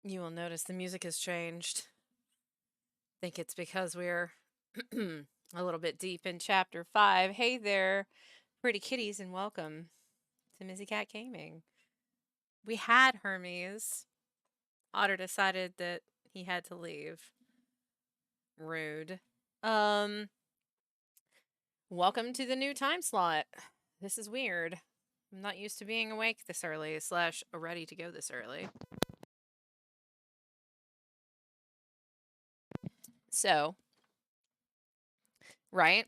You will notice the music has changed. I think it's because we're a little bit deep in chapter 5. Hey there, pretty kitties, and welcome to Mizzycat Gaming. We had Hermes. Otter decided that he had to leave. Rude. Welcome to the new time slot. This is weird. I'm not used to being awake this early, / ready to go this early. So, right?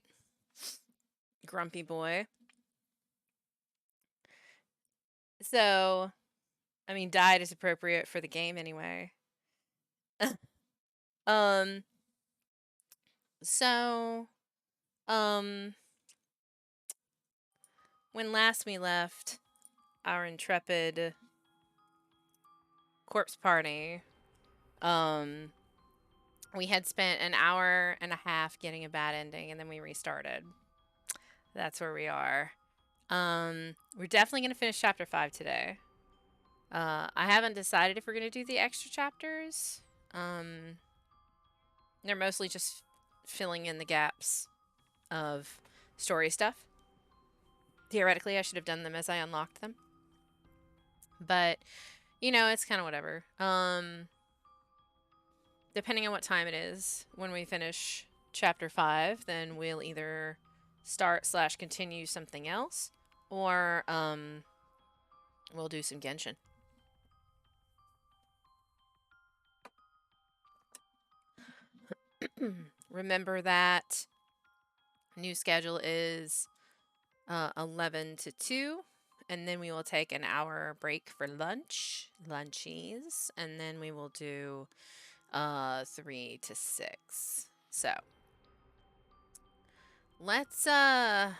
Grumpy boy. So, I mean, diet is appropriate for the game anyway. um, so, um, when last we left our intrepid corpse party, we had spent an hour and a half getting a bad ending, and then we restarted. That's where we are. We're definitely going to finish chapter 5 today. I haven't decided if we're going to do the extra chapters. They're mostly just filling in the gaps of story stuff. Theoretically, I should have done them as I unlocked them. But, you know, it's kind of whatever. Depending on what time it is, when we finish chapter 5, then we'll either start / continue something else, or we'll do some Genshin. Remember that new schedule is 11 to 2, and then we will take an hour break for lunchies, and then we will do 3 to 6. So let's yeah,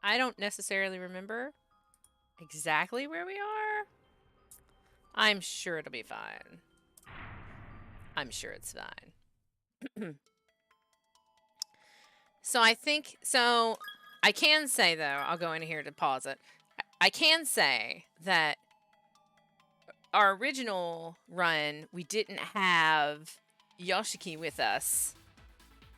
I don't necessarily remember exactly where we are. I'm sure it'll be fine. I'm sure it's fine. So I can say, though, I'll go in here to pause it. I can say that our original run, we didn't have Yoshiki with us.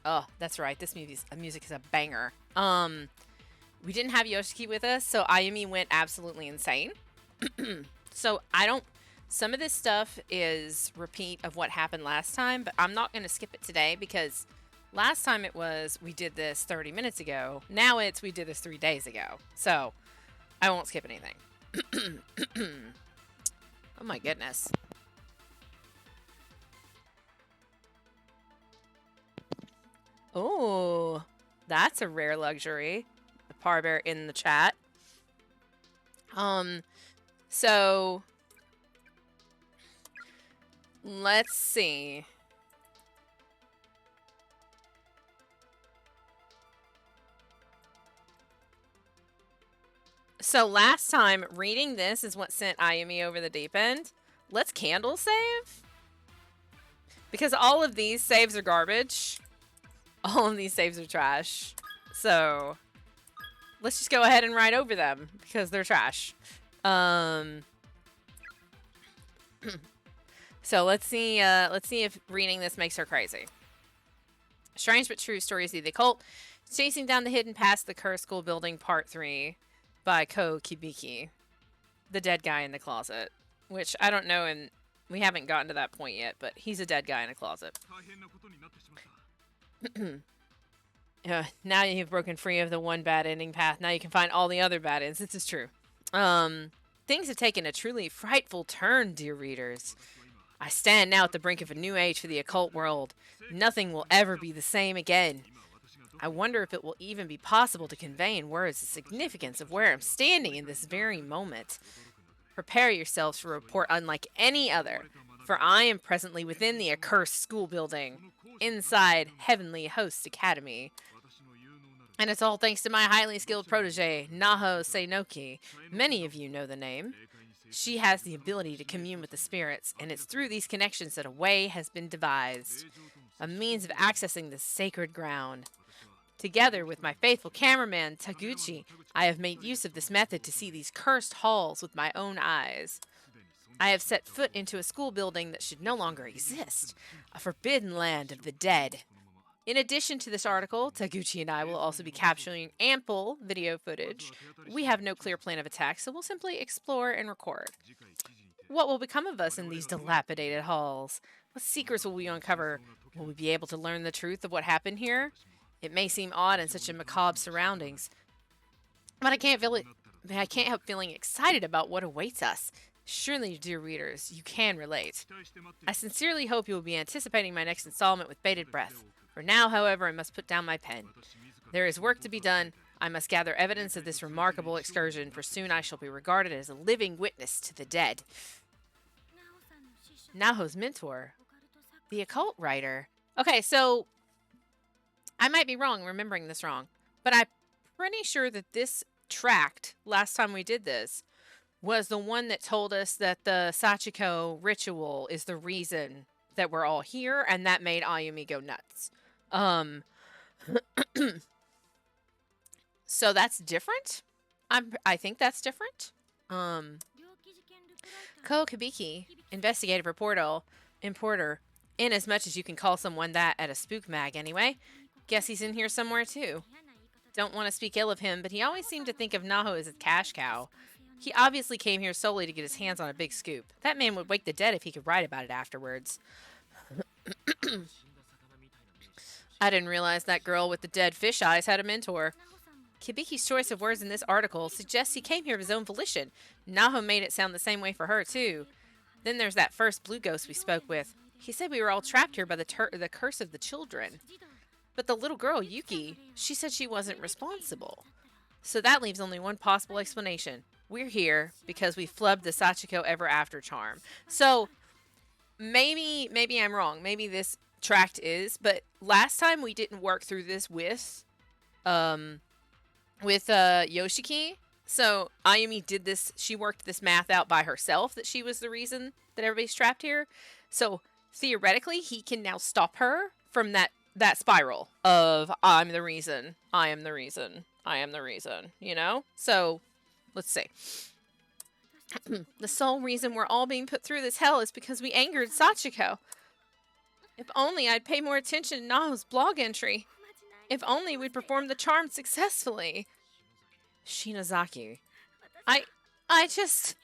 Oh, that's right. This music is a banger. We didn't have Yoshiki with us, so Ayumi went absolutely insane. So some of this stuff is repeat of what happened last time, but I'm not going to skip it today because last time it was we did this 30 minutes ago. Now it's we did this 3 days ago. So I won't skip anything. Oh my goodness. Oh, that's a rare luxury. The Parbear in the chat. So let's see. So last time, reading this is what sent Ayumi over the deep end. Let's candle save. Because all of these saves are garbage. All of these saves are trash. So let's just go ahead and write over them because they're trash. So let's see if reading this makes her crazy. Strange but true stories of the occult. Chasing down the hidden past the cursed school building, part 3 by Ko Kibiki. The dead guy in the closet. Which I don't know, and we haven't gotten to that point yet, but he's a dead guy in a closet. Now you've broken free of the one bad ending path. Now you can find all the other bad ends. This is true. Things have taken a truly frightful turn, dear readers. I stand now at the brink of a new age for the occult world. Nothing will ever be the same again. I wonder if it will even be possible to convey in words the significance of where I'm standing in this very moment. Prepare yourselves for a report unlike any other, for I am presently within the accursed school building, inside Heavenly Host Academy. And it's all thanks to my highly skilled protege, Naho Seinoki. Many of you know the name. She has the ability to commune with the spirits, and it's through these connections that a way has been devised. A means of accessing this sacred ground. Together with my faithful cameraman, Taguchi, I have made use of this method to see these cursed halls with my own eyes. I have set foot into a school building that should no longer exist, a forbidden land of the dead. In addition to this article, Taguchi and I will also be capturing ample video footage. We have no clear plan of attack, so we'll simply explore and record. What will become of us in these dilapidated halls? What secrets will we uncover? Will we be able to learn the truth of what happened here? It may seem odd in such a macabre surroundings, but I can't help feeling excited about what awaits us. Surely, dear readers, you can relate. I sincerely hope you will be anticipating my next installment with bated breath. For now, however, I must put down my pen. There is work to be done. I must gather evidence of this remarkable excursion, for soon I shall be regarded as a living witness to the dead. Naho's mentor, the occult writer. Okay, so I might be wrong, remembering this wrong, but I'm pretty sure that this tract, last time we did this, was the one that told us that the Sachiko ritual is the reason that we're all here, and that made Ayumi go nuts. So that's different. I think that's different. Ko Kabiki, investigative importer, in as much as you can call someone that at a spook mag anyway. Guess he's in here somewhere too. Don't want to speak ill of him, but he always seemed to think of Naho as a cash cow. He obviously came here solely to get his hands on a big scoop. That man would wake the dead if he could write about it afterwards. I didn't realize that girl with the dead fish eyes had a mentor. Kibiki's choice of words in this article suggests he came here of his own volition. Naho made it sound the same way for her, too. Then there's that first blue ghost we spoke with. He said we were all trapped here by the curse of the children. But the little girl, Yuki, she said she wasn't responsible. So that leaves only one possible explanation. We're here because we flubbed the Sachiko Ever After charm. So maybe I'm wrong. Maybe this tract is, but last time we didn't work through this with Yoshiki. So Ayumi did this. She worked this math out by herself that she was the reason that everybody's trapped here. So theoretically, he can now stop her from that spiral of I'm the reason, I am the reason, I am the reason, you know? So let's see. The sole reason we're all being put through this hell is because we angered Sachiko. If only I'd pay more attention to Naho's blog entry. If only we'd performed the charm successfully. Shinozaki. I just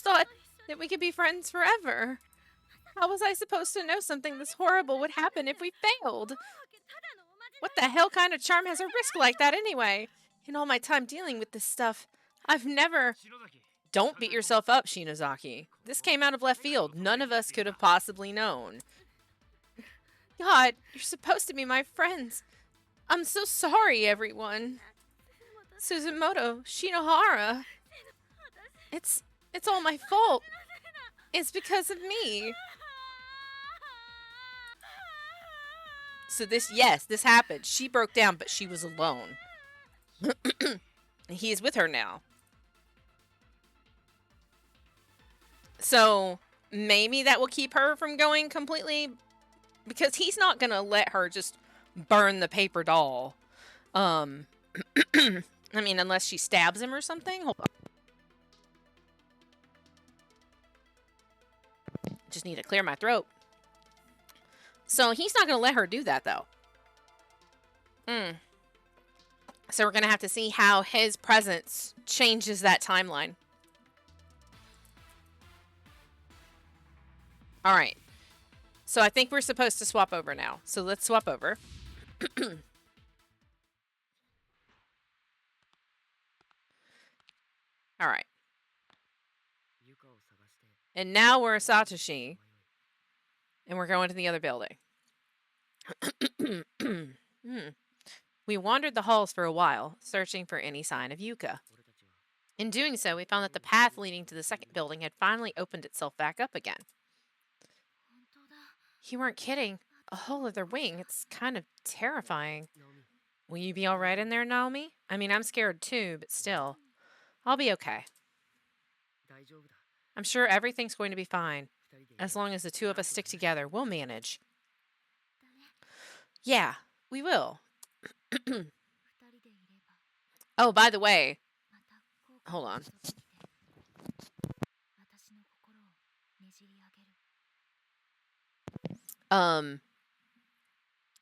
thought that we could be friends forever. How was I supposed to know something this horrible would happen if we failed? What the hell kind of charm has a risk like that anyway? In all my time dealing with this stuff, I've never... Don't beat yourself up, Shinozaki. This came out of left field. None of us could have possibly known. God, you're supposed to be my friends. I'm so sorry, everyone. Suzumoto, Shinohara. It's all my fault. It's because of me. So this happened. She broke down, but she was alone. He is with her now. So maybe that will keep her from going completely, because he's not going to let her just burn the paper doll. I mean, unless she stabs him or something. Hold on. Just need to clear my throat. So he's not going to let her do that, though. So we're going to have to see how his presence changes that timeline. All right. So I think we're supposed to swap over now. So let's swap over. All right. And now we're Satoshi. And we're going to the other building. We wandered the halls for a while, searching for any sign of Yuka. In doing so, we found that the path leading to the second building had finally opened itself back up again. You weren't kidding. A whole other wing. It's kind of terrifying. Will you be all right in there, Naomi? I mean, I'm scared too, but still. I'll be okay. I'm sure everything's going to be fine. As long as the two of us stick together, we'll manage. Yeah, we will. Oh, by the way. Hold on.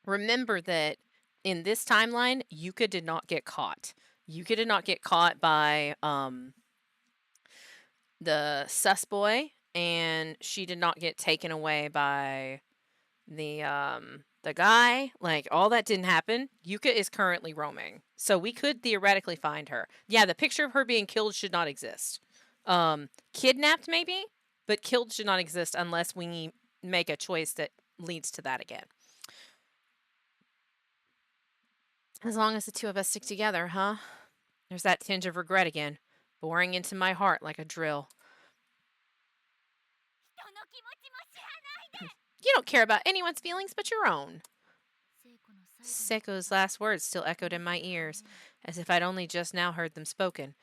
Remember that in this timeline, Yuka did not get caught. Yuka did not get caught by the sus boy, and she did not get taken away by the guy. Like, all that didn't happen. Yuka is currently roaming, so we could theoretically find her. Yeah, the picture of her being killed should not exist. Kidnapped maybe, but killed should not exist unless we make a choice that leads to that again. As long as the two of us stick together, huh? There's that tinge of regret again, boring into my heart like a drill. You don't care about anyone's feelings but your own. Seiko's last words still echoed in my ears, as if I'd only just now heard them spoken.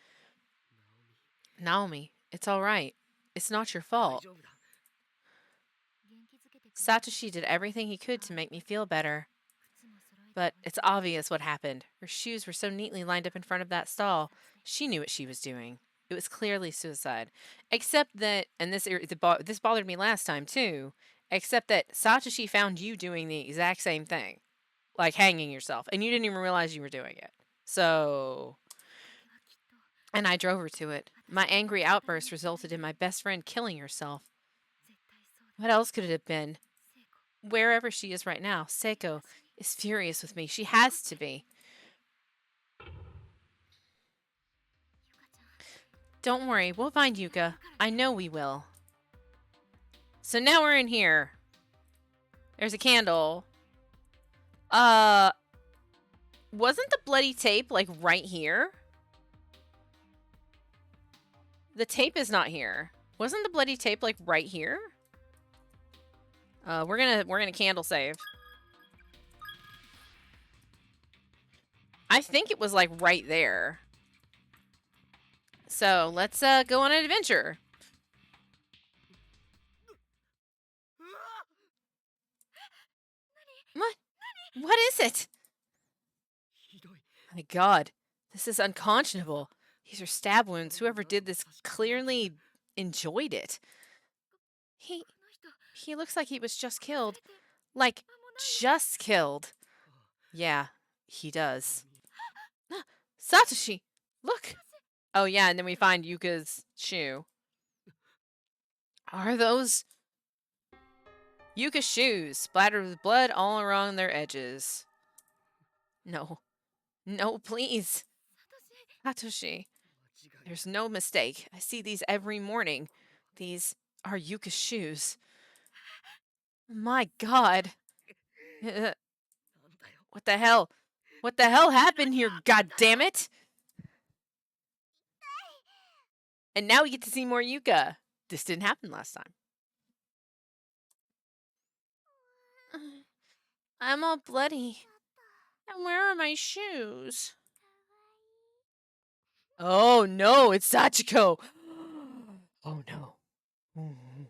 Naomi, it's all right. It's not your fault. Satoshi did everything he could to make me feel better. But it's obvious what happened. Her shoes were so neatly lined up in front of that stall. She knew what she was doing. It was clearly suicide. Except that, and this bothered me last time too, except that Satoshi found you doing the exact same thing. Like hanging yourself. And you didn't even realize you were doing it. So... And I drove her to it. My angry outburst resulted in my best friend killing herself. What else could it have been? Wherever she is right now, Seiko is furious with me. She has to be. Don't worry, we'll find Yuka. I know we will. So now we're in here. There's a candle. Wasn't the bloody tape, like, right here? The tape is not here. Wasn't the bloody tape, like, right here? We're gonna candle save. I think it was, like, right there. So, let's, go on an adventure. What? What is it? My God, this is unconscionable. These are stab wounds. Whoever did this clearly enjoyed it. He looks like he was just killed. Like, just killed. Yeah, he does. Satoshi, look. Oh, yeah, and then we find Yuka's shoe. Are those Yuka's shoes, splattered with blood all around their edges? No. No, please. Satoshi. There's no mistake. I see these every morning. These are Yuka's shoes. My God. What the hell? What the hell happened here, goddammit? And now we get to see more Yuka. This didn't happen last time. I'm all bloody. And where are my shoes? Oh no, it's Sachiko. Oh no.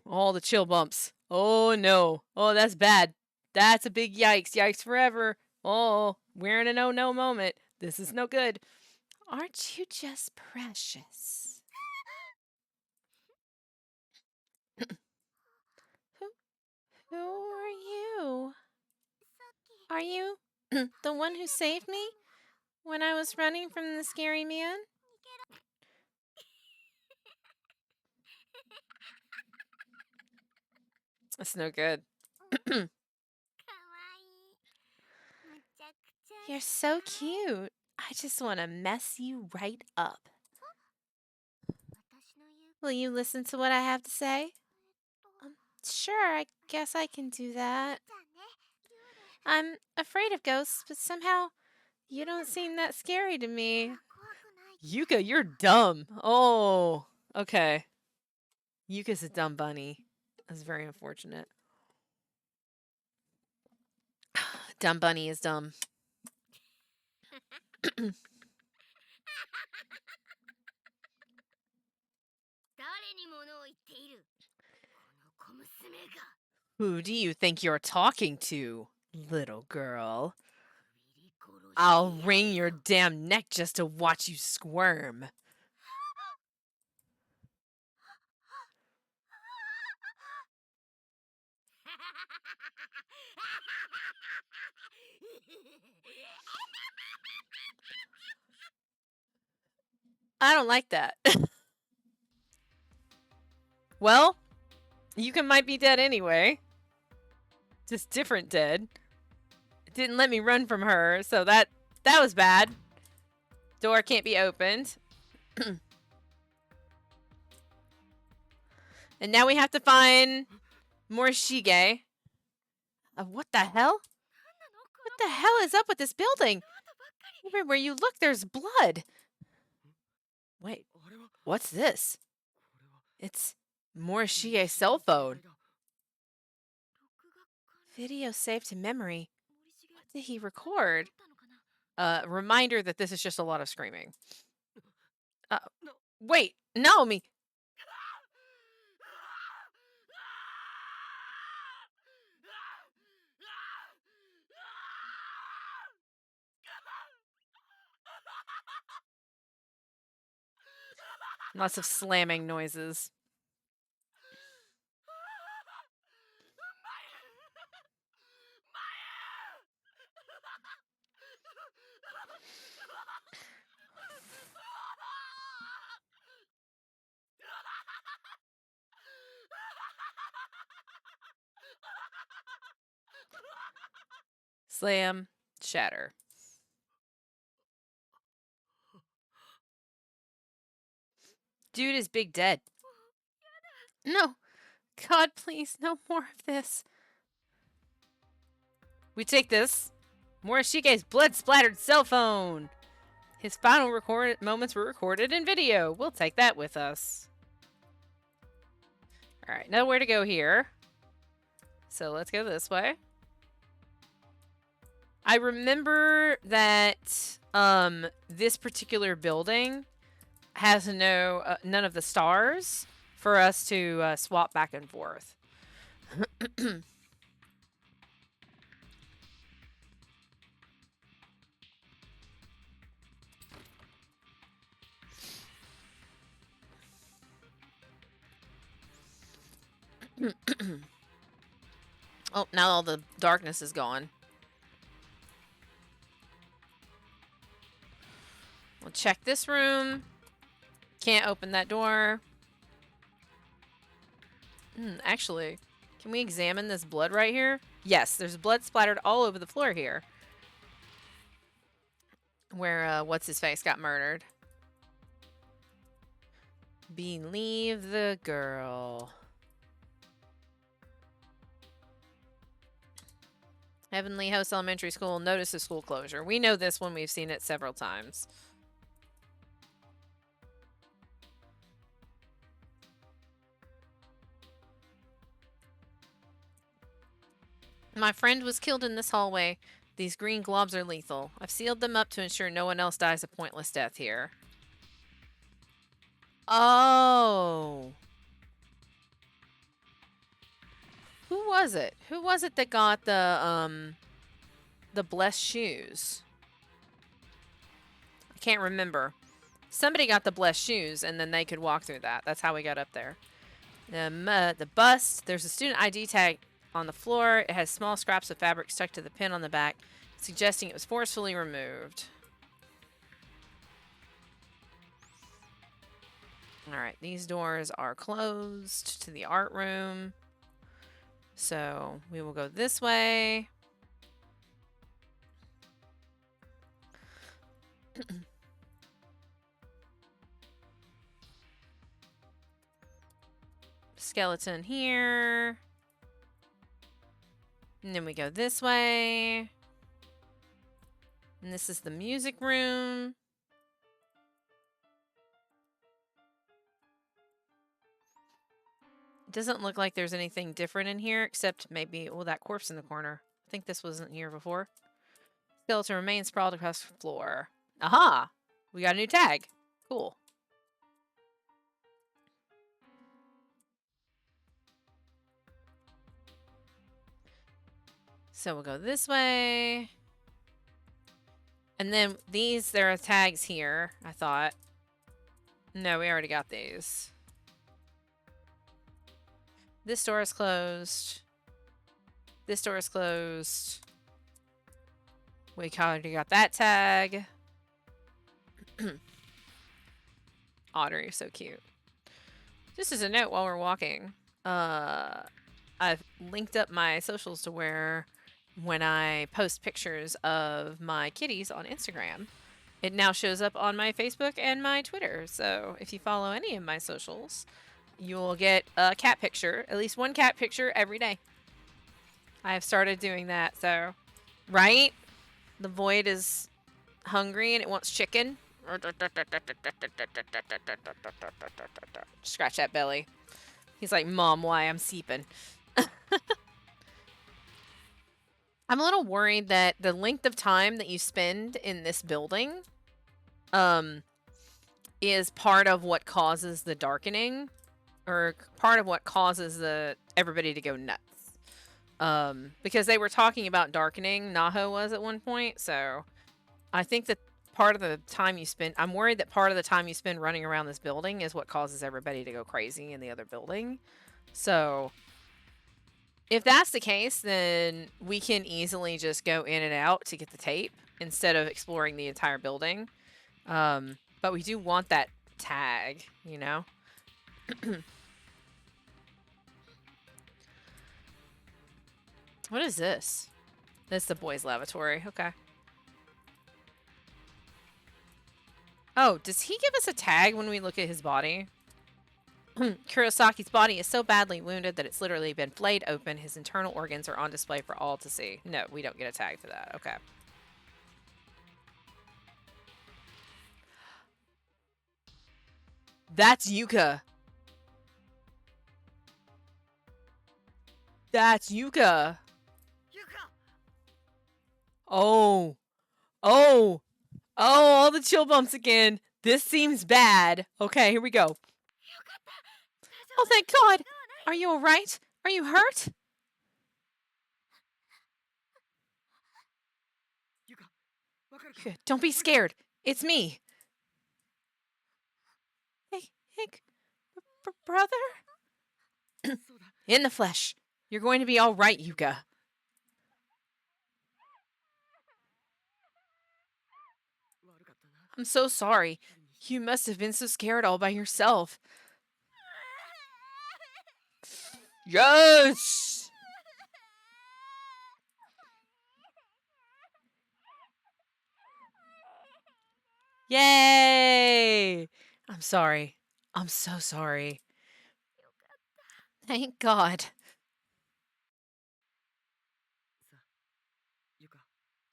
All the chill bumps. Oh no. Oh, that's bad. That's a big yikes. Yikes forever. Oh, we're in a no-no moment. This is no good. Aren't you just precious? Who are you? Are you the one who saved me when I was running from the scary man? That's no good. You're so cute. I just want to mess you right up. Will you listen to what I have to say? Sure, I guess I can do that. I'm afraid of ghosts, but somehow you don't seem that scary to me. Yuka, you're dumb. Oh, okay. Yuka's a dumb bunny. That's very unfortunate. Dumb bunny is dumb. Who do you think you're talking to, little girl? I'll wring your damn neck just to watch you squirm. I don't like that. Well, you might be dead anyway. Just different dead. It didn't let me run from her, so that was bad. Door can't be opened. And now we have to find more Shige. What the hell? What the hell is up with this building? Everywhere you look, there's blood. Wait, what's this? It's Morishige's cell phone. Video saved to memory. What did he record? Reminder that this is just a lot of screaming. Wait, Naomi! Lots of slamming noises. Slam, shatter. Dude is big dead. No. God, please, no more of this. We take this. Morishige's blood-splattered cell phone. His final moments were recorded in video. We'll take that with us. Alright, nowhere to go here. So let's go this way. I remember that this particular building has none of the stars for us to swap back and forth. Oh, now all the darkness is gone. We'll check this room. Can't open that door. Actually, can we examine this blood right here? Yes, there's blood splattered all over the floor here. Where, what's-his-face got murdered. Believe the girl. Heavenly Host Elementary School notices school closure. We know this one. We've seen it several times. My friend was killed in this hallway. These green globs are lethal. I've sealed them up to ensure no one else dies a pointless death here. Oh. Who was it? Who was it that got the blessed shoes? I can't remember. Somebody got the blessed shoes, and then they could walk through that. That's how we got up there. The bust. There's a student ID tag on the floor. It has small scraps of fabric stuck to the pin on the back, suggesting it was forcefully removed. Alright, these doors are closed to the art room. So we will go this way. Skeleton here. And then we go this way. And this is the music room. It doesn't look like there's anything different in here, except maybe, well, that corpse in the corner. I think this wasn't here before. Skeleton remains sprawled across the floor. Aha! We got a new tag. Cool. So we'll go this way. And then these, there are tags here, I thought. No, we already got these. This door is closed. This door is closed. We already got that tag. Otter, you're so cute. Just as a note while we're walking, I've linked up my socials to where when I post pictures of my kitties on Instagram, it now shows up on my Facebook and my Twitter. So if you follow any of my socials, you'll get a cat picture, at least one cat picture every day. I've started doing that, so... Right? The void is hungry and it wants chicken. Scratch that belly. He's like, Mom, why? I'm seeping. I'm a little worried that the length of time that you spend in this building is part of what causes the darkening, or part of what causes everybody to go nuts. Because they were talking about darkening, Naho was at one point, so I think that part of the time you spend, I'm worried that part of the time you spend running around this building is what causes everybody to go crazy in the other building. So if that's the case, then we can easily just go in and out to get the tape instead of exploring the entire building. But we do want that tag, you know? What is this? That's the boys' lavatory. Okay. Oh, does he give us a tag when we look at his body? Kurosaki's body is so badly wounded that it's literally been flayed open. His internal organs are on display for all to see. No, we don't get a tag for that. Okay. That's Yuka. That's Yuka. Oh. Oh. Oh, all the chill bumps again. This seems bad. Okay, here we go. Oh, thank God. Are you all right? Are you hurt? Yuka, don't be scared. It's me. Hey, brother? In the flesh. You're going to be all right, Yuka. I'm so sorry. You must have been so scared all by yourself. Yes! Yay! I'm sorry. I'm so sorry. Thank God.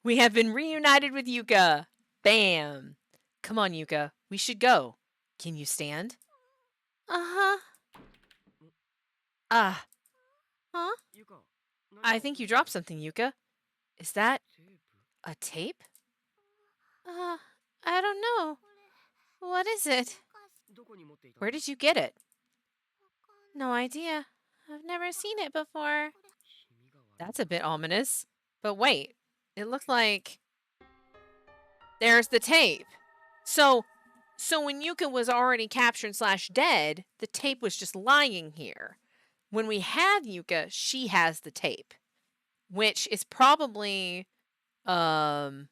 We have been reunited with Yuka. Bam. Come on, Yuka. We should go. Can you stand? Uh-huh. Huh? I think you dropped something, Yuka. Is that a tape? I don't know. What is it? Where did you get it? No idea. I've never seen it before. That's a bit ominous. But wait, it looked like... There's the tape. So when Yuka was already captured / dead, the tape was just lying here. When we have Yuka, she has the tape. Which is probably, I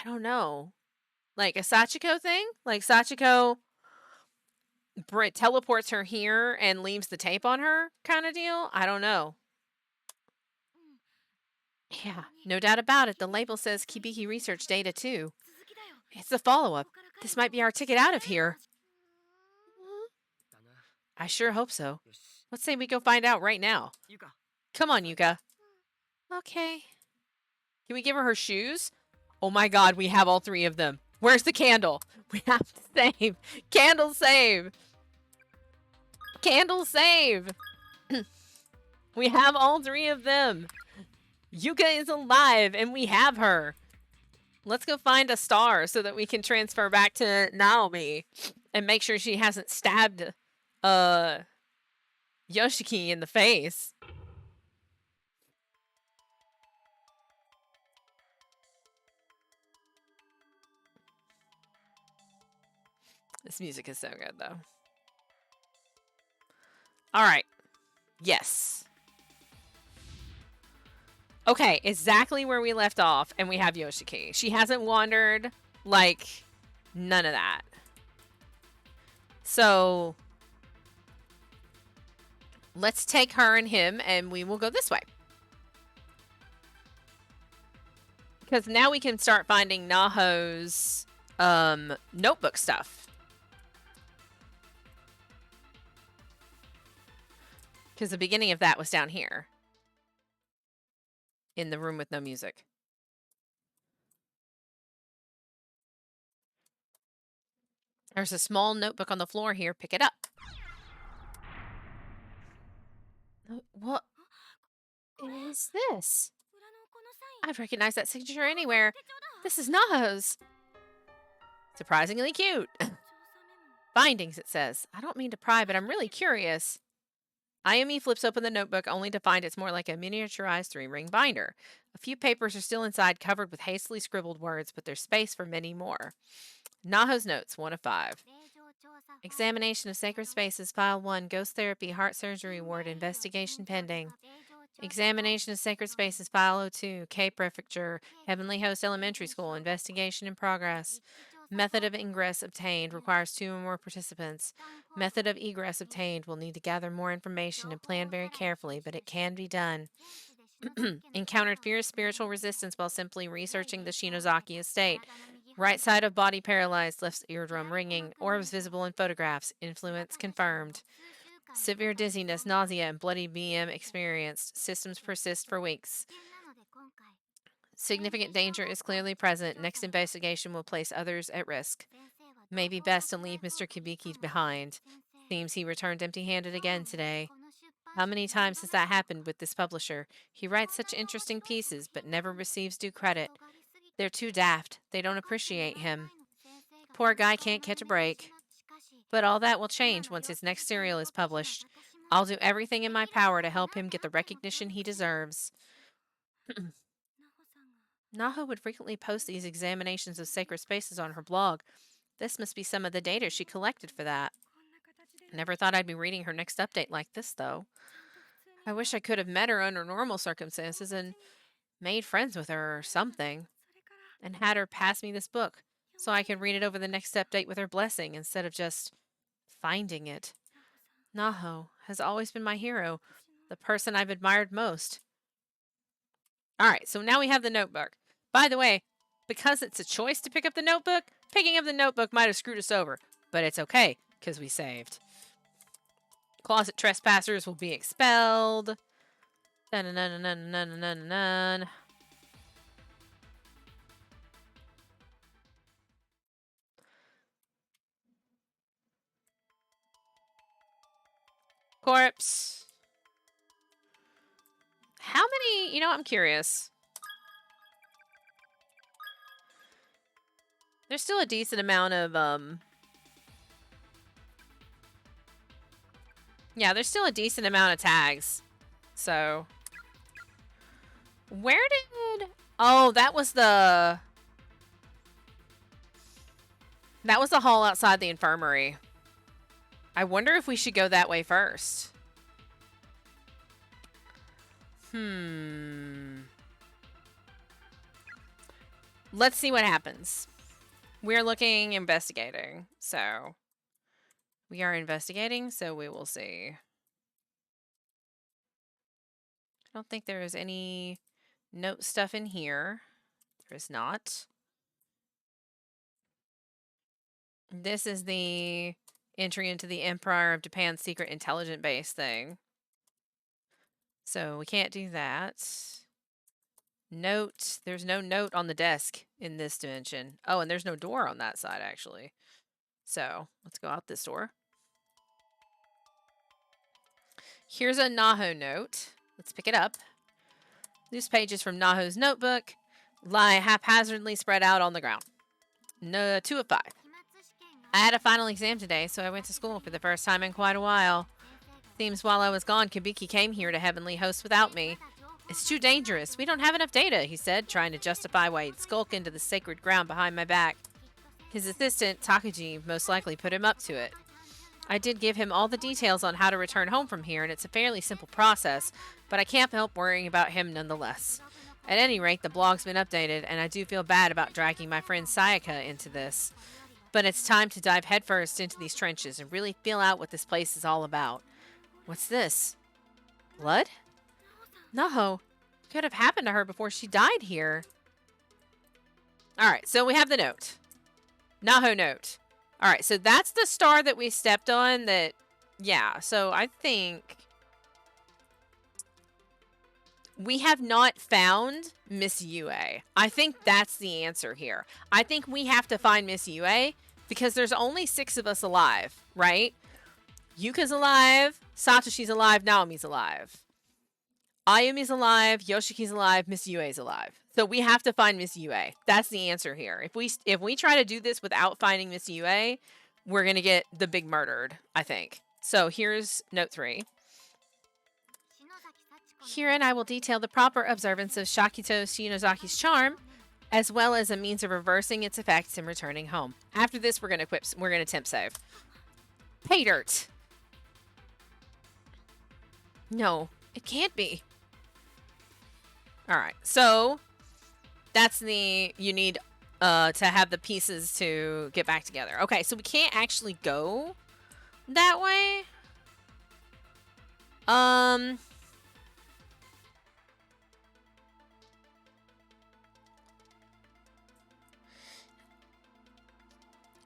don't know. Like a Sachiko thing? Like Sachiko teleports her here and leaves the tape on her kind of deal? I don't know. Yeah, no doubt about it. The label says Kibiki Research Data too. It's a follow-up. This might be our ticket out of here. I sure hope so. Let's say we go find out right now. Come on, Yuka. Okay. Can we give her her shoes? Oh my God, we have all 3 of them. Where's the candle? We have to save. Candle save. Candle save. We have all 3 of them. Yuka is alive and we have her. Let's go find a star so that we can transfer back to Naomi and make sure she hasn't stabbed Yoshiki in the face. This music is so good, though. All right. Yes. Okay, exactly where we left off, and we have Yoshiki. She hasn't wandered, like, none of that. So, let's take her and him, and we will go this way. Because now we can start finding Naho's notebook stuff. Because the beginning of that was down here. In the room with no music. There's a small notebook on the floor here. Pick it up. What is this? I've recognized that signature anywhere. This is Naho's. Surprisingly cute. Findings, it says. I don't mean to pry, but I'm really curious. IME flips open the notebook only to find it's more like a miniaturized 3-ring binder. A few papers are still inside, covered with hastily scribbled words, but there's space for many more. Naho's notes, 1 of 5. Examination of Sacred Spaces, File 1, Ghost Therapy, Heart Surgery Ward, Investigation Pending. Examination of Sacred Spaces, File 02, K Prefecture, Heavenly Host Elementary School, Investigation in Progress. Method of ingress obtained requires 2 or more participants. Method of egress obtained will need to gather more information and plan very carefully, but it can be done. Encountered fierce spiritual resistance while simply researching the Shinozaki estate. Right side of body paralyzed, left eardrum ringing. Orbs visible in photographs. Influence confirmed. Severe dizziness, nausea, and bloody BM experienced. Systems persist for weeks. Significant danger is clearly present. Next investigation will place others at risk. May be best to leave Mr. Kibiki behind. Seems he returned empty-handed again today. How many times has that happened with this publisher? He writes such interesting pieces, but never receives due credit. They're too daft. They don't appreciate him. Poor guy can't catch a break. But all that will change once his next serial is published. I'll do everything in my power to help him get the recognition he deserves. Naho would frequently post these examinations of sacred spaces on her blog. This must be some of the data she collected for that. Never thought I'd be reading her next update like this, though. I wish I could have met her under normal circumstances and made friends with her or something, and had her pass me this book so I could read it over the next update with her blessing instead of just finding it. Naho has always been my hero, the person I've admired most. Alright, so now we have the notebook. By the way, because it's a choice to pick up the notebook, picking up the notebook might have screwed us over, but it's okay, because we saved. Closet trespassers will be expelled. Dun-dun-dun-dun-dun-dun-dun-dun. Corpse. How many? You know, I'm curious. There's still a decent amount of, yeah, there's still a decent amount of tags. So. Where did... Oh, that was the... That was the hall outside the infirmary. I wonder if we should go that way first. Let's see what happens. We're looking, investigating. So, we are investigating, so we will see. I don't think there is any note stuff in here. There is not. This is the entry into the Empire of Japan's secret intelligence base thing. So we can't do that. Note. There's no note on the desk in this dimension. Oh, and there's no door on that side, actually. So let's go out this door. Here's a Naho note. Let's pick it up. Loose pages from Naho's notebook lie haphazardly spread out on the ground. No, 2 of 5. I had a final exam today, so I went to school for the first time in quite a while. Seems while I was gone, Kibiki came here to Heavenly Host without me. It's too dangerous. We don't have enough data, he said, trying to justify why he'd skulk into the sacred ground behind my back. His assistant, Takuji, most likely put him up to it. I did give him all the details on how to return home from here, and it's a fairly simple process, but I can't help worrying about him nonetheless. At any rate, the blog's been updated, and I do feel bad about dragging my friend Sayaka into this. But it's time to dive headfirst into these trenches and really feel out what this place is all about. What's this? Blood? No. Could have happened to her before she died here. Alright, so we have the note. Naho note. Alright, so that's the star that we stepped on that... Yeah, so I think... we have not found Miss Yue. I think that's the answer here. I think we have to find Miss Yue because there's only 6 of us alive, right? Yuka's alive, Satoshi's alive, Naomi's alive. Ayumi's alive, Yoshiki's alive, Miss Yue's alive. So we have to find Miss Yue. That's the answer here. If we try to do this without finding Miss Yue, we're going to get the big murdered, I think. So here's note 3. Herein I will detail the proper observance of Shakito Shinozaki's charm, as well as a means of reversing its effects and returning home. After this, we're going to temp save. Pay dirt. No, it can't be. All right, so that's you need to have the pieces to get back together. Okay, so we can't actually go that way.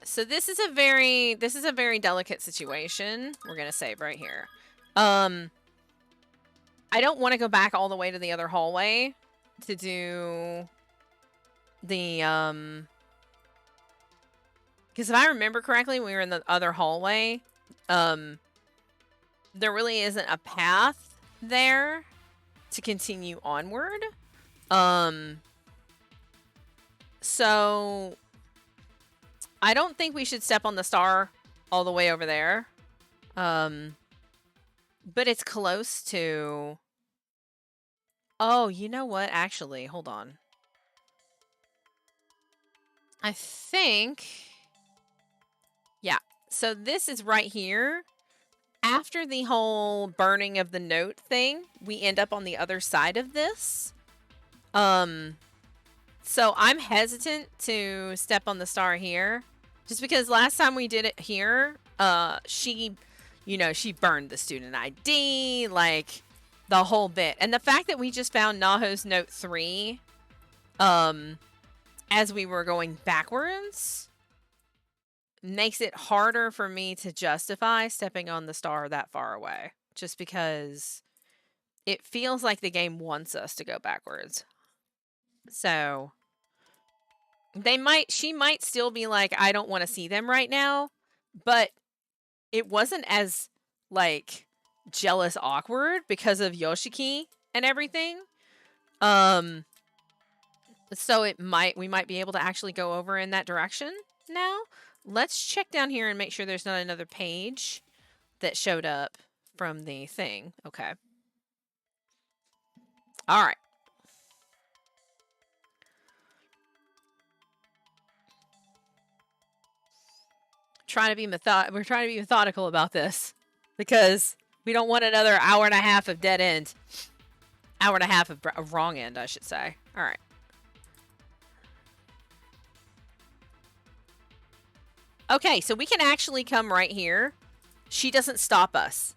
So this is a very delicate situation. We're gonna save right here. I don't want to go back all the way to the other hallway to do the because if I remember correctly, when we were in the other hallway, there really isn't a path there to continue onward. So I don't think we should step on the star all the way over there. But it's close to... Oh, you know what? Actually, hold on. I think... Yeah. So this is right here. After the whole burning of the note thing, we end up on the other side of this. So I'm hesitant to step on the star here. Just because last time we did it here, she burned the student ID, like, the whole bit. And the fact that we just found Naho's note 3, as we were going backwards, makes it harder for me to justify stepping on the star that far away. Just because it feels like the game wants us to go backwards. So... she might still be like, I don't want to see them right now, but it wasn't as, like, jealous awkward because of Yoshiki and everything. So we might be able to actually go over in that direction now. Let's check down here and make sure there's not another page that showed up from the thing. Okay. All right. We're trying to be methodical about this because we don't want another hour and a half of dead end. Hour and a half of wrong end, I should say. All right. Okay, so we can actually come right here. She doesn't stop us.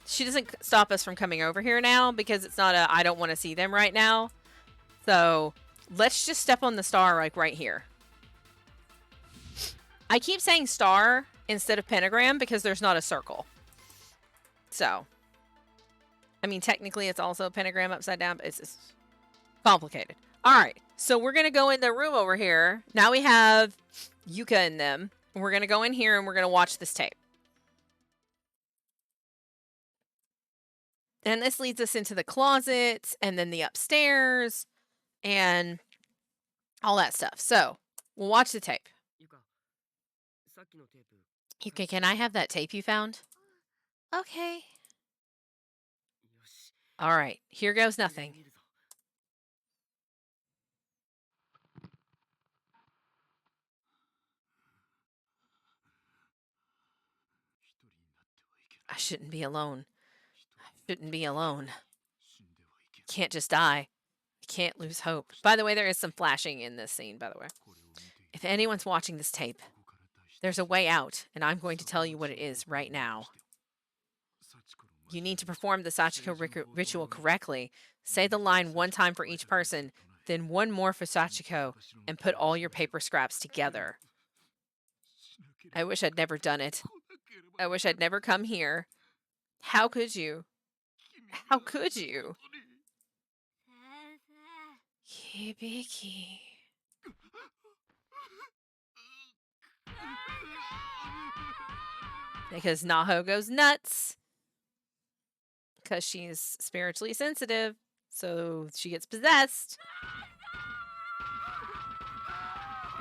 She doesn't stop us from coming over here now because it's not I don't want to see them right now. So let's just step on the star like right here. I keep saying star instead of pentagram because there's not a circle. So, I mean, technically it's also a pentagram upside down, but it's complicated. All right, so we're going to go in the room over here. Now we have Yuka in them. We're going to go in here and we're going to watch this tape. And this leads us into the closet and then the upstairs and all that stuff. So, we'll watch the tape. Yuka, can I have that tape you found? Okay. All right, here goes nothing. shouldn't be alone. I shouldn't be alone. Can't just die. I can't lose hope. By the way, there is some flashing in this scene, by the way. If anyone's watching this tape, there's a way out, and I'm going to tell you what it is right now. You need to perform the Sachiko ritual correctly. Say the line one time for each person, then one more for Sachiko, and put all your paper scraps together. I wish I'd never done it. I wish I'd never come here. How could you? How could you? Hibiki. Because Naho goes nuts. Because she's spiritually sensitive. So she gets possessed.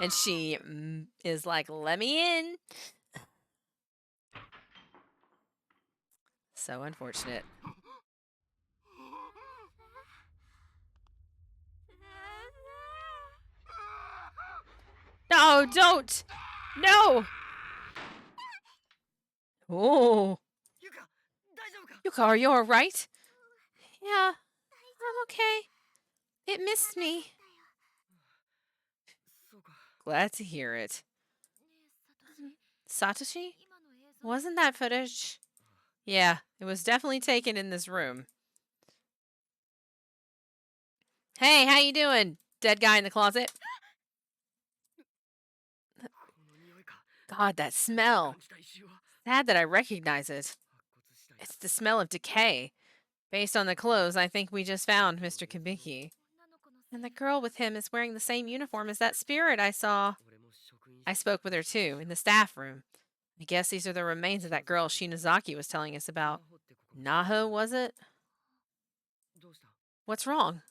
And she is like, let me in. So unfortunate. No, don't! No! Oh. Yuka, are you alright? Yeah, I'm okay. It missed me. Glad to hear it. Satoshi? Wasn't that footage? Yeah, it was definitely taken in this room. Hey, how you doing? Dead guy in the closet? God, that smell. Sad that I recognize it. It's the smell of decay. Based on the clothes, I think we just found Mr. Kibiki. And the girl with him is wearing the same uniform as that spirit I saw. I spoke with her too, in the staff room. I guess these are the remains of that girl Shinozaki was telling us about. Naho, was it? What's wrong?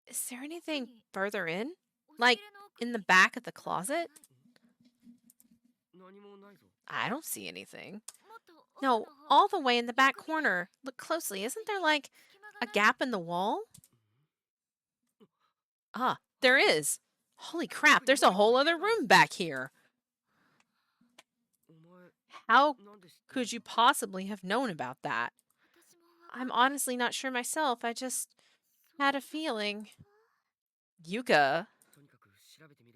Is there anything further in? Like, in the back of the closet? I don't see anything. No, all the way in the back corner. Look closely. Isn't there, like, a gap in the wall? Ah, there is. Holy crap, there's a whole other room back here. How could you possibly have known about that? I'm honestly not sure myself. I just had a feeling. Yuka.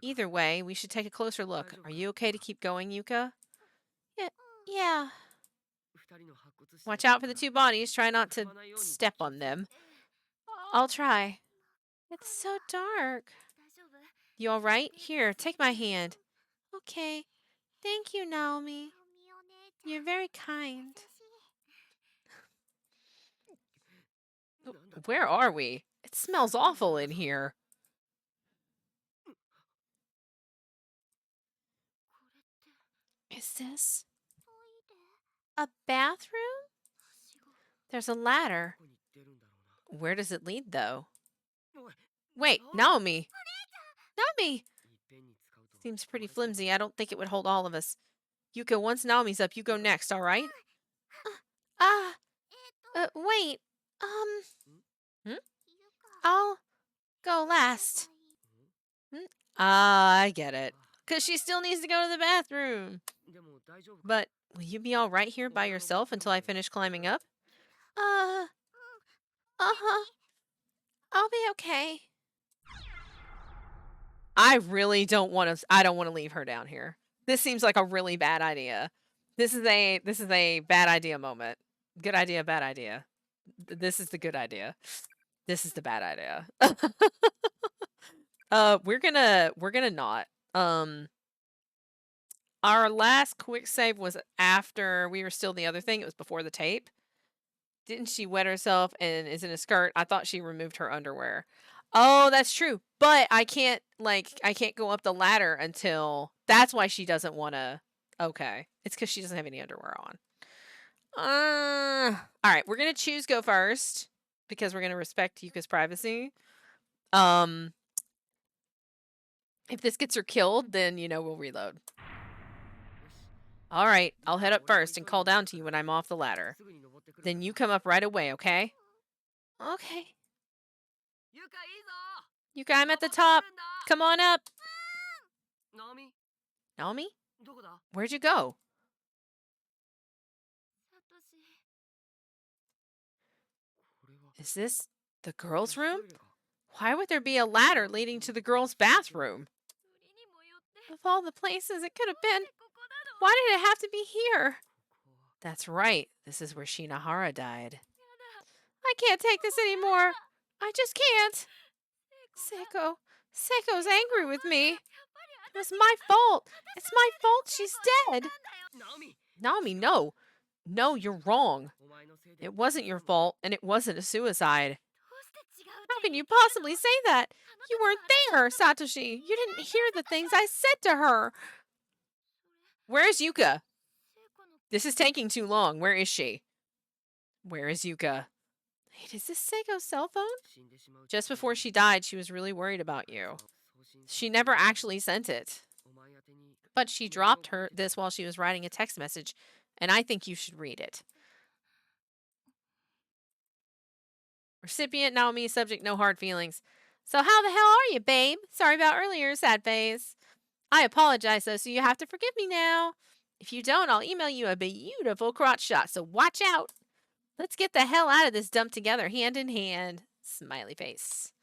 Either way, we should take a closer look. Are you okay to keep going, Yuka? Yeah. Watch out for the two bodies. Try not to step on them. I'll try. It's so dark. You all right? Here, take my hand. Okay. Thank you, Naomi. You're very kind. Where are we? It smells awful in here. Is this a bathroom? There's a ladder. Where does it lead, though? Wait, Naomi! Naomi! Seems pretty flimsy. I don't think it would hold all of us. Yuka, once Naomi's up, you go next, alright? Wait. I'll go last. I get it. Because she still needs to go to the bathroom. But will you be alright here by yourself until I finish climbing up? Uh-huh. I'll be okay. I really don't want to. I don't want to leave her down here. This seems like a really bad idea. This is a bad idea moment. Good idea, bad idea. This is the good idea. This is the bad idea. We're gonna not. Our last quick save was after we were still the other thing. It was before the tape. Didn't she wet herself and is in a skirt? I thought she removed her underwear. Oh, that's true. But I can't go up the ladder until... That's why she doesn't want to... Okay. It's because she doesn't have any underwear on. Alright, we're going to choose go first. Because we're going to respect Yuka's privacy. If this gets her killed, then, we'll reload. Alright, I'll head up first and call down to you when I'm off the ladder. Then you come up right away, okay? Okay. Yuka, I'm at the top. Come on up. Naomi? Where'd you go? Is this the girls' room? Why would there be a ladder leading to the girls' bathroom? Of all the places it could have been, why did it have to be here? That's right. This is where Shinahara died. I can't take this anymore. I just can't. Seiko's angry with me. It was my fault. It's my fault she's dead. Naomi, no. No, you're wrong. It wasn't your fault, and it wasn't a suicide. How can you possibly say that? You weren't there, Satoshi. You didn't hear the things I said to her. Where's Yuka? This is taking too long. Where is she? Where is Yuka? Wait, is this Seiko's cell phone? Just before she died, she was really worried about you. She never actually sent it. But she dropped this while she was writing a text message, and I think you should read it. Recipient, Naomi. Subject, no hard feelings. So how the hell are you, babe? Sorry about earlier, sad face. I apologize, though, so you have to forgive me now. If you don't, I'll email you a beautiful crotch shot, so watch out. Let's get the hell out of this dump together, hand in hand. Smiley face.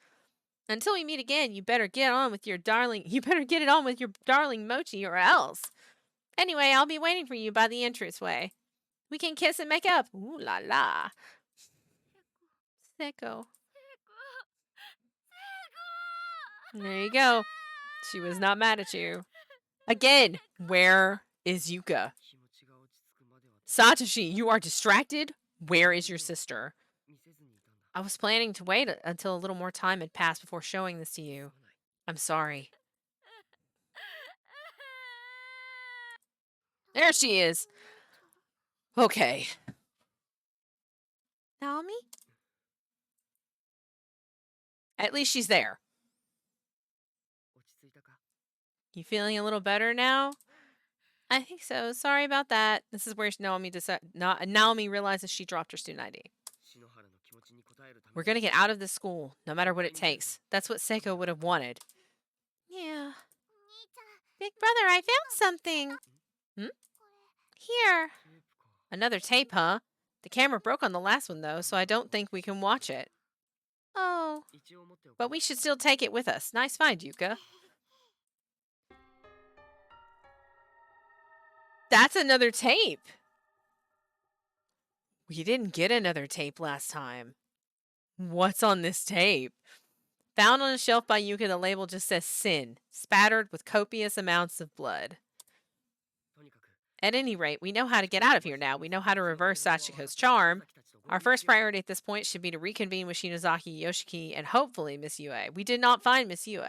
Until we meet again, you better get on with your darling. You better get it on with your darling Mochi, or else. Anyway, I'll be waiting for you by the entranceway. We can kiss and make up. Ooh la la. Seiko. There you go. She was not mad at you. Again, where is Yuka? Satoshi, you are distracted? Where is your sister? I was planning to wait until a little more time had passed before showing this to you. I'm sorry. There she is. Okay. Naomi? At least she's there. You feeling a little better now? I think so. Sorry about that. This is where Naomi realizes she dropped her student ID. We're going to get out of this school, no matter what it takes. That's what Seiko would have wanted. Yeah. Big brother, I found something. Here. Another tape, huh? The camera broke on the last one, though, so I don't think we can watch it. Oh. But we should still take it with us. Nice find, Yuka. That's another tape. We didn't get another tape last time. What's on this tape? Found on a shelf by Yuka, the label just says Sin, spattered with copious amounts of blood. At any rate, we know how to get out of here now. We know how to reverse Sachiko's charm. Our first priority at this point should be to reconvene with Shinozaki, Yoshiki, and hopefully Miss Yue. We did not find Miss Yue.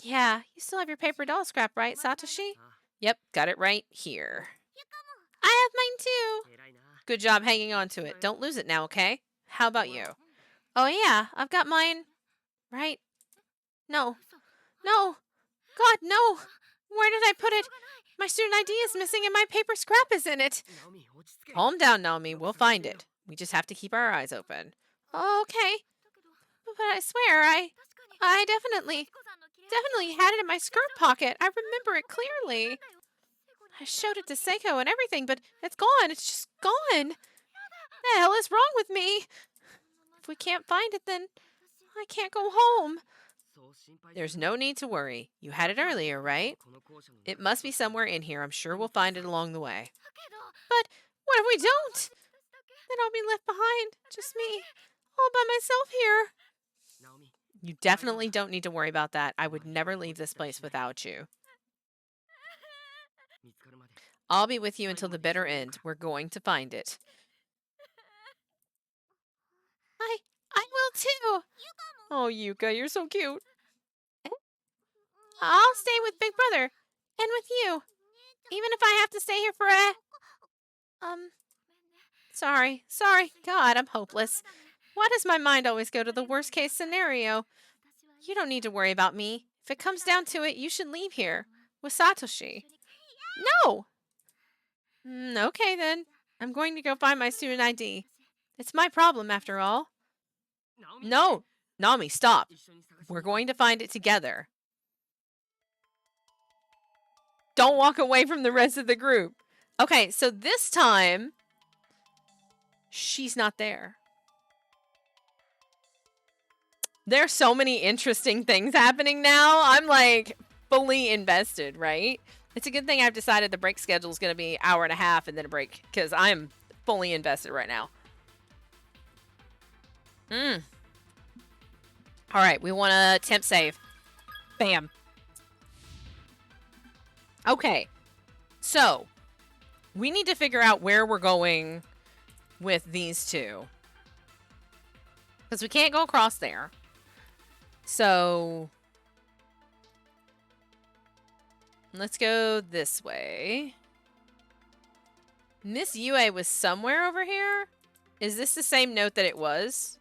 Yeah, you still have your paper doll scrap, right, Satoshi? Yep, got it right here. I have mine too. Good job hanging on to it. Don't lose it now, okay? How about you? Oh yeah, I've got mine. Right? No. No. God, no. Where did I put it? My student ID is missing and my paper scrap is in it. Calm down, Naomi. We'll find it. We just have to keep our eyes open. Okay. But I swear, I definitely had it in my skirt pocket. I remember it clearly. I showed it to Seiko and everything, but it's gone. It's just gone. The hell is wrong with me? If we can't find it, then I can't go home. There's no need to worry. You had it earlier, right? It must be somewhere in here. I'm sure we'll find it along the way. But what if we don't? Then I'll be left behind. Just me. All by myself here. You definitely don't need to worry about that. I would never leave this place without you. I'll be with you until the bitter end. We're going to find it. I will too. Oh, Yuka, you're so cute. I'll stay with Big Brother. And with you. Even if I have to stay here for Sorry. God, I'm hopeless. Why does my mind always go to the worst case scenario? You don't need to worry about me. If it comes down to it, you should leave here. With Satoshi. No! Okay then. I'm going to go find my student ID. It's my problem after all. No! Naomi, stop. We're going to find it together. Don't walk away from the rest of the group. Okay, so this time, she's not there. There's so many interesting things happening now. I'm like fully invested, right? It's a good thing I've decided the break schedule is going to be hour and a half and then a break because I'm fully invested right now. All right, we want to temp save. Bam. Okay, so we need to figure out where we're going with these two. Because we can't go across there. So let's go this way. Miss Yue was somewhere over here. Is this the same note that it was?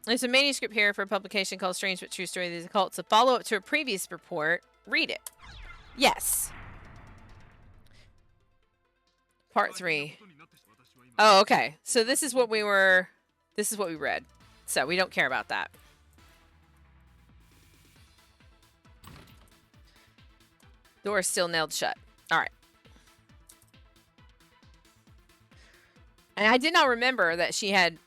There's a manuscript here for a publication called Strange But True Story of the Occult. It's a follow-up to a previous report. Read it. Yes. Part 3. Oh, okay. So this is what we were... This is what we read. So we don't care about that. Door is still nailed shut. All right. And I did not remember that she had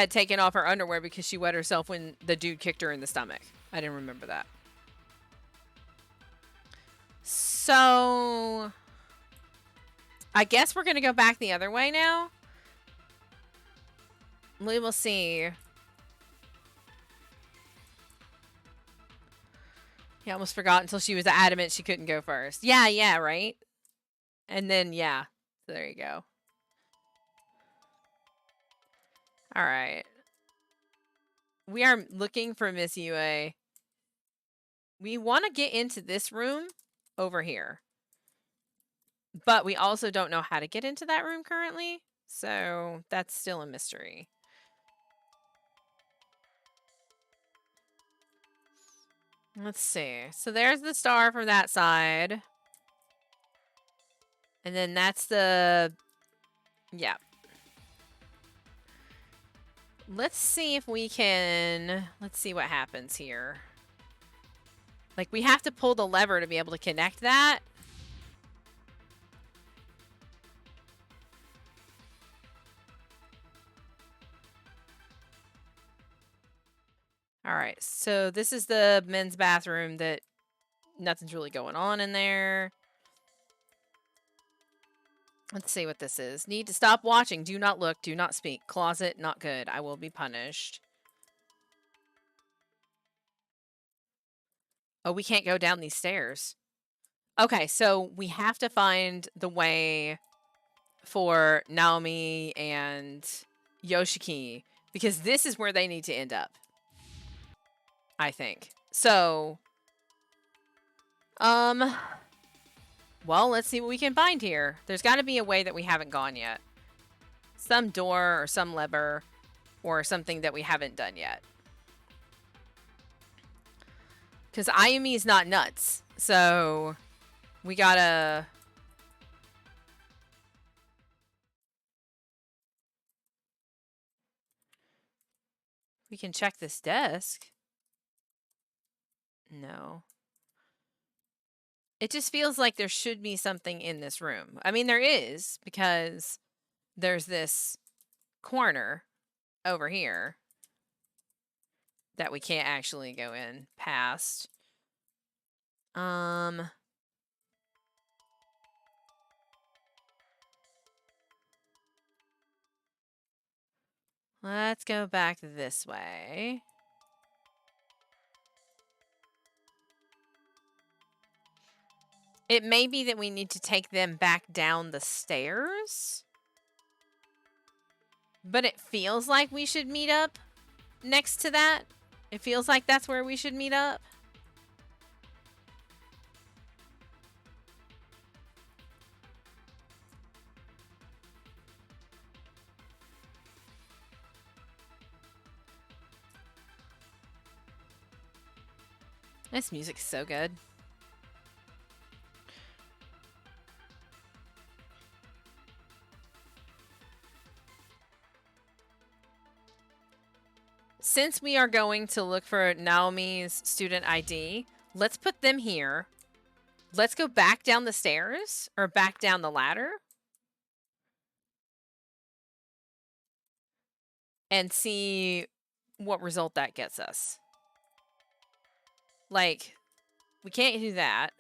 taken off her underwear because she wet herself when the dude kicked her in the stomach. I didn't remember that. So I guess we're going to go back the other way now. We will see. I almost forgot until she was adamant she couldn't go first. Yeah, right? And then, yeah. So there you go. All right. We are looking for Miss Yue. We want to get into this room over here. But we also don't know how to get into that room currently. So that's still a mystery. Let's see. So there's the star from that side. And then that's the... Yeah. Let's see if we can... Let's see what happens here. Like, we have to pull the lever to be able to connect that. Alright, so this is the men's bathroom that nothing's really going on in there. Let's see what this is. Need to stop watching. Do not look. Do not speak. Closet, not good. I will be punished. Oh, we can't go down these stairs. Okay, so we have to find the way for Naomi and Yoshiki. Because this is where they need to end up. I think. So, well, let's see what we can find here. There's got to be a way that we haven't gone yet. Some door or some lever or something that we haven't done yet. Because Ayumi's not nuts. So, we gotta... We can check this desk. No. It just feels like there should be something in this room. I mean, there is, because there's this corner over here that we can't actually go in past. Let's go back this way. It may be that we need to take them back down the stairs. But it feels like we should meet up next to that. It feels like that's where we should meet up. This music's so good. Since we are going to look for Naomi's student ID, let's put them here. Let's go back down the stairs or back down the ladder. And see what result that gets us. Like, we can't do that.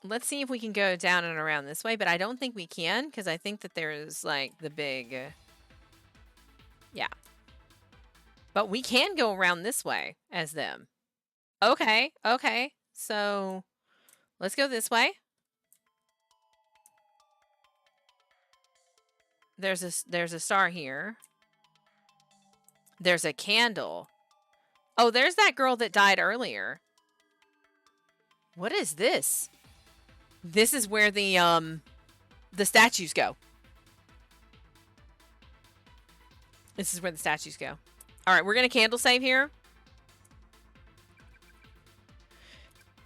Let's see if we can go down and around this way, but I don't think we can, because I think that there's, like, the big... yeah. But we can go around this way as them. Okay, okay. So, let's go this way. There's a star here. There's a candle. Oh, there's that girl that died earlier. What is this? This is where the statues go. This is where the statues go. All right, we're going to candle save here.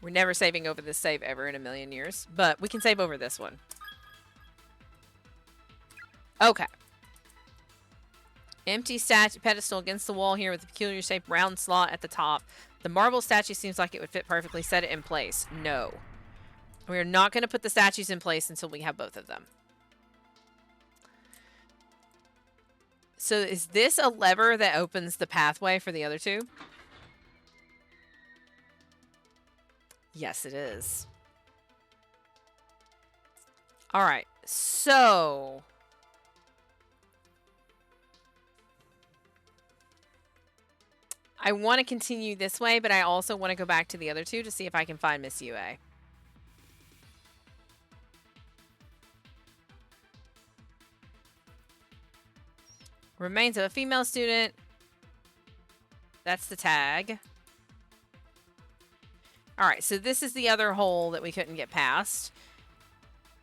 We're never saving over this save ever in a million years, but we can save over this one. Okay. Empty statue pedestal against the wall here with a peculiar shaped round slot at the top. The marble statue seems like it would fit perfectly. Set it in place. No. We're not going to put the statues in place until we have both of them. So is this a lever that opens the pathway for the other two? Yes, it is. All right. So... I want to continue this way, but I also want to go back to the other two to see if I can find Miss UA. Remains of a female student. That's the tag. Alright, so this is the other hole that we couldn't get past.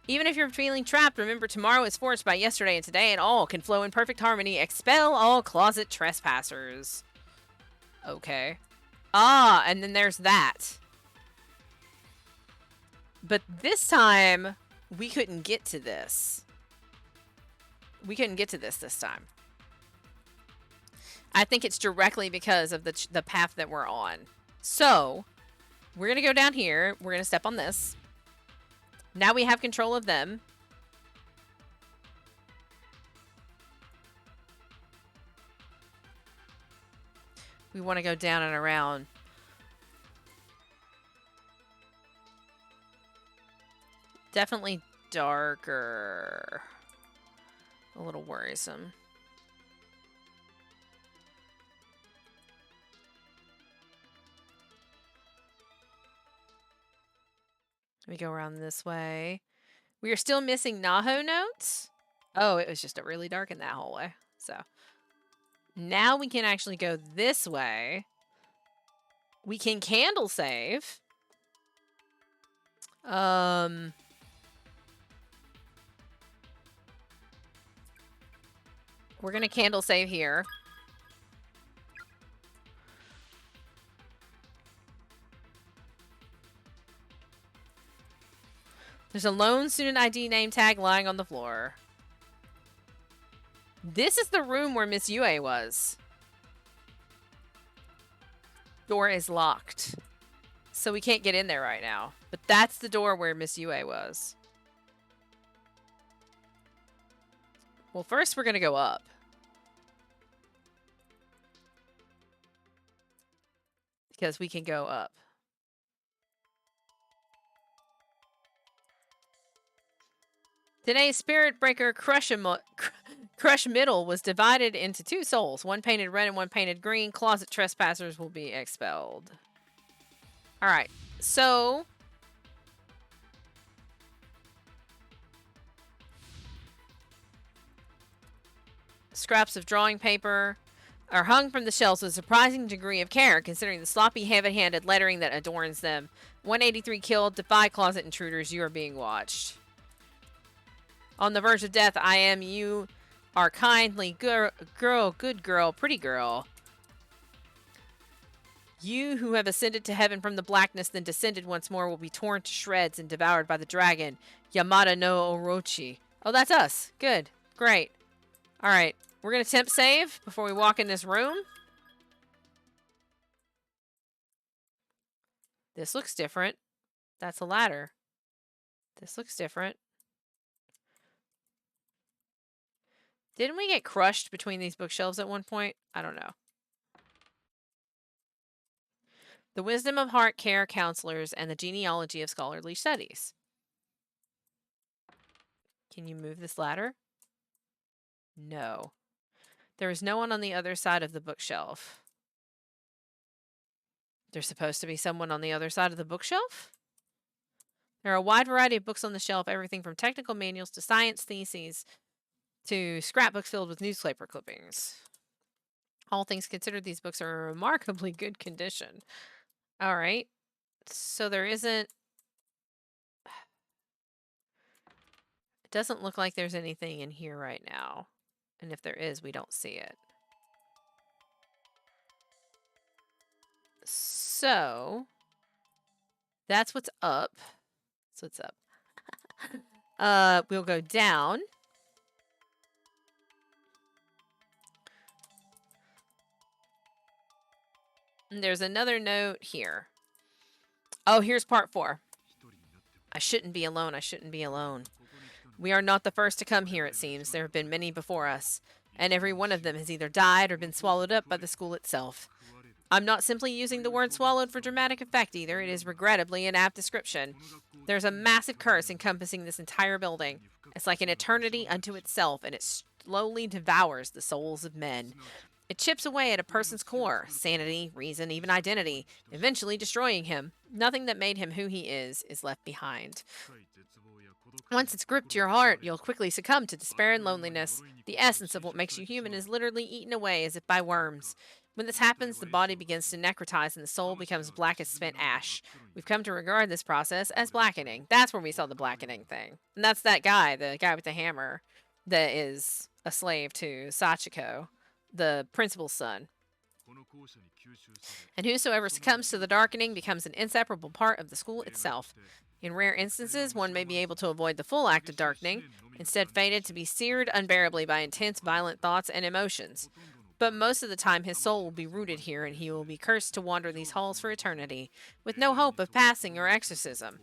Even if you're feeling trapped, remember tomorrow is forged by yesterday, and today and all can flow in perfect harmony. Expel all closet trespassers. Okay. Ah, and then there's that. But this time, we couldn't get to this. We couldn't get to this time. I think it's directly because of the path that we're on. So, we're going to go down here. We're going to step on this. Now we have control of them. We want to go down and around. Definitely darker. A little worrisome. We go around this way. We are still missing Naho notes. Oh, it was just really dark in that hallway. So now we can actually go this way. We can candle save. We're going to candle save here. There's a lone student ID name tag lying on the floor. This is the room where Miss Yue was. Door is locked. So we can't get in there right now. But that's the door where Miss Yue was. Well, first we're going to go up. Because we can go up. Today's Spirit Breaker Crush Middle was divided into two souls. One painted red and one painted green. Closet trespassers will be expelled. Alright, so... Scraps of drawing paper are hung from the shelves with a surprising degree of care, considering the sloppy, heavy-handed lettering that adorns them. 183 killed. Defy closet intruders. You are being watched. On the verge of death, I am. You are kindly girl, good girl, pretty girl. You who have ascended to heaven from the blackness, then descended once more, will be torn to shreds and devoured by the dragon, Yamada no Orochi. Oh, that's us. Good. Great. All right. We're going to temp save before we walk in this room. This looks different. That's a ladder. This looks different. Didn't we get crushed between these bookshelves at one point? I don't know. The Wisdom of Heart Care Counselors and the Genealogy of Scholarly Studies. Can you move this ladder? No. There is no one on the other side of the bookshelf. There's supposed to be someone on the other side of the bookshelf? There are a wide variety of books on the shelf, everything from technical manuals to science theses to scrapbooks filled with newspaper clippings. All things considered, these books are in remarkably good condition. All right. So there isn't... It doesn't look like there's anything in here right now. And if there is, we don't see it. So... That's what's up. That's what's up. We'll go down. And there's another note here. Oh, here's part 4. I shouldn't be alone. I shouldn't be alone. We are not the first to come here, it seems. There have been many before us, and every one of them has either died or been swallowed up by the school itself. I'm not simply using the word swallowed for dramatic effect either. It is regrettably an apt description. There's a massive curse encompassing this entire building. It's like an eternity unto itself, and it slowly devours the souls of men. It chips away at a person's core, sanity, reason, even identity, eventually destroying him. Nothing that made him who he is left behind. Once it's gripped your heart, you'll quickly succumb to despair and loneliness. The essence of what makes you human is literally eaten away as if by worms. When this happens, the body begins to necrotize and the soul becomes black as spent ash. We've come to regard this process as blackening. That's where we saw the blackening thing. And that's that guy, the guy with the hammer, that is a slave to Sachiko, the principal's son. And whosoever succumbs to the darkening becomes an inseparable part of the school itself. In rare instances, one may be able to avoid the full act of darkening, instead fated to be seared unbearably by intense, violent thoughts and emotions. But most of the time his soul will be rooted here, and he will be cursed to wander these halls for eternity, with no hope of passing or exorcism.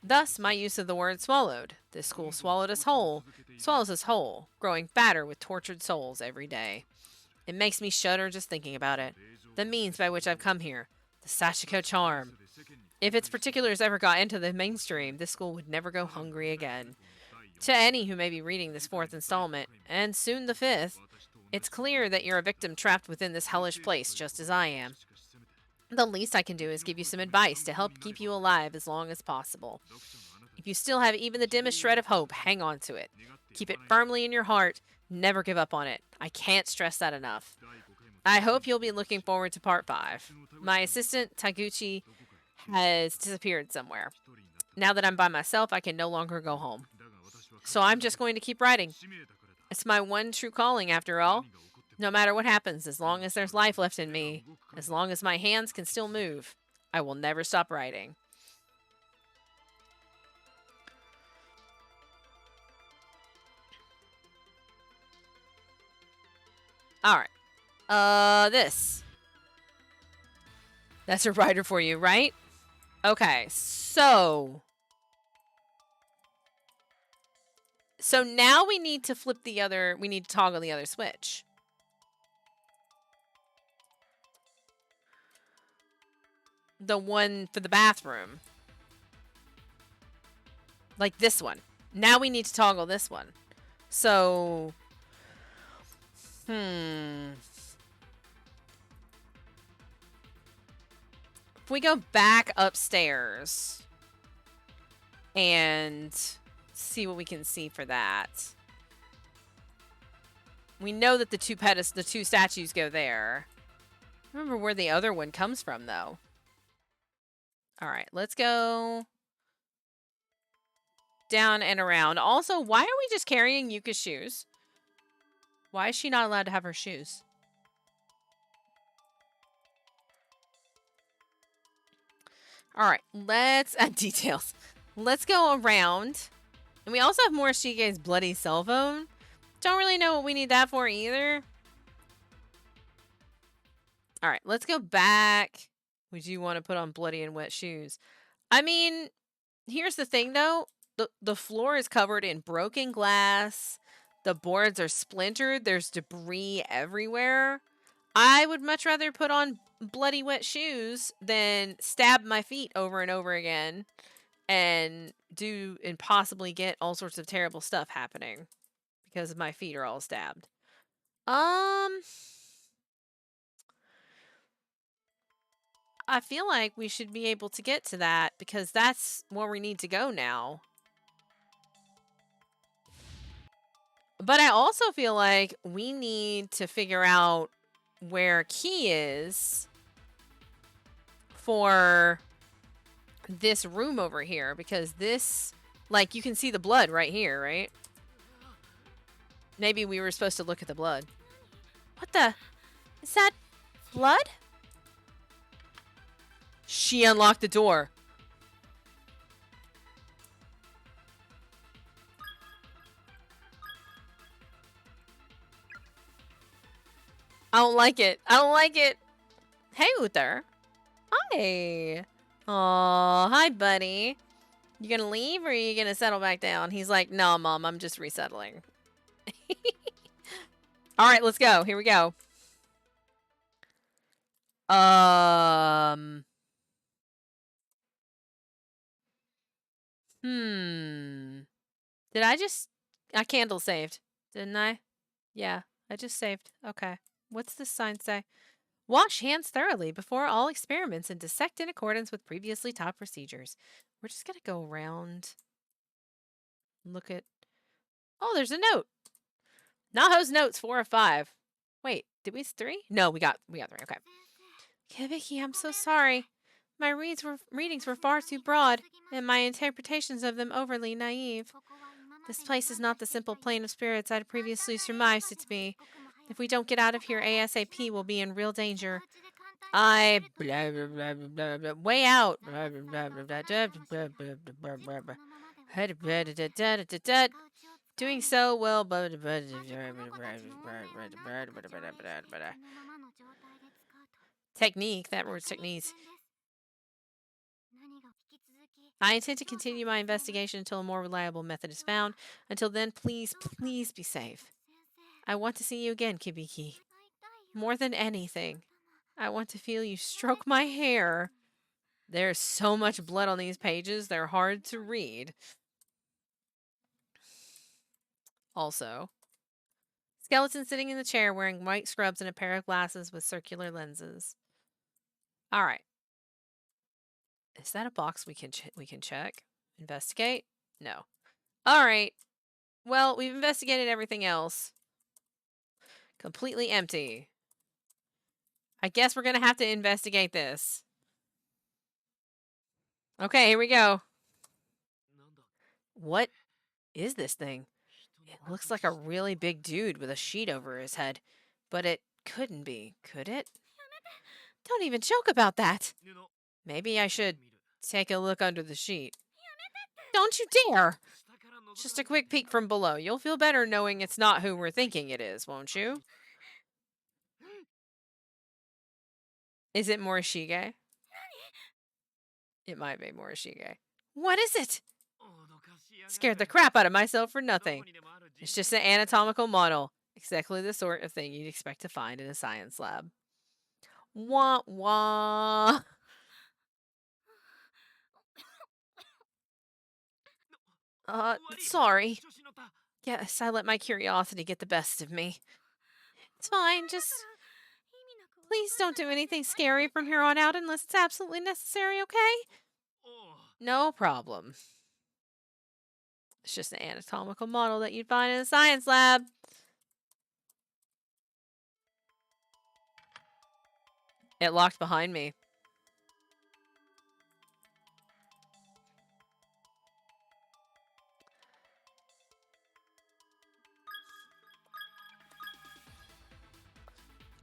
Thus, my use of the word swallowed. This school swallowed us whole, swallows us whole, growing fatter with tortured souls every day. It makes me shudder just thinking about it. The means by which I've come here. The Sachiko charm. If its particulars ever got into the mainstream, this school would never go hungry again. To any who may be reading this 4th installment, and soon the 5th, it's clear that you're a victim trapped within this hellish place, just as I am. The least I can do is give you some advice to help keep you alive as long as possible. If you still have even the dimmest shred of hope, hang on to it. Keep it firmly in your heart. Never give up on it. I can't stress that enough. I hope you'll be looking forward to part 5. My assistant, Taguchi, has disappeared somewhere. Now that I'm by myself, I can no longer go home. So I'm just going to keep writing. It's my one true calling, after all. No matter what happens, as long as there's life left in me, as long as my hands can still move, I will never stop writing. Alright. This. That's a writer for you, right? Okay, so now we need to flip the other, we need to toggle the other switch. The one for the bathroom. Like this one. Now we need to toggle this one. So, if we go back upstairs and see what we can see for that. We know that the two statues go there. I remember where the other one comes from, though. All right, let's go down and around. Also, why are we just carrying Yuka's shoes? Why is she not allowed to have her shoes? All right, let's details. Let's go around. And we also have more Shige's bloody cell phone. Don't really know what we need that for either. All right, let's go back. Would you want to put on bloody and wet shoes? I mean, here's the thing, though. The floor is covered in broken glass. The boards are splintered. There's debris everywhere. I would much rather put on bloody wet shoes than stab my feet over and over again and possibly get all sorts of terrible stuff happening because my feet are all stabbed. I feel like we should be able to get to that because that's where we need to go now. But I also feel like we need to figure out where Key is for this room over here, because this, like, you can see the blood right here, right? Maybe we were supposed to look at the blood. What the? Is that blood? She unlocked the door. I don't like it. I don't like it. Hey, Uther. Hi. Aw, hi, buddy. You gonna leave or are you gonna settle back down? He's like, no, Mom, I'm just resettling. All right, let's go. Here we go. Did I just... I candle saved, didn't I? Yeah, I just saved. Okay. What's this sign say? Wash hands thoroughly before all experiments and dissect in accordance with previously taught procedures. We're just gonna go around. Look at... Oh, there's a note. Naho's notes 4 of 5. Wait, did we 3? No, we got 3. Okay. Yeah, Vicky, I'm so sorry. My readings were far too broad, and my interpretations of them overly naive. This place is not the simple plane of spirits I'd previously surmised it to be. If we don't get out of here ASAP, we'll be in real danger. Way out. Doing so will... Technique. That word's techniques. I intend to continue my investigation until a more reliable method is found. Until then, please, please be safe. I want to see you again, Kibiki. More than anything, I want to feel you stroke my hair. There's so much blood on these pages, they're hard to read. Also, skeleton sitting in the chair wearing white scrubs and a pair of glasses with circular lenses. All right. Is that a box we can check? Investigate? No. All right. Well, we've investigated everything else. Completely empty. I guess we're going to have to investigate this. Okay, here we go. What is this thing? It looks like a really big dude with a sheet over his head. But it couldn't be, could it? Don't even joke about that. Maybe I should take a look under the sheet. Don't you dare! Just a quick peek from below. You'll feel better knowing it's not who we're thinking it is, won't you? Is it Morishige? It might be Morishige. What is it? Scared the crap out of myself for nothing. It's just an anatomical model. Exactly the sort of thing you'd expect to find in a science lab. Wah wah. Sorry. Yes, I let my curiosity get the best of me. It's fine, just... Please don't do anything scary from here on out unless it's absolutely necessary, okay? No problem. It's just an anatomical model that you'd find in a science lab. It locked behind me.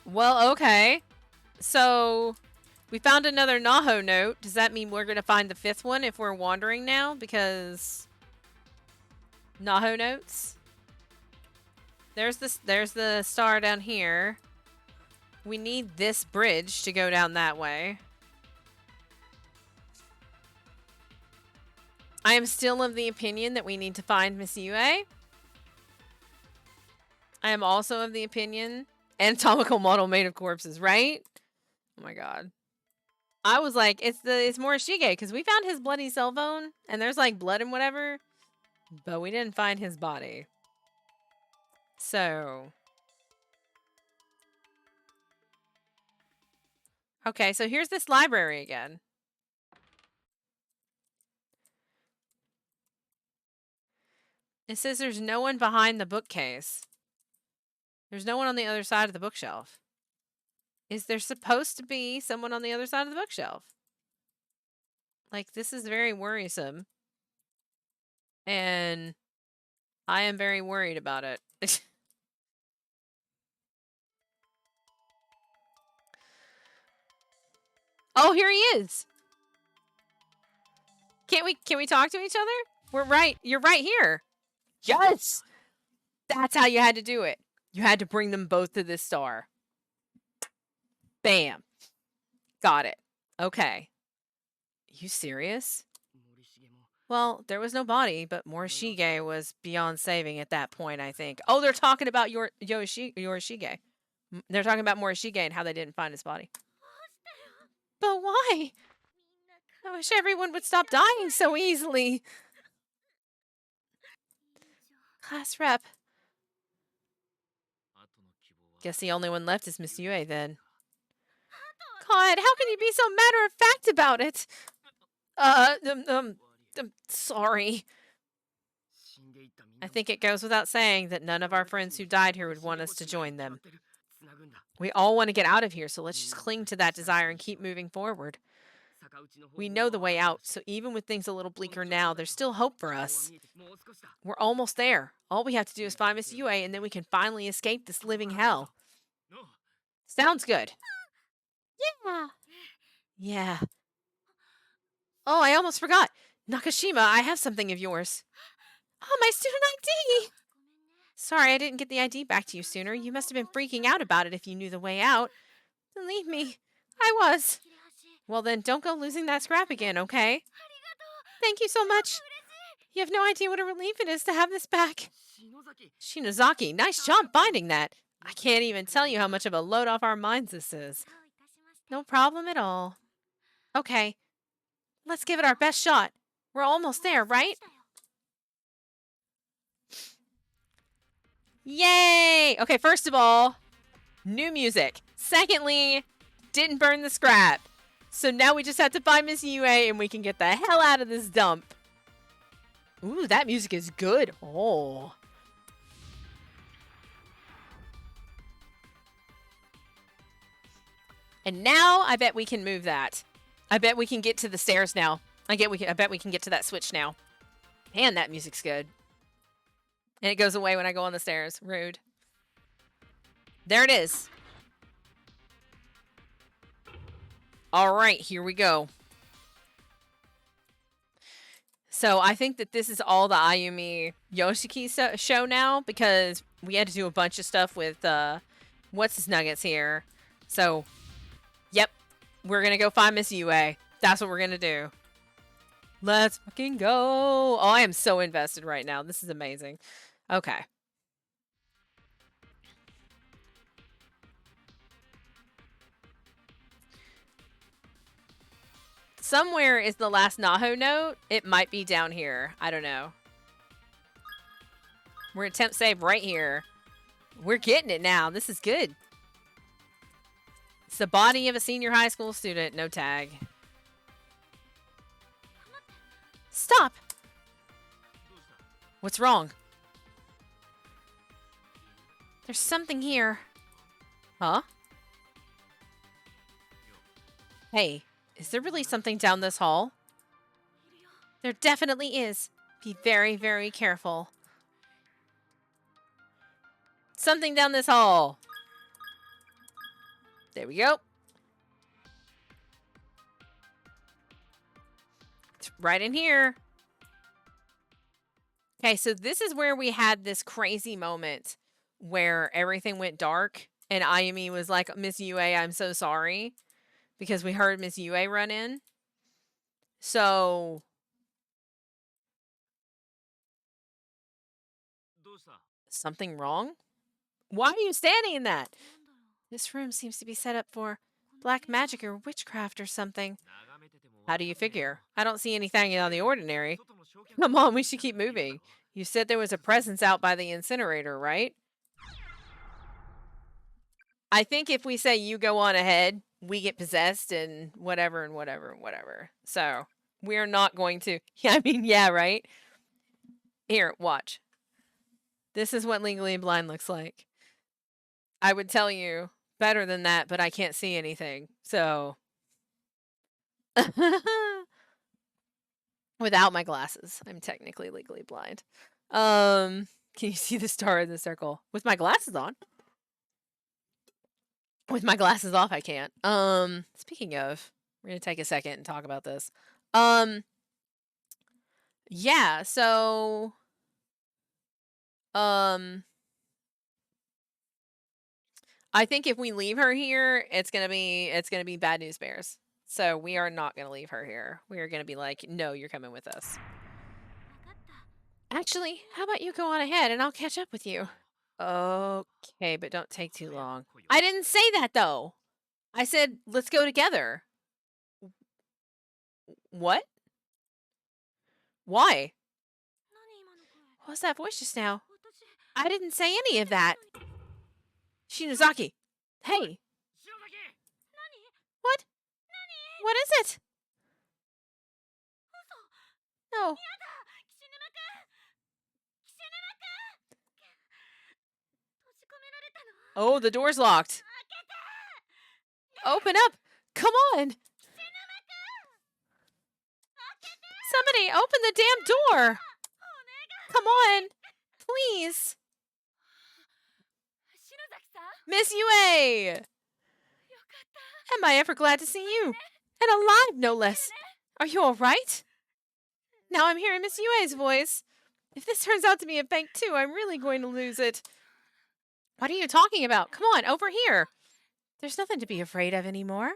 Well, okay. So, we found another Naho note. Does that mean we're going to find the 5th one if we're wandering now? Because... Naho notes. There's the star down here. We need this bridge to go down that way. I am still of the opinion that we need to find Miss Yue. I am also of the opinion, anatomical model made of corpses, right? Oh my god. I was like, it's Morishige, because we found his bloody cell phone, and there's like blood and whatever, but we didn't find his body. So. Okay, so here's this library again. It says there's no one behind the bookcase. There's no one on the other side of the bookshelf. Is there supposed to be someone on the other side of the bookshelf? Like, this is very worrisome. And I am very worried about it. Oh, here he is. Can we talk to each other? We're right. You're right here. Yes. That's how you had to do it. You had to bring them both to this star. Bam. Got it. Okay. You serious? Well, there was no body, but Morishige was beyond saving at that point, I think. Oh, they're talking about Yorishige. They're talking about Morishige and how they didn't find his body. But why? I wish everyone would stop dying so easily. Class rep. Guess the only one left is Miss Yue then. God, how can you be so matter-of-fact about it? I'm sorry. I think it goes without saying that none of our friends who died here would want us to join them. We all want to get out of here, so let's just cling to that desire and keep moving forward. We know the way out, so even with things a little bleaker now, there's still hope for us. We're almost there. All we have to do is find Miss Yue, and then we can finally escape this living hell. Sounds good. Yeah. Yeah. Oh, I almost forgot. Nakashima, I have something of yours. Oh, my student ID! Sorry, I didn't get the ID back to you sooner. You must have been freaking out about it if you knew the way out. Believe me, I was. Well then, don't go losing that scrap again, okay? Thank you so much. You have no idea what a relief it is to have this back. Shinozaki, nice job finding that. I can't even tell you how much of a load off our minds this is. No problem at all. Okay, let's give it our best shot. We're almost there, right? Yay! Okay, first of all, new music. Secondly, didn't burn the scrap. So now we just have to find Miss Yue and we can get the hell out of this dump. Ooh, that music is good. Oh. And now I bet we can move that. I bet we can get to the stairs now. I bet we can get to that switch now. Man, that music's good. And it goes away when I go on the stairs. Rude. There it is. All right, here we go. So I think that this is all the Ayumi Yoshiki show now because we had to do a bunch of stuff with what's his nuggets here. So, yep, we're gonna go find Miss Yue. That's what we're gonna do. Let's fucking go. Oh, I am so invested right now. This is amazing. Okay. Somewhere is the last Naho note. It might be down here. I don't know. We're gonna temp save right here. We're getting it now. This is good. It's the body of a senior high school student. No tag. Stop! What's wrong? There's something here. Huh? Hey, is there really something down this hall? There definitely is. Be very, very careful. Something down this hall. There we go. It's right in here. Okay, so this is where we had this crazy moment where everything went dark and Ayumi was like, Miss Yue, I'm so sorry. Because we heard Miss Yue run in. So... Something wrong? Why are you standing in that? This room seems to be set up for black magic or witchcraft or something. How do you figure? I don't see anything out of the ordinary. Come on, we should keep moving. You said there was a presence out by the incinerator, right? I think if we say you go on ahead, we get possessed and whatever and whatever and whatever. So we're not going to. Yeah, I mean, yeah, right? Here, watch. This is what Legally Blind looks like. I would tell you better than that, but I can't see anything. So. Without my glasses. I'm technically legally blind. Can you see the star in the circle? With my glasses on. With my glasses off, I can't. Speaking of, we're gonna take a second and talk about this. Yeah, so I think if we leave her here, it's gonna be bad news bears. So we are not gonna leave her here. We are gonna be like, no, you're coming with us. Actually, how about you go on ahead and I'll catch up with you? Okay, but don't take too long. I didn't say that though. I said, let's go together. What? Why? What was that voice just now? I didn't say any of that. Shinozaki. Hey. What? What is it? No. Oh, the door's locked. Open up. Come on. Somebody open the damn door. Come on. Please. Miss Yue. Am I ever glad to see you? And alive, no less. Are you all right? Now I'm hearing Miss Yue's voice. If this turns out to be a fake too, I'm really going to lose it. What are you talking about? Come on, over here. There's nothing to be afraid of anymore.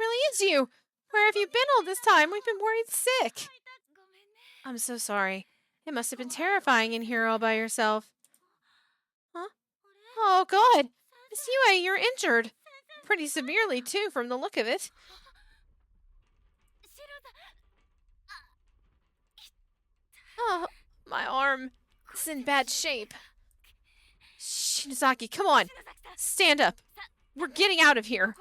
Really is you. Where have you been all this time? We've been worried sick. I'm so sorry. It must have been terrifying in here all by yourself. Huh? Oh, God. Miss Yue, you're injured. Pretty severely, too, from the look of it. Oh, my arm is in bad shape. Shinozaki, come on. Stand up. We're getting out of here.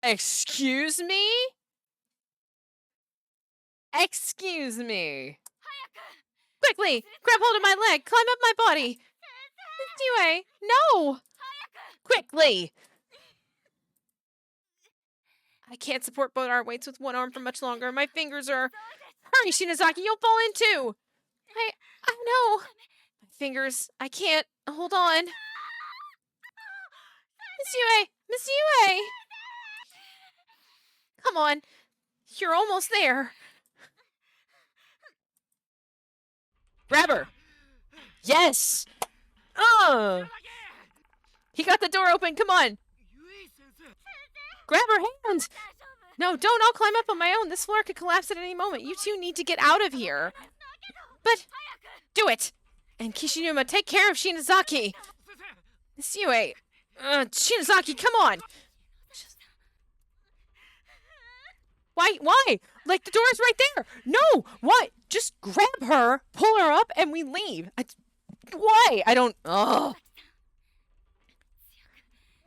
Excuse me? Excuse me. Quickly, grab hold of my leg. Climb up my body. Miss Yue, no. Quickly. I can't support both our weights with one arm for much longer. My fingers are... Hurry, Shinozaki, you'll fall in too. I know. My fingers, I can't. Hold on. Miss Yue! Miss Yue! Come on. You're almost there. Grab her. Yes. He got the door open. Come on. Grab her hand. No, don't. I'll climb up on my own. This floor could collapse at any moment. You two need to get out of here. But do it. And Kishinuma, take care of Shinozaki. Miss Yue. Shinozaki, come on. Why? Like, the door is right there. No, what? Just grab her, pull her up, and we leave. Why? I don't... Ugh.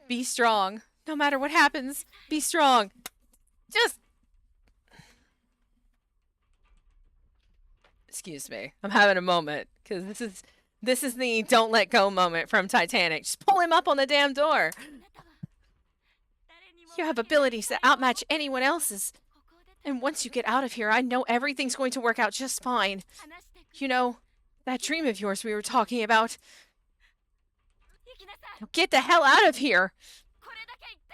Be strong. No matter what happens, be strong. Just... Excuse me. I'm having a moment, because this is the don't let go moment from Titanic. Just pull him up on the damn door. You have abilities that outmatch anyone else's. And once you get out of here, I know everything's going to work out just fine. You know, that dream of yours we were talking about. Now get the hell out of here!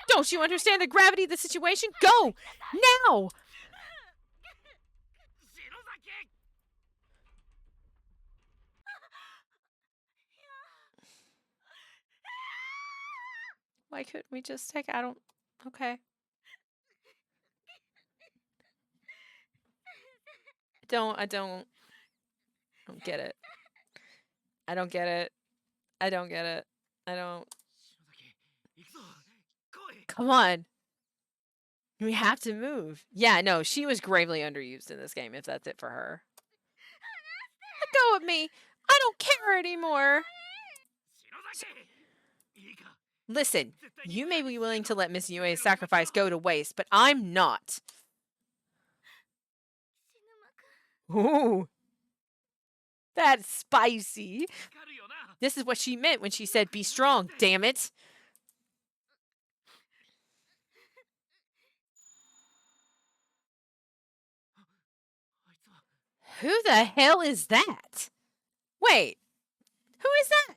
Don't you understand the gravity of the situation? Go! Now! Why couldn't we just take... I don't... Okay. I don't get it. I don't get it. I don't get it. I don't. Come on. We have to move. Yeah, no, she was gravely underused in this game, if that's it for her. Let go of me. I don't care anymore. Listen, you may be willing to let Miss Yue's sacrifice go to waste, but I'm not. Ooh. That's spicy. This is what she meant when she said, be strong, damn it. Who the hell is that? Wait, who is that?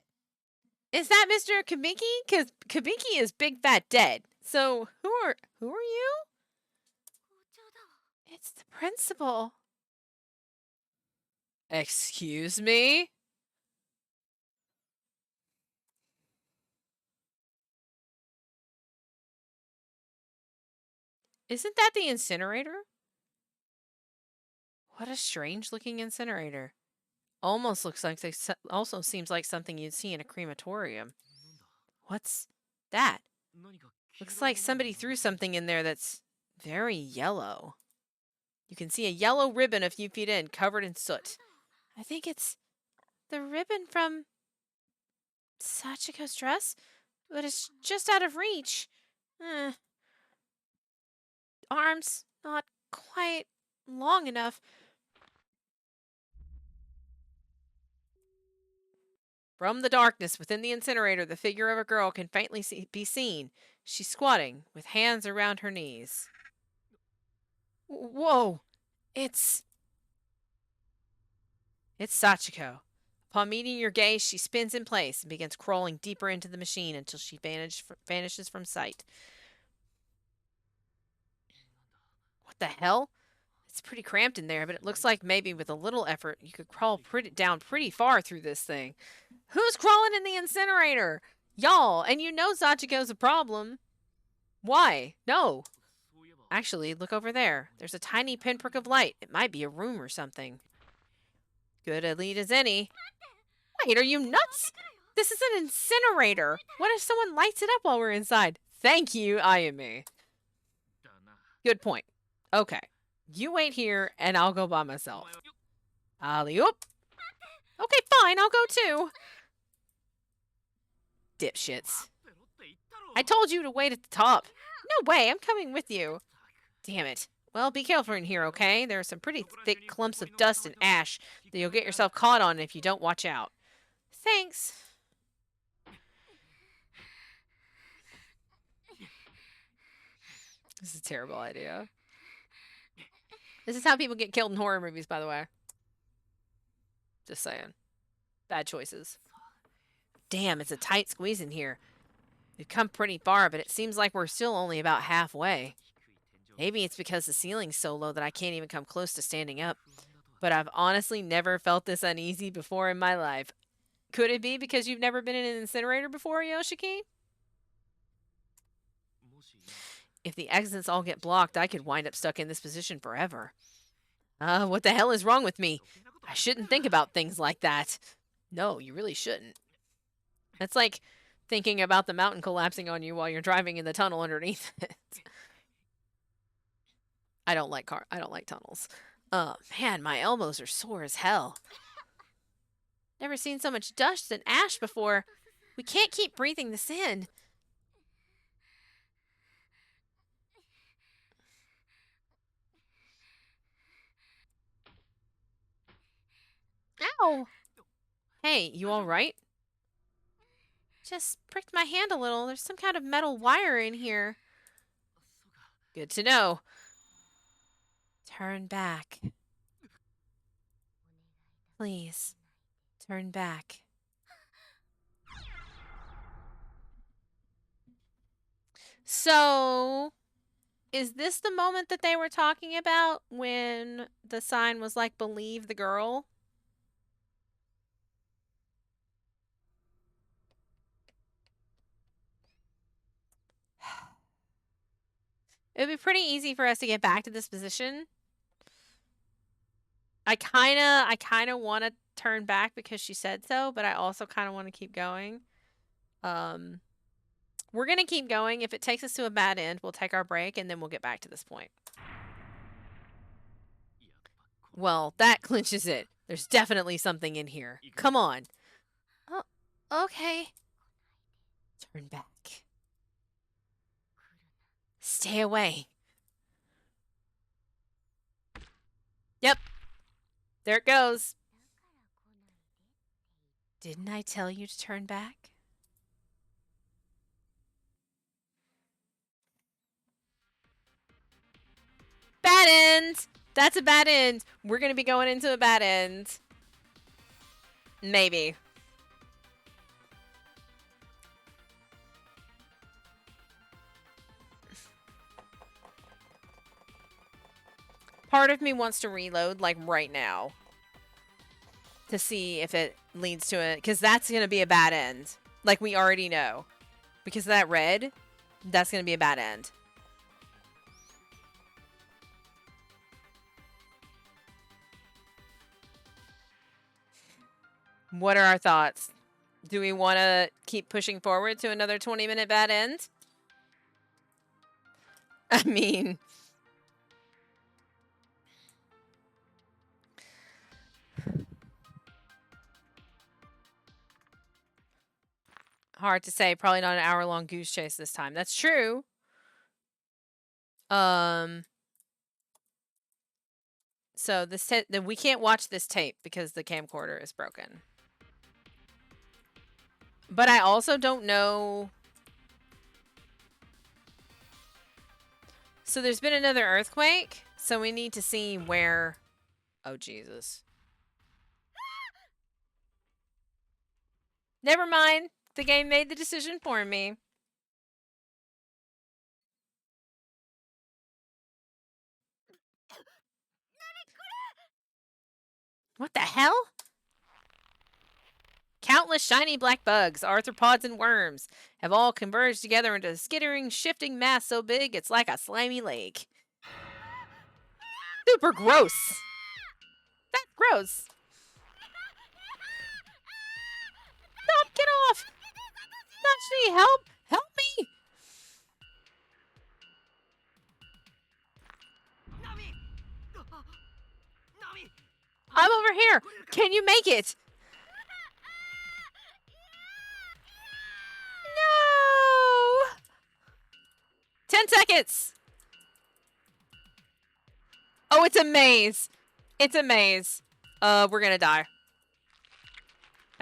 Is that Mr. Kabiki? Because Kabiki is big fat dead. So who are you? It's the principal. Excuse me? Isn't that the incinerator? What a strange looking incinerator. Almost looks like also seems like something you'd see in a crematorium. What's that? Looks like somebody threw something in there that's very yellow. You can see a yellow ribbon a few feet in, covered in soot. I think it's the ribbon from Sachiko's dress, but it's just out of reach. Arms not quite long enough. From the darkness within the incinerator, the figure of a girl can faintly be seen. She's squatting, with hands around her knees. Whoa! It's Sachiko. Upon meeting your gaze, she spins in place and begins crawling deeper into the machine until she vanishes from sight. What the hell? It's pretty cramped in there, but it looks like maybe with a little effort, you could crawl down pretty far through this thing. Who's crawling in the incinerator? Y'all, and you know Sachiko's a problem. Why? No. Actually, look over there. There's a tiny pinprick of light. It might be a room or something. Good a lead as any. Wait, are you nuts? This is an incinerator. What if someone lights it up while we're inside? Thank you, Ayame. Good point. Okay. You wait here, and I'll go by myself. Alley-oop. Okay, fine, I'll go too. Dipshits. I told you to wait at the top. No way, I'm coming with you. Damn it. Well, be careful in here, okay? There are some pretty thick clumps of dust and ash that you'll get yourself caught on if you don't watch out. Thanks. This is a terrible idea. This is how people get killed in horror movies, by the way. Just saying. Bad choices. Damn, it's a tight squeeze in here. We've come pretty far, but it seems like we're still only about halfway. Maybe it's because the ceiling's so low that I can't even come close to standing up. But I've honestly never felt this uneasy before in my life. Could it be because you've never been in an incinerator before, Yoshiki? If the exits all get blocked, I could wind up stuck in this position forever. What the hell is wrong with me? I shouldn't think about things like that. No, you really shouldn't. That's like thinking about the mountain collapsing on you while you're driving in the tunnel underneath it. I don't like tunnels. Man, my elbows are sore as hell. Never seen so much dust and ash before. We can't keep breathing this in. Ow! Hey, you alright? Just pricked my hand a little. There's some kind of metal wire in here. Good to know. Turn back. Please, turn back. So, is this the moment that they were talking about when the sign was like, believe the girl? It would be pretty easy for us to get back to this position. I kinda want to turn back because she said so, but I also kind of want to keep going. We're gonna keep going. If it takes us to a bad end, we'll take our break and then we'll get back to this point. Well, that clinches it. There's definitely something in here. Come on. Oh, okay. Turn back. Stay away. Yep. There it goes. Didn't I tell you to turn back? Bad end. That's a bad end. We're going to be going into a bad end. Maybe. Part of me wants to reload, like, right now. To see if it leads to it. Because that's going to be a bad end. Like, we already know. Because of that red, that's going to be a bad end. What are our thoughts? Do we want to keep pushing forward to another 20-minute bad end? I mean... Hard to say. Probably not an hour-long goose chase this time. That's true. So this we can't watch this tape because the camcorder is broken. But I also don't know. So there's been another earthquake. So we need to see where. Oh, Jesus. Never mind. The game made the decision for me. What the hell? Countless shiny black bugs, arthropods, and worms have all converged together into a skittering, shifting mass so big it's like a slimy lake. Super gross. That's gross. Stop, get off. Not help. Help me. I'm over here. Can you make it? No. 10 seconds. Oh, it's a maze. It's a maze. We're gonna die.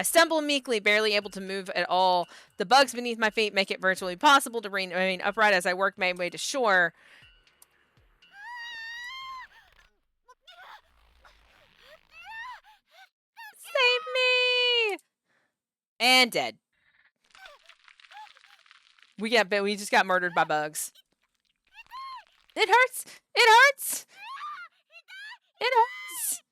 I stumble meekly, barely able to move at all. The bugs beneath my feet make it virtually possible to remain upright as I work my way to shore. Save me! And dead. We just got murdered by bugs. It hurts! It hurts! It hurts!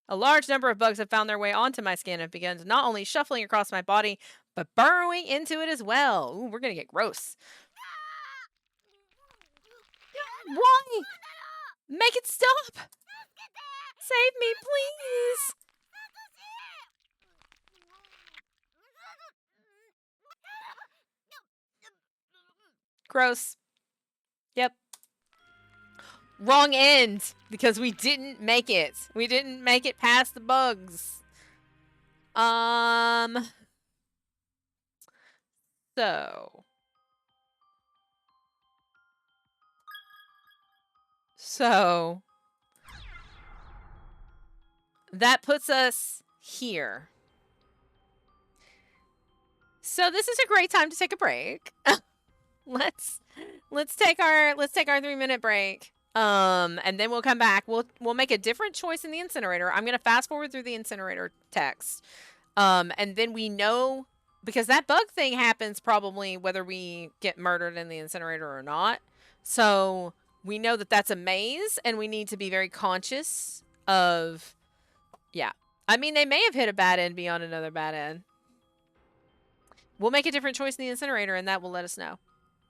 A large number of bugs have found their way onto my skin and have begun to not only shuffling across my body, but burrowing into it as well. Ooh, we're gonna get gross. Why? Make it stop! Save me, please! Gross. Yep. Wrong end, because we didn't make it. We didn't make it past the bugs. So that puts us here. So this is a great time to take a break. let's take our 3-minute break. And then we'll come back. We'll make a different choice in the incinerator. I'm gonna fast forward through the incinerator text. And then we know, because that bug thing happens probably whether we get murdered in the incinerator or not. So we know that that's a maze, and we need to be very conscious of, yeah. I mean, they may have hit a bad end beyond another bad end. We'll make a different choice in the incinerator, and that will let us know.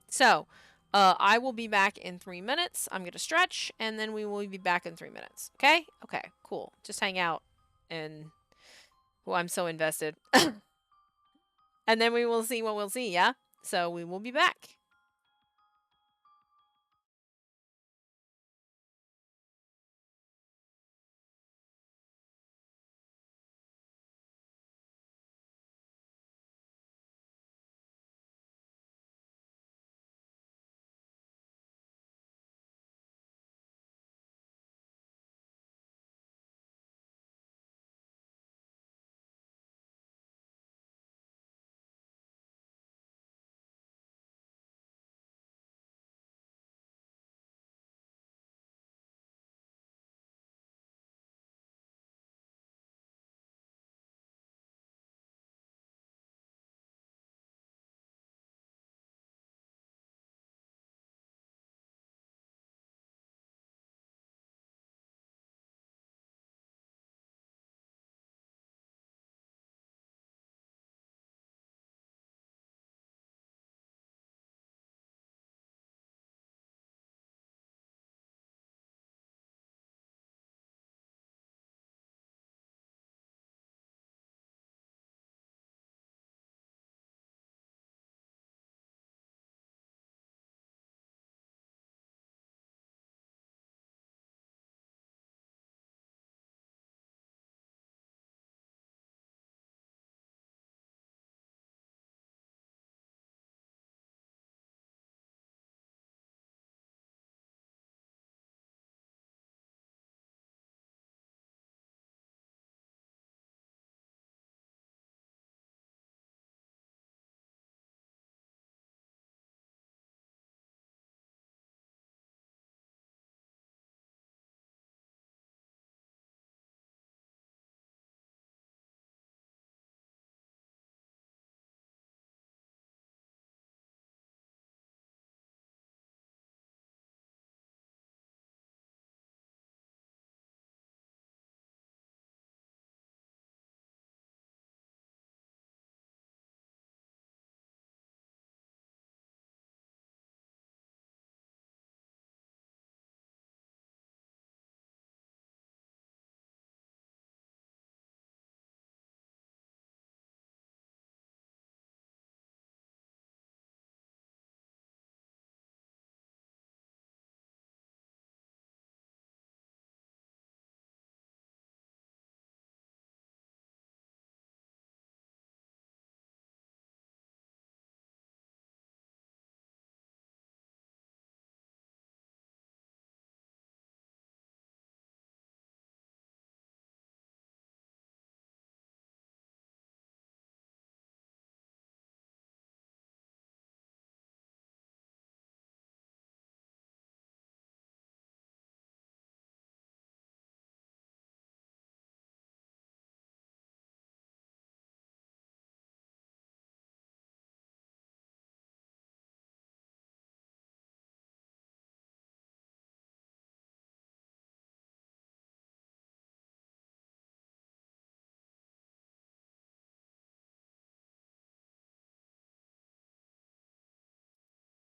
So, I will be back in 3 minutes. I'm going to stretch, and then we will be back in 3 minutes. Okay? Okay, cool. Just hang out, and... Well, I'm so invested. And then we will see what we'll see, yeah? So we will be back.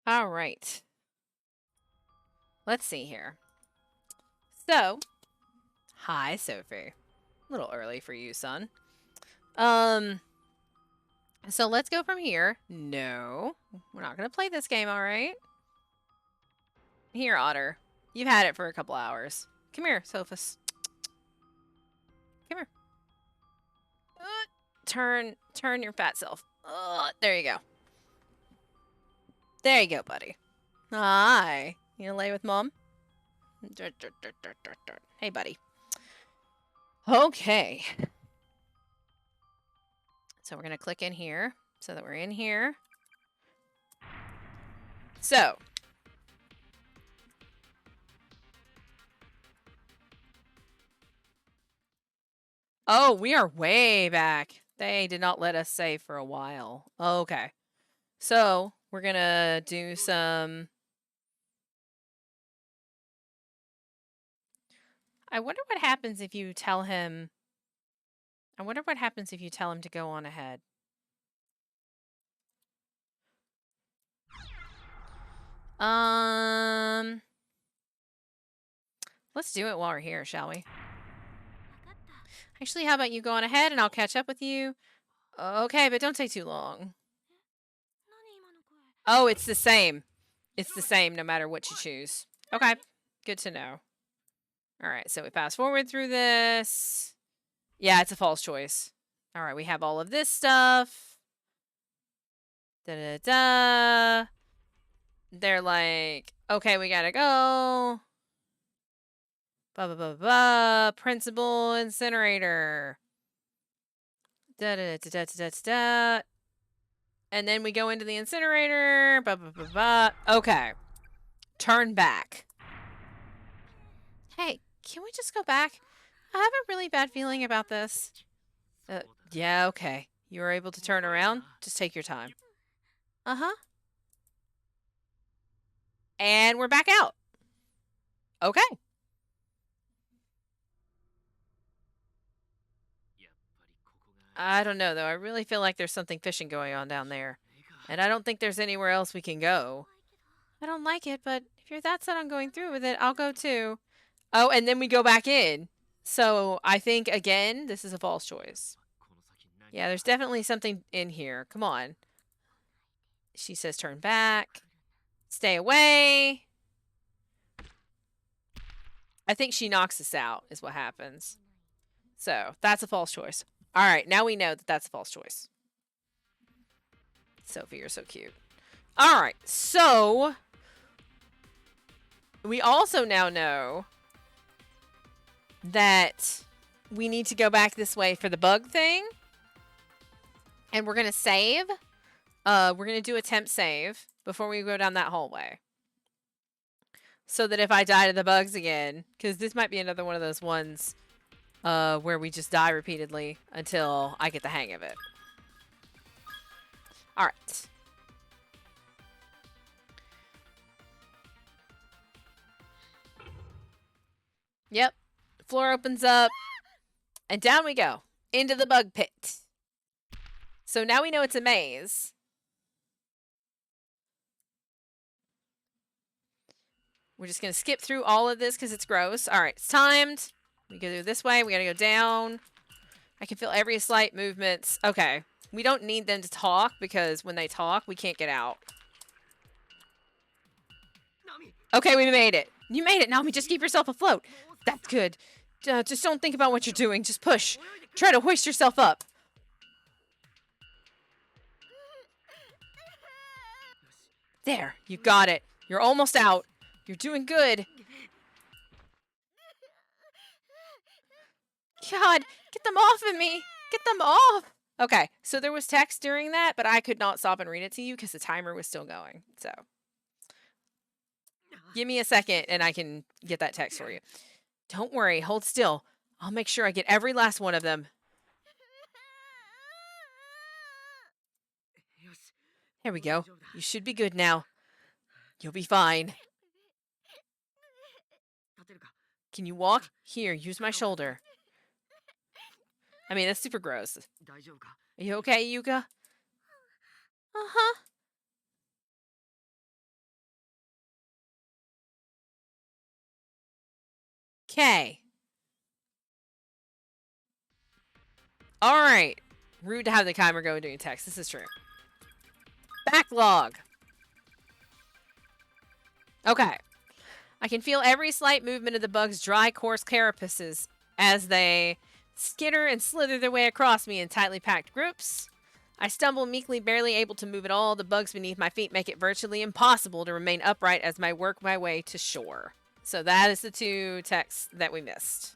All right. Let's see here. So, hi, Sophie. A little early for you, son. So let's go from here. No, we're not going to play this game, all right? Here, Otter. You've had it for a couple hours. Come here, Sophus. Come here. Turn your fat self. There you go. There you go, buddy. Hi. You gonna lay with Mom? Hey, buddy. Okay. So we're gonna click in here so that we're in here. So. Oh, we are way back. They did not let us save for a while. Okay. So, we're gonna do some... I wonder what happens if you tell him... I wonder what happens if you tell him to go on ahead. Let's do it while we're here, shall we? Actually, how about you go on ahead and I'll catch up with you? Okay, but don't take too long. Oh, it's the same. It's the same no matter what you choose. Okay, good to know. All right, so we fast forward through this. Yeah, it's a false choice. All right, we have all of this stuff. Da-da-da. They're like, okay, we gotta go. Ba-ba-ba-ba. Principal incinerator. Da-da-da-da-da-da-da. And then we go into the incinerator. Ba-ba-ba-ba. Okay. Turn back. Hey, can we just go back? I have a really bad feeling about this. Yeah, okay. You were able to turn around? Just take your time. Uh-huh. And we're back out. Okay. I don't know, though. I really feel like there's something fishing going on down there. And I don't think there's anywhere else we can go. I don't like it, but if you're that set on going through with it, I'll go too. Oh, and then we go back in. So I think, again, this is a false choice. Yeah, there's definitely something in here. Come on. She says turn back. Stay away. I think she knocks us out is what happens. So that's a false choice. All right, now we know that that's a false choice. Sophie, you're so cute. All right, so we also now know that we need to go back this way for the bug thing. And we're going to save. We're going to do a temp save before we go down that hallway. So that if I die to the bugs again, because this might be another one of those ones where we just die repeatedly until I get the hang of it. All right. Yep. Floor opens up. And down we go. Into the bug pit. So now we know it's a maze. We're just going to skip through all of this because it's gross. All right, it's timed. We go this way. We got to go down. I can feel every slight movements. Okay. We don't need them to talk because when they talk, we can't get out. Okay, we made it. You made it, Naomi. Just keep yourself afloat. That's good. Just don't think about what you're doing. Just push. Try to hoist yourself up. There. You got it. You're almost out. You're doing good. God, get them off of me. Get them off. Okay, so there was text during that, but I could not stop and read it to you because the timer was still going. So, give me a second and I can get that text for you. Don't worry, hold still. I'll make sure I get every last one of them. There we go. You should be good now. You'll be fine. Can you walk? Here, use my shoulder. I mean, that's super gross. Are you okay, Yuka? Uh-huh. Okay. All right. Rude to have the timer go during text. This is true. Backlog. Okay. I can feel every slight movement of the bug's dry, coarse carapaces as they skitter and slither their way across me in tightly packed groups. I stumble meekly, barely able to move at all. The bugs beneath my feet make it virtually impossible to remain upright as I work my way to shore. So that is the two texts that we missed.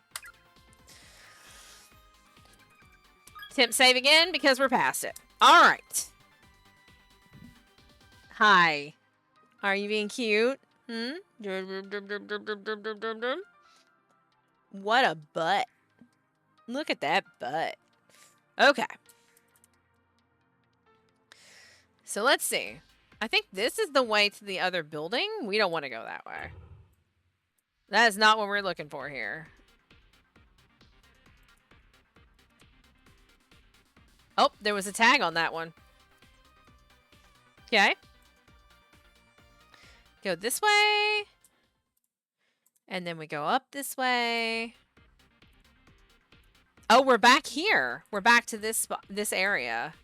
Temp save again because we're past it. All right. Hi. Are you being cute? What a butt. Look at that butt. Okay. So let's see. I think this is the way to the other building. We don't want to go that way. That is not what we're looking for here. Oh, there was a tag on that one. Okay. go this way. And then we go up this way. Oh, we're back here. We're back to this area.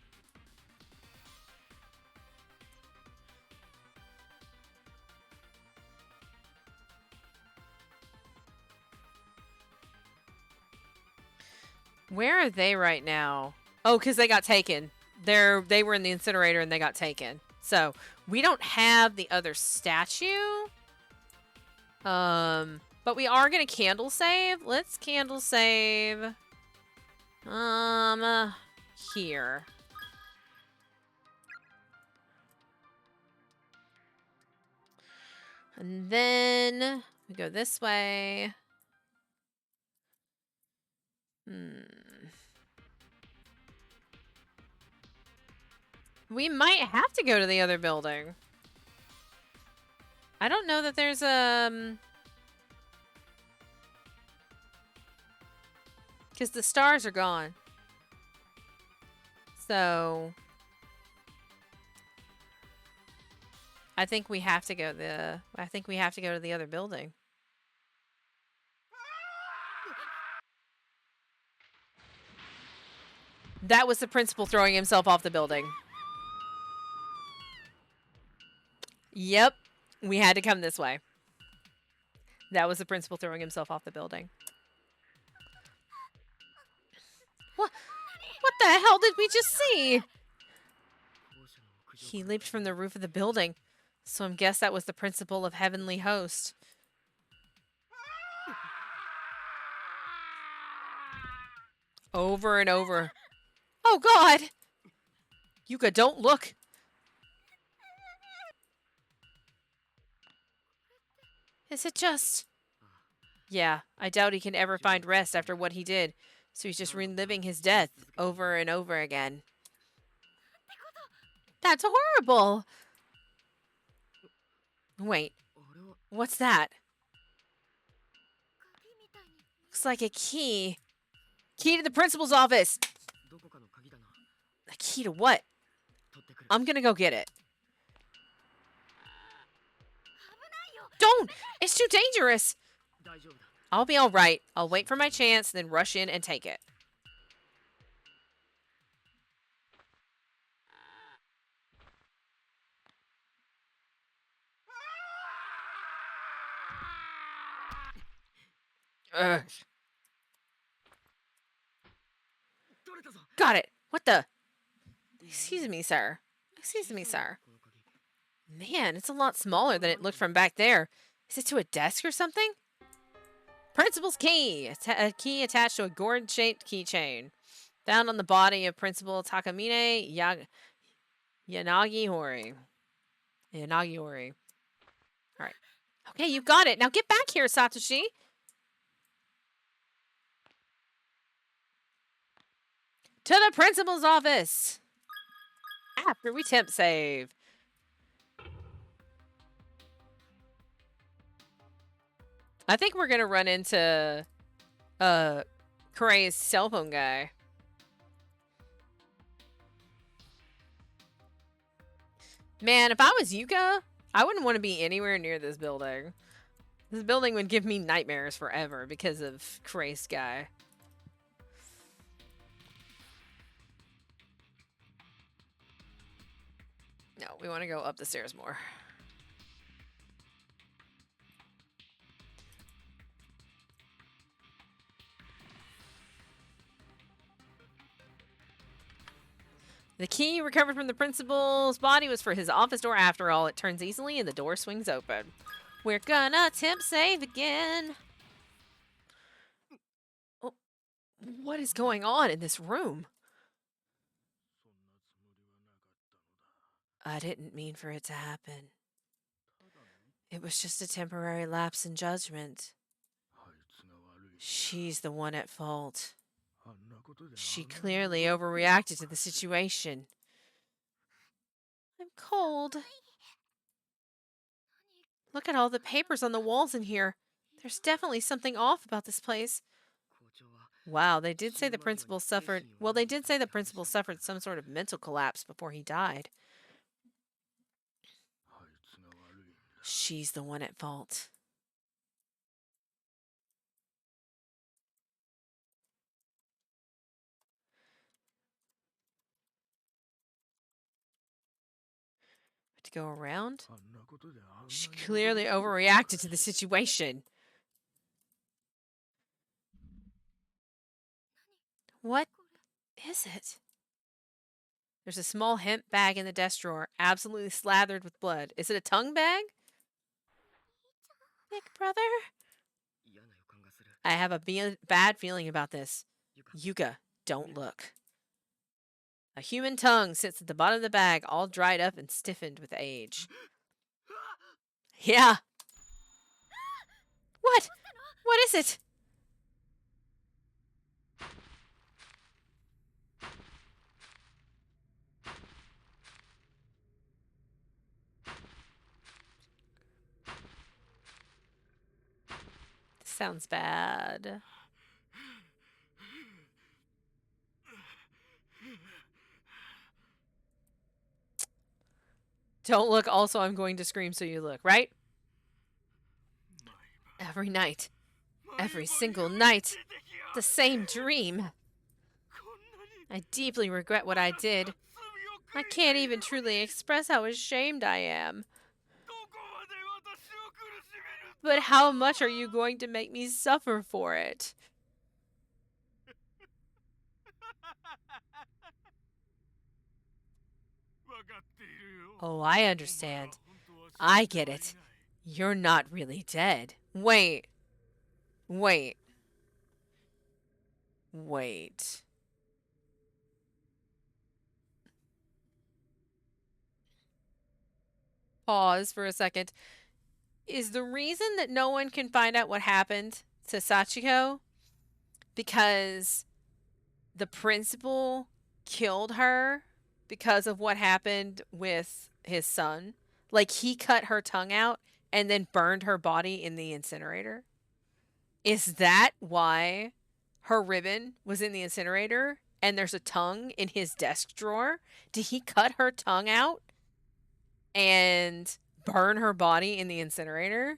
Where are they right now? Oh, because they got taken. They were in the incinerator and they got taken. So we don't have the other statue. But we are gonna candle save. Let's candle save. Here. And then we go this way. We might have to go to the other building. I don't know that there's because the stars are gone. So I think we have to go to the other building. That was the principal throwing himself off the building. Yep. We had to come this way. That was the principal throwing himself off the building. What the hell did we just see? He leaped from the roof of the building. So I guess that was the principal of Heavenly Host. Over and over. Oh, God! Yuka, don't look! Is it just... Yeah, I doubt he can ever find rest after what he did. So he's just reliving his death over and over again. That's horrible! Wait, what's that? Looks like a key. Key to the principal's office! A key to what? I'm gonna go get it. Don't! It's too dangerous! I'll be alright. I'll wait for my chance, then rush in and take it. Ugh. Got it. What the? Excuse me, sir. Excuse me, sir. Man, it's a lot smaller than it looked from back there. Is it to a desk or something? Principal's key. A key attached to a gourd-shaped keychain. Found on the body of Principal Takamine Yanagi-hori. Yanagi-hori. Alright. Okay, you got it. Now get back here, Satoshi. To the principal's office. After we temp save. I think we're gonna run into Kurai's cell phone guy. Man, if I was Yuka, I wouldn't want to be anywhere near this building. This building would give me nightmares forever because of Kurai's guy. No, we want to go up the stairs more. The key recovered from the principal's body was for his office door after all. It turns easily and the door swings open. We're gonna temp save again. Oh, what is going on in this room? I didn't mean for it to happen. It was just a temporary lapse in judgment. She's the one at fault. She clearly overreacted to the situation. I'm cold. Look at all the papers on the walls in here. There's definitely something off about this place. Wow, they did say the principal suffered... Well, they did say the principal suffered some sort of mental collapse before he died. She's the one at fault. To go around? She clearly overreacted to the situation. What is it? There's a small hemp bag in the desk drawer, absolutely slathered with blood. Is it a tongue bag? Big brother? I have a bad feeling about this. Yuka, don't look. A human tongue sits at the bottom of the bag, all dried up and stiffened with age. Yeah. What? What is it? This sounds bad. Don't look, also I'm going to scream so you look, right? Every night. Every single night. The same dream. I deeply regret what I did. I can't even truly express how ashamed I am. But how much are you going to make me suffer for it? Oh, I understand. I get it. You're not really dead. Wait. Wait. Wait. Pause for a second. Is the reason that no one can find out what happened to Sachiko because the principal killed her because of what happened with his son? Like, he cut her tongue out and then burned her body in the incinerator? Is that why her ribbon was in the incinerator and there's a tongue in his desk drawer? Did he cut her tongue out and burn her body in the incinerator?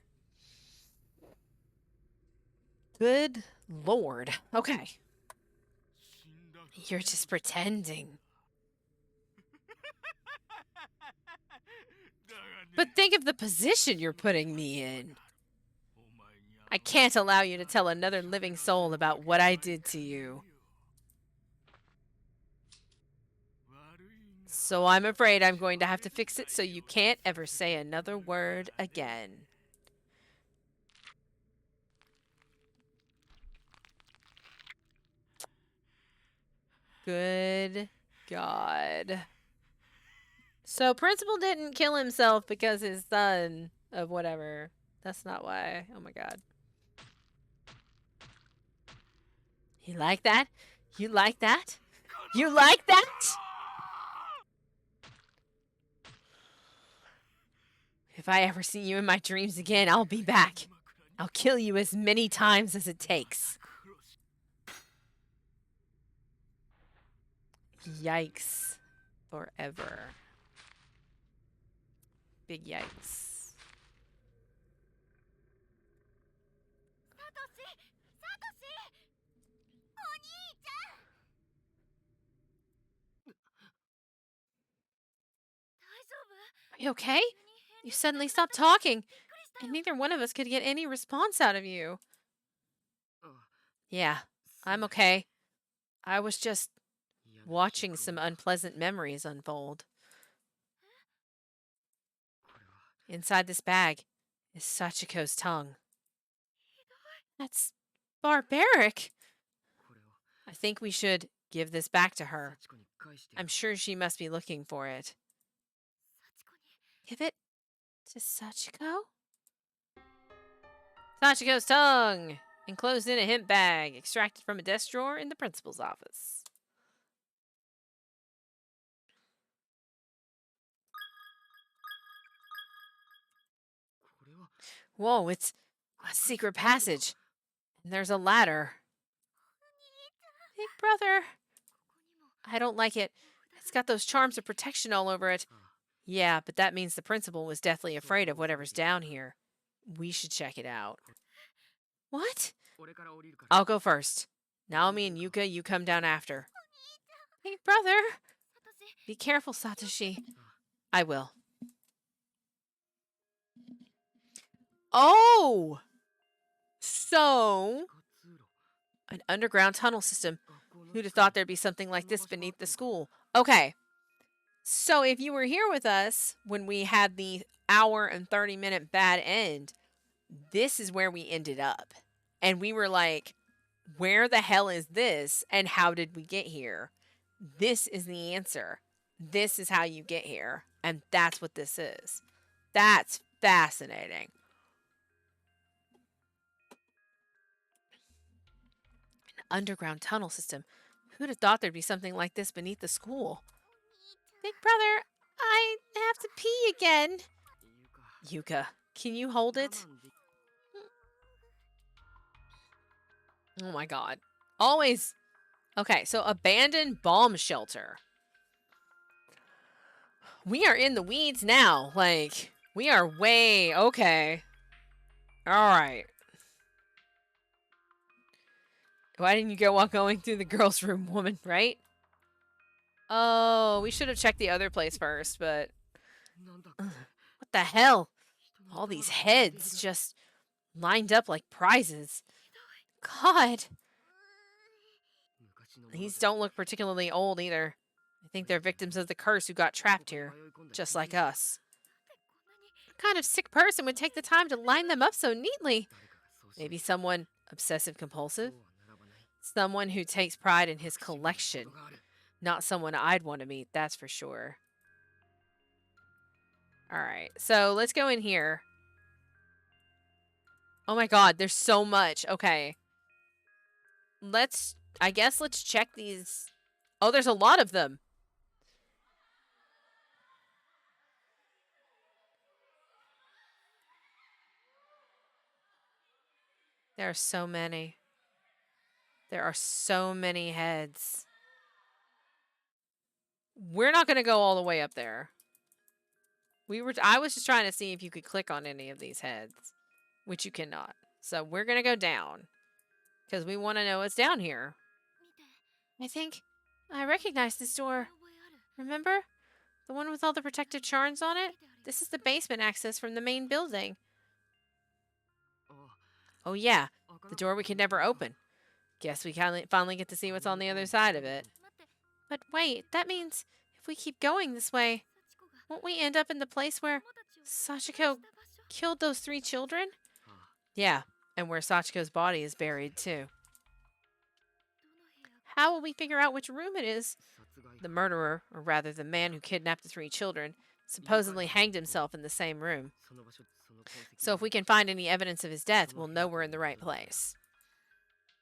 Good Lord. Okay. You're just pretending. But think of the position you're putting me in. I can't allow you to tell another living soul about what I did to you. So I'm afraid I'm going to have to fix it so you can't ever say another word again. Good God. So Principal didn't kill himself because his son of whatever. That's not why. Oh my God. You like that? You like that? You like that? If I ever see you in my dreams again, I'll be back. I'll kill you as many times as it takes. Yikes. Forever. Big yikes. Are you okay? You suddenly stopped talking, and neither one of us could get any response out of you. Yeah, I'm okay. I was just watching some unpleasant memories unfold. Inside this bag is Sachiko's tongue. That's barbaric. I think we should give this back to her. I'm sure she must be looking for it. Give it to Sachiko? Sachiko's tongue! Enclosed in a hemp bag, extracted from a desk drawer in the principal's office. Whoa, it's a secret passage. And there's a ladder. Big brother. I don't like it. It's got those charms of protection all over it. Yeah, but that means the principal was deathly afraid of whatever's down here. We should check it out. What? I'll go first. Naomi and Yuka, you come down after. Hey, brother! Be careful, Satoshi. I will. Oh! So, an underground tunnel system. Who'd have thought there'd be something like this beneath the school? Okay. So, if you were here with us when we had the hour and 30-minute bad end, this is where we ended up. And we were like, where the hell is this? And how did we get here? This is the answer. This is how you get here. And that's what this is. That's fascinating. An underground tunnel system. Who'd have thought there'd be something like this beneath the school? Big brother, I have to pee again. Yuka, can you hold it? Oh my god. Always. Okay, so abandoned bomb shelter. We are in the weeds now. Like, we are way... Okay. Alright. Why didn't you go while going through the girls' room, woman, right? Oh, we should have checked the other place first, but... What the hell? All these heads just lined up like prizes. God. These don't look particularly old either. I think they're victims of the curse who got trapped here, just like us. What kind of sick person would take the time to line them up so neatly? Maybe someone obsessive-compulsive? Someone who takes pride in his collection. Not someone I'd want to meet, that's for sure. Alright, so let's go in here. Oh my god, there's so much. Okay. I guess let's check these. Oh, there's a lot of them. There are so many. There are so many heads. We're not going to go all the way up there. I was just trying to see if you could click on any of these heads, which you cannot. So we're going to go down because we want to know what's down here. I think I recognize this door. Remember? The one with all the protective charms on it? This is the basement access from the main building. Oh yeah, the door we could never open. Guess we finally get to see what's on the other side of it. But wait, that means if we keep going this way, won't we end up in the place where Sachiko killed those 3 children? Yeah, and where Sachiko's body is buried too. How will we figure out which room it is? The murderer, or rather the man who kidnapped the 3 children, supposedly hanged himself in the same room. So if we can find any evidence of his death, we'll know we're in the right place.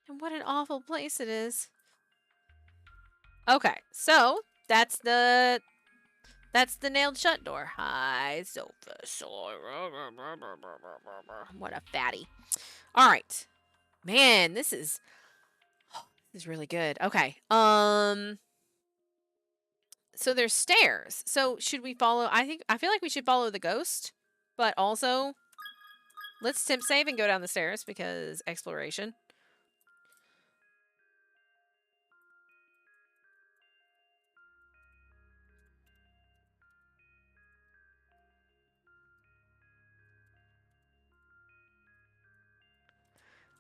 And what an awful place it is. Okay, so that's the nailed shut door. Hi, Sophus. What a fatty. All right. Man, this is really good. Okay. So there's stairs. So should we follow? I feel like we should follow the ghost, but also let's temp save and go down the stairs because exploration.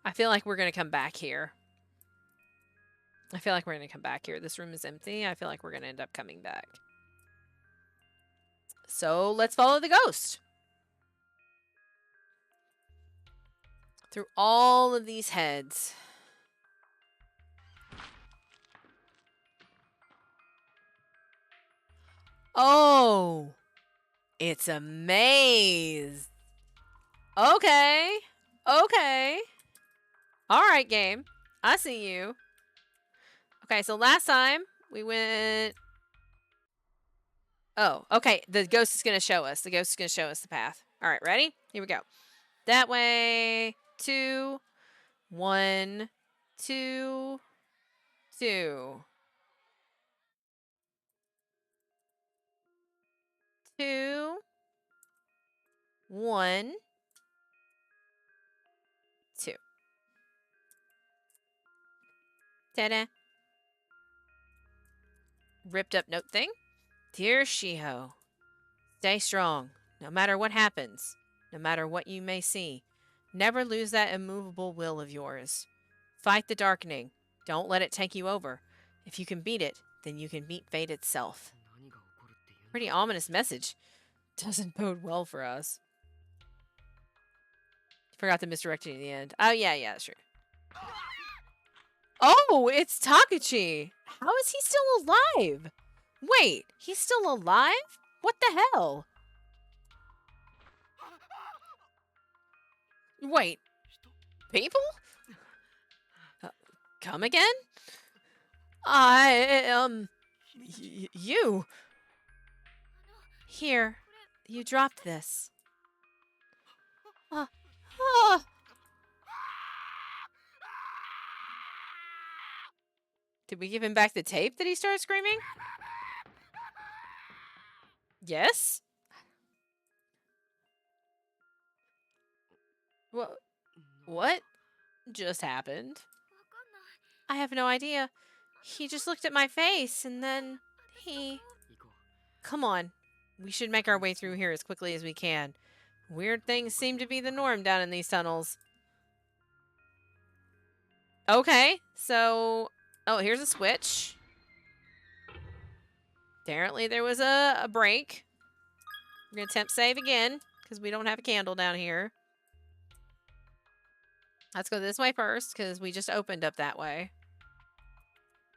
I feel like we're going to come back here. This room is empty. I feel like we're going to end up coming back. So let's follow the ghost. Through all of these heads. Oh, it's a maze. Okay. Okay. All right, game. I see you. Okay, so last time we went... Oh, okay. The ghost is going to show us. The ghost is going to show us the path. All right, ready? Here we go. That way. 2, 1, 2, 2. 2, 1, 2. Ta-da. Ripped up note thing. Dear Shiho, stay strong, no matter what happens, no matter what you may see. Never lose that immovable will of yours. Fight the darkening. Don't let it take you over. If you can beat it, then you can beat fate itself. Pretty ominous message. Doesn't bode well for us. Forgot to misdirect it at the end. Oh, yeah, that's true. Oh, it's Takachi. How is he still alive? Wait, he's still alive? What the hell? Wait, people? Come again? You. Here, you dropped this. Did we give him back the tape that he started screaming? Yes? What just happened? I have no idea. He just looked at my face and then he... Come on. We should make our way through here as quickly as we can. Weird things seem to be the norm down in these tunnels. Okay, so... Oh, here's a switch. Apparently there was a break. We're going to attempt save again, because we don't have a candle down here. Let's go this way first, because we just opened up that way.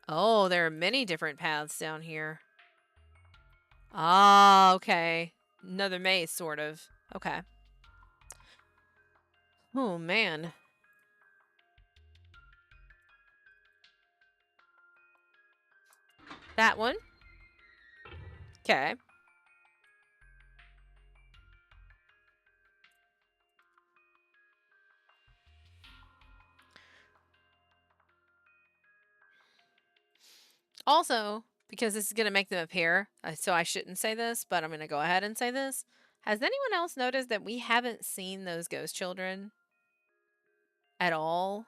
Oh, there are many different paths down here. Ah, okay. Another maze, sort of. Okay. Oh, man. That one. Okay. Also, because this is going to make them appear, so I shouldn't say this, but I'm going to go ahead and say this. Has anyone else noticed that we haven't seen those ghost children at all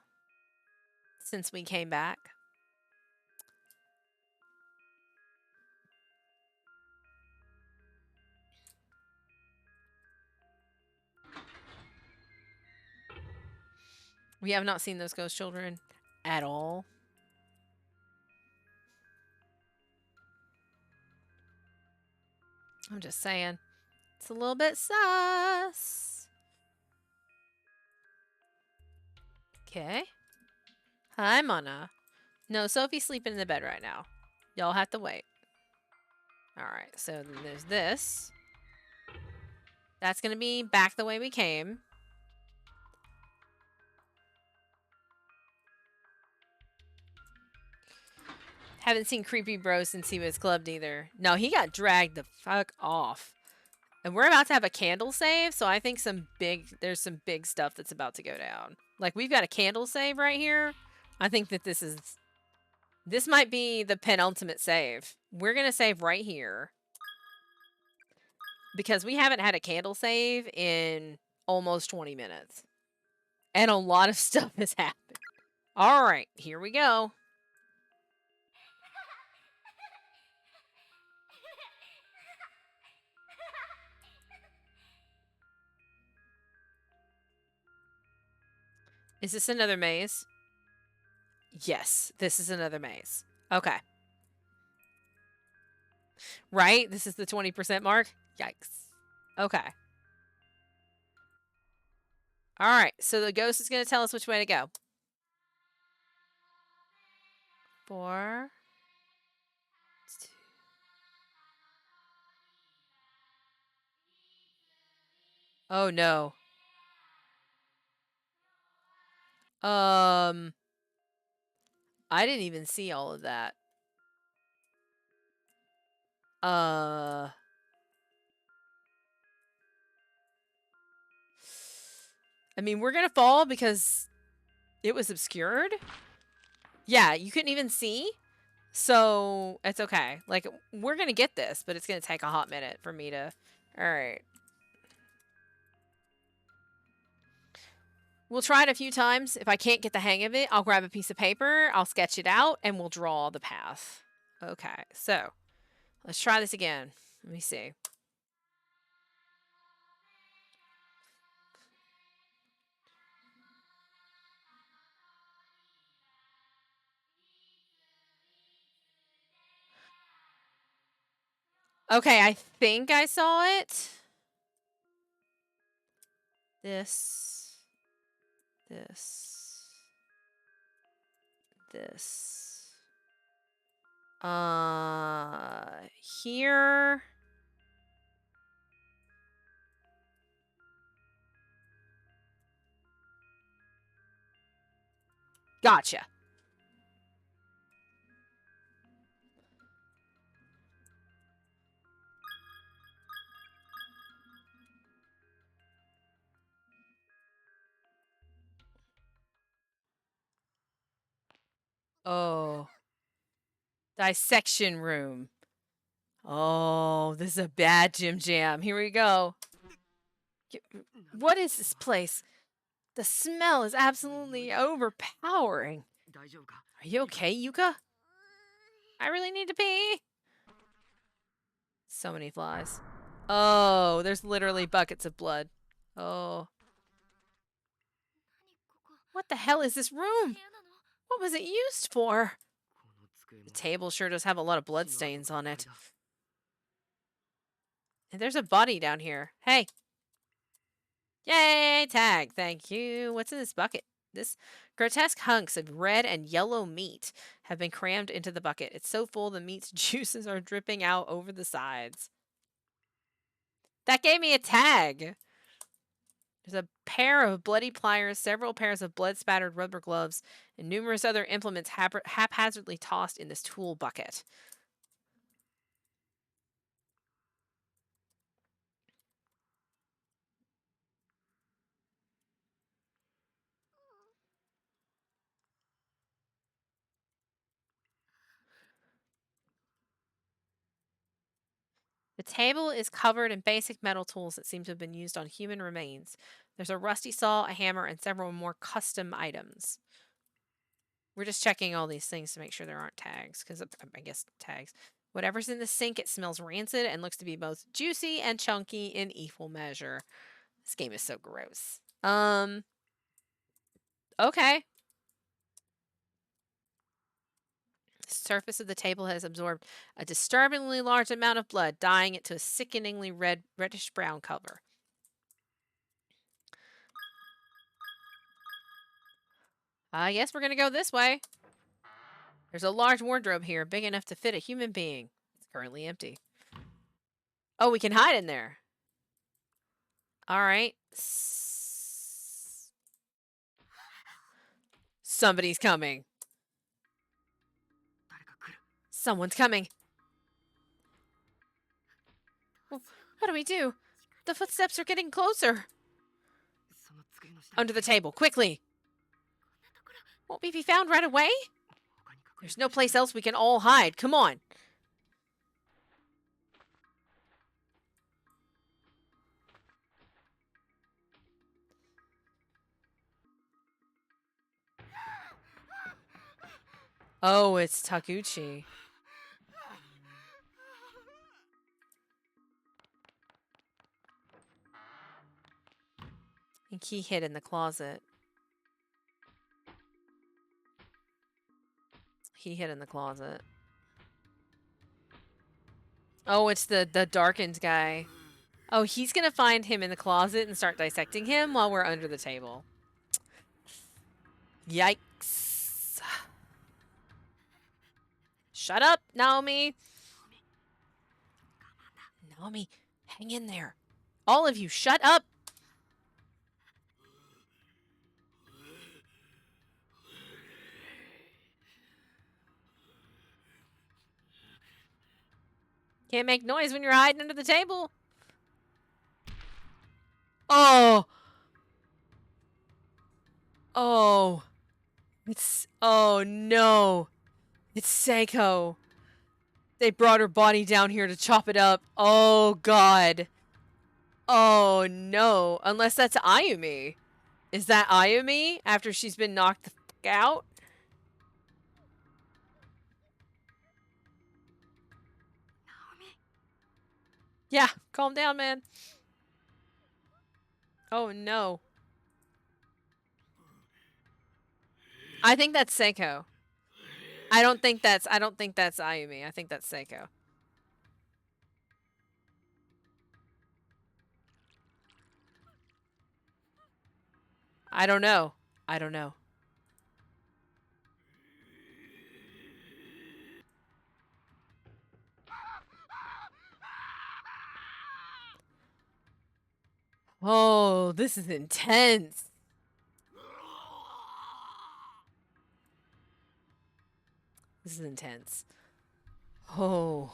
since we came back? We have not seen those ghost children at all. I'm just saying. It's a little bit sus. Okay. Hi, Mana. No, Sophie's sleeping in the bed right now. Y'all have to wait. Alright, so then there's this. That's going to be back the way we came. Haven't seen Creepy Bro since he was clubbed either. No, he got dragged the fuck off. And we're about to have a candle save, so I think there's some big stuff that's about to go down. Like, we've got a candle save right here. I think that this might be the penultimate save. We're going to save right here. Because we haven't had a candle save in almost 20 minutes. And a lot of stuff has happened. Alright, here we go. Is this another maze? Yes, this is another maze. Okay. Right? This is the 20% mark? Yikes. Okay. Alright, so the ghost is going to tell us which way to go. 4. 2. Oh, no. I didn't even see all of that. I mean, we're gonna fall because it was obscured. Yeah, you couldn't even see. So, it's okay. Like, we're gonna get this, but it's gonna take a hot minute for me to... Alright. We'll try it a few times. If I can't get the hang of it, I'll grab a piece of paper, I'll sketch it out, and we'll draw the path. Okay, so, let's try this again. Let me see. Okay, I think I saw it. This. Here. Gotcha. Oh. Dissection room. Oh, this is a bad Jim Jam. Here we go. What is this place? The smell is absolutely overpowering. Are you okay, Yuka? I really need to pee. So many flies. Oh, there's literally buckets of blood. Oh. What the hell is this room? What was it used for? The table sure does have a lot of blood stains on it. And there's a body down here. Hey. Yay, tag. Thank you. What's in this bucket? This grotesque hunks of red and yellow meat have been crammed into the bucket. It's so full the meat's juices are dripping out over the sides. That gave me a tag. There's a pair of bloody pliers, several pairs of blood-spattered rubber gloves, and numerous other implements haphazardly tossed in this tool bucket. The table is covered in basic metal tools that seem to have been used on human remains. There's a rusty saw, a hammer, and several more custom items. We're just checking all these things to make sure there aren't tags, because I guess tags. Whatever's in the sink, it smells rancid and looks to be both juicy and chunky in equal measure. This game is so gross. Okay. The surface of the table has absorbed a disturbingly large amount of blood, dyeing it to a sickeningly reddish-brown color. I guess we're going to go this way. There's a large wardrobe here, big enough to fit a human being. It's currently empty. Oh, we can hide in there. All right. Somebody's coming. Someone's coming. Well, what do we do? The footsteps are getting closer. Under the table, quickly. Won't we be found right away? There's no place else we can all hide. Come on. Oh, it's Taguchi. I think he hid in the closet. He hid in the closet. Oh, it's the darkened guy. Oh, he's gonna find him in the closet and start dissecting him while we're under the table. Yikes. Shut up, Naomi. Naomi, hang in there. All of you, shut up. Can't make noise when you're hiding under the table. Oh. Oh. Oh, no. It's Seiko. They brought her body down here to chop it up. Oh, God. Oh, no. Unless that's Ayumi. Is that Ayumi after she's been knocked the fuck out? Yeah, calm down, man. Oh, no. I think that's Seiko. I don't think that's Ayumi. I think that's Seiko. I don't know. I don't know. Oh, this is intense. This is intense. Oh.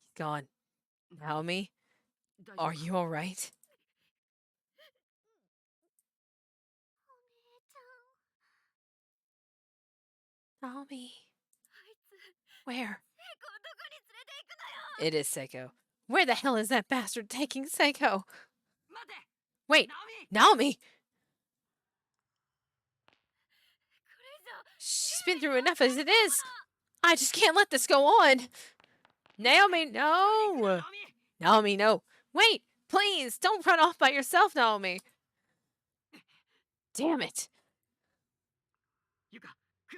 He's gone. Naomi, are you alright? Naomi. Where? It is Seiko. Where the hell is that bastard taking Seiko? Wait, Naomi! She's been through enough as it is. I just can't let this go on. Naomi, no! Naomi, no. Wait, please, don't run off by yourself, Naomi. Damn it.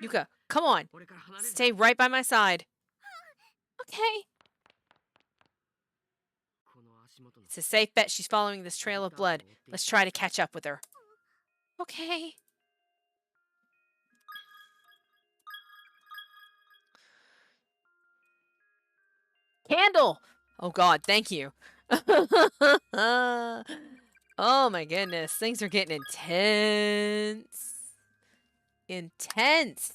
Yuka, come on. Stay right by my side. Okay. It's a safe bet she's following this trail of blood. Let's try to catch up with her. Okay. Candle! Oh god, thank you. Oh my goodness, things are getting intense. Intense.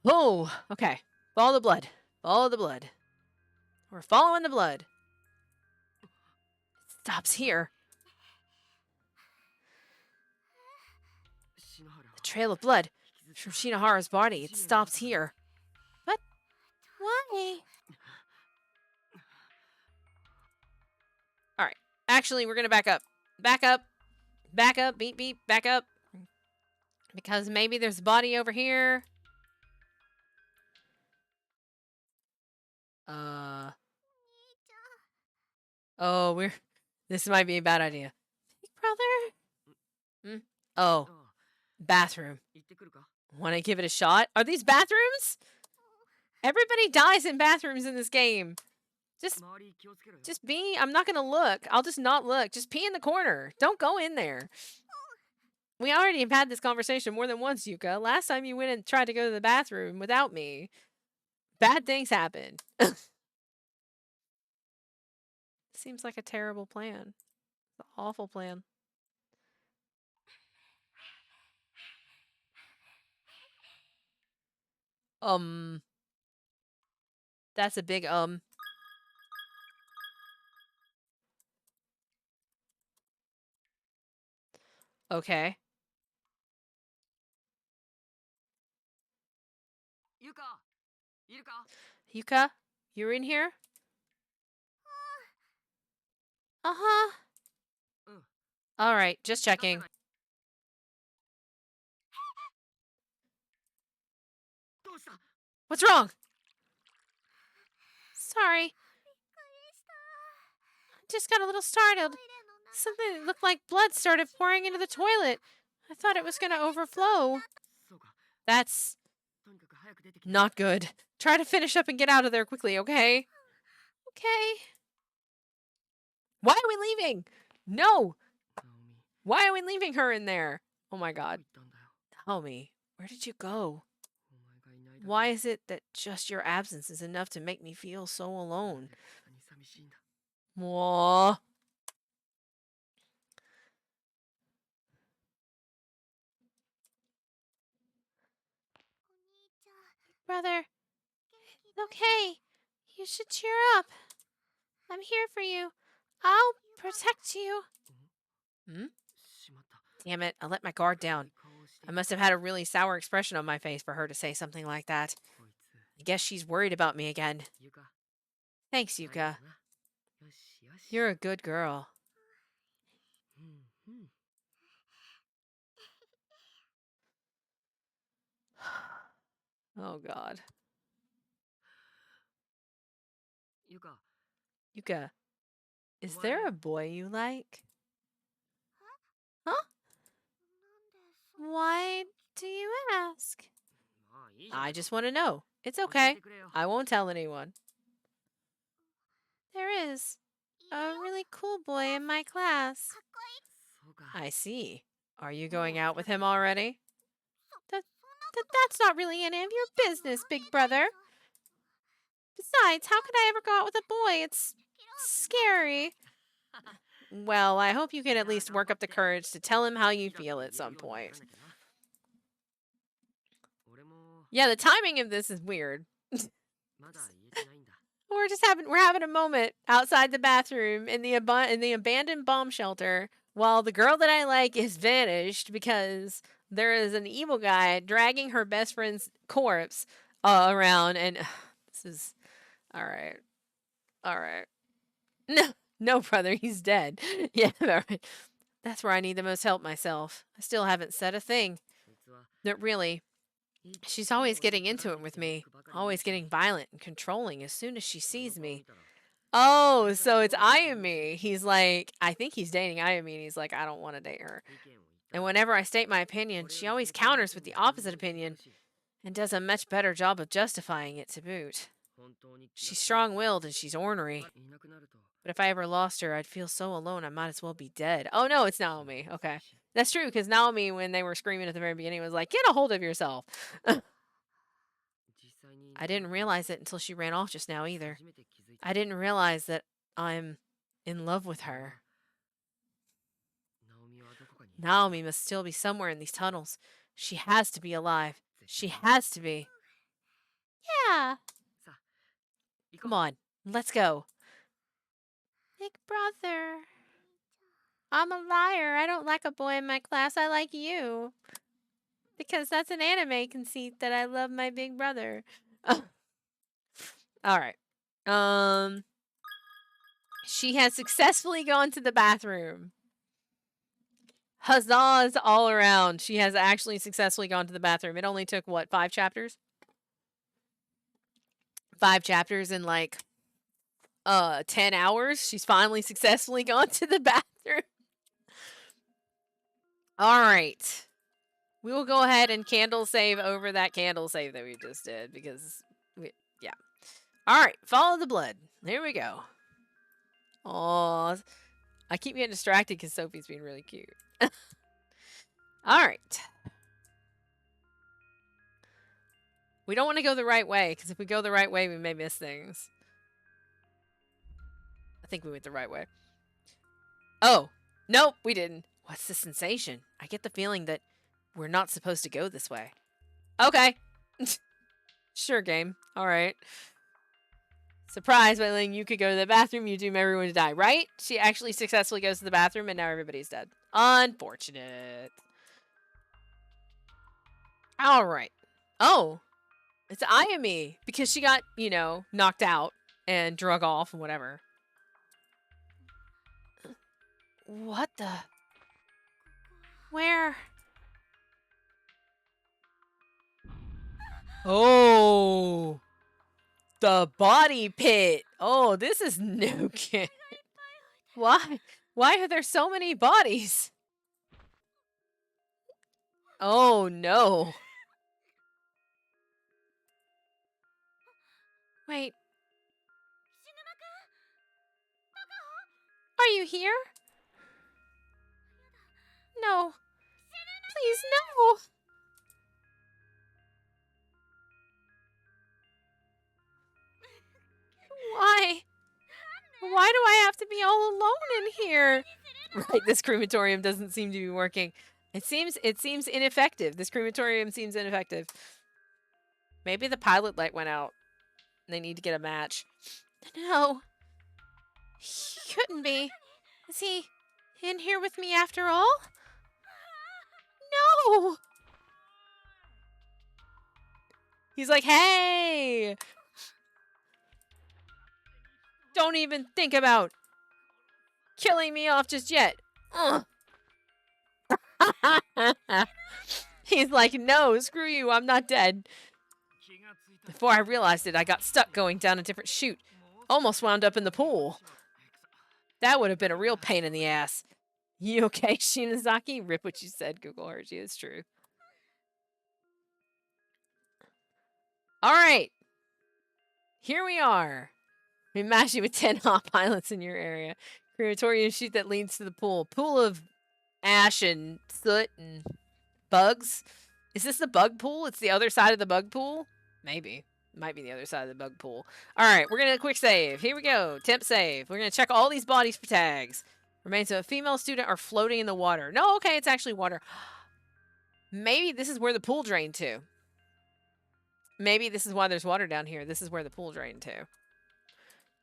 Oh, okay. Follow the blood. Follow the blood. We're following the blood. It stops here. The trail of blood from Shinohara's body. It stops here. But why? Alright. Actually, we're gonna back up. Back up. Back up. Beep, beep. Back up. Because maybe there's a body over here. Oh, this might be a bad idea. Big brother? Oh. Bathroom. Want to give it a shot? Are these bathrooms? Everybody dies in bathrooms in this game. Just be. I'm not going to look. I'll just not look. Just pee in the corner. Don't go in there. We already have had this conversation more than once, Yuka. Last time you went and tried to go to the bathroom without me. Bad things happened. Seems like a terrible plan. It's an awful plan. That's a big Okay. Yuka, you're in here? Uh-huh. Alright, just checking. What's wrong? Sorry. Just got a little startled. Something that looked like blood started pouring into the toilet. I thought it was going to overflow. That's not good. Try to finish up and get out of there quickly, okay? Okay. Why are we leaving? No. Why are we leaving her in there? Oh my god. Tell me, where did you go? Why is it that just your absence is enough to make me feel so alone? Whoa. Brother, it's okay. You should cheer up. I'm here for you. I'll protect you. Hmm? Damn it, I let my guard down. I must have had a really sour expression on my face for her to say something like that. I guess she's worried about me again. Thanks, Yuka. You're a good girl. Oh, God. Yuka, is there a boy you like? Huh? Why do you ask? I just want to know. It's okay. I won't tell anyone. There is a really cool boy in my class. I see. Are you going out with him already? That's not really any of your business, big brother. Besides, how could I ever go out with a boy? It's scary. Well, I hope you can at least work up the courage to tell him how you feel at some point. Yeah, the timing of this is weird. We're having a moment outside the bathroom in the abandoned bomb shelter while the girl that I like is vanished because there is an evil guy dragging her best friend's corpse around, and this is all right. No, brother, he's dead. Yeah, all right. That's where I need the most help myself. I still haven't said a thing. That really, she's always getting into it with me, always getting violent and controlling as soon as she sees me. Oh, so it's Ayumi. He's like, I think he's dating Ayumi, and he's like, I don't want to date her. And whenever I state my opinion, she always counters with the opposite opinion and does a much better job of justifying it to boot. She's strong-willed and she's ornery. But if I ever lost her, I'd feel so alone I might as well be dead. Oh, no, it's Naomi. Okay. That's true, because Naomi, when they were screaming at the very beginning, was like, get a hold of yourself. I didn't realize it until she ran off just now, either. I didn't realize that I'm in love with her. Naomi must still be somewhere in these tunnels. She has to be alive. She has to be. Yeah. Come on, let's go. Big brother. I'm a liar. I don't like a boy in my class. I like you. Because that's an anime conceit that I love my big brother. Alright. She has successfully gone to the bathroom. Huzzahs all around. She has actually successfully gone to the bathroom. It only took, what, 5 chapters? 5 chapters in, like, 10 hours. She's finally successfully gone to the bathroom. Alright. We will go ahead and candle save over that candle save that we just did, because, yeah. Alright, follow the blood. Here we go. Aw, I keep getting distracted because Sophie's being really cute. Alright. We don't want to go the right way, because if we go the right way, we may miss things. I think we went the right way. Oh, nope, we didn't. What's the sensation? I get the feeling that we're not supposed to go this way. Okay. Sure, game. Alright. Surprise, by letting Yuka go to the bathroom, you doom everyone to die, right? She actually successfully goes to the bathroom, and now everybody's dead. Unfortunate. Alright. Oh. It's Ayumi, because she got, you know, knocked out and drug off and whatever. What the? Where? Oh. The body pit. Oh, this is no good. Why? Why are there so many bodies? Oh, no. Wait. Are you here? No. Please, no. Why? Why do I have to be all alone in here? Right, this crematorium doesn't seem to be working. It seems ineffective. This crematorium seems ineffective. Maybe the pilot light went out. They need to get a match. No. He couldn't be. Is he in here with me after all? No! He's like, hey! Don't even think about killing me off just yet. He's like, no, screw you, I'm not dead. Before I realized it, I got stuck going down a different chute. Almost wound up in the pool. That would have been a real pain in the ass. You okay, Shinozaki? Rip what you said, Google heard you. It's true. Alright. Here we are. We match you with 10 hot pilots in your area. Crematorium chute that leads to the pool. Pool of ash and soot and bugs. Is this the bug pool? It's the other side of the bug pool? Maybe. Might be the other side of the bug pool. Alright, we're going to quick save. Here we go. Temp save. We're going to check all these bodies for tags. Remains of a female student are floating in the water. No, okay, it's actually water. Maybe this is where the pool drained to. Maybe this is why there's water down here. This is where the pool drained to.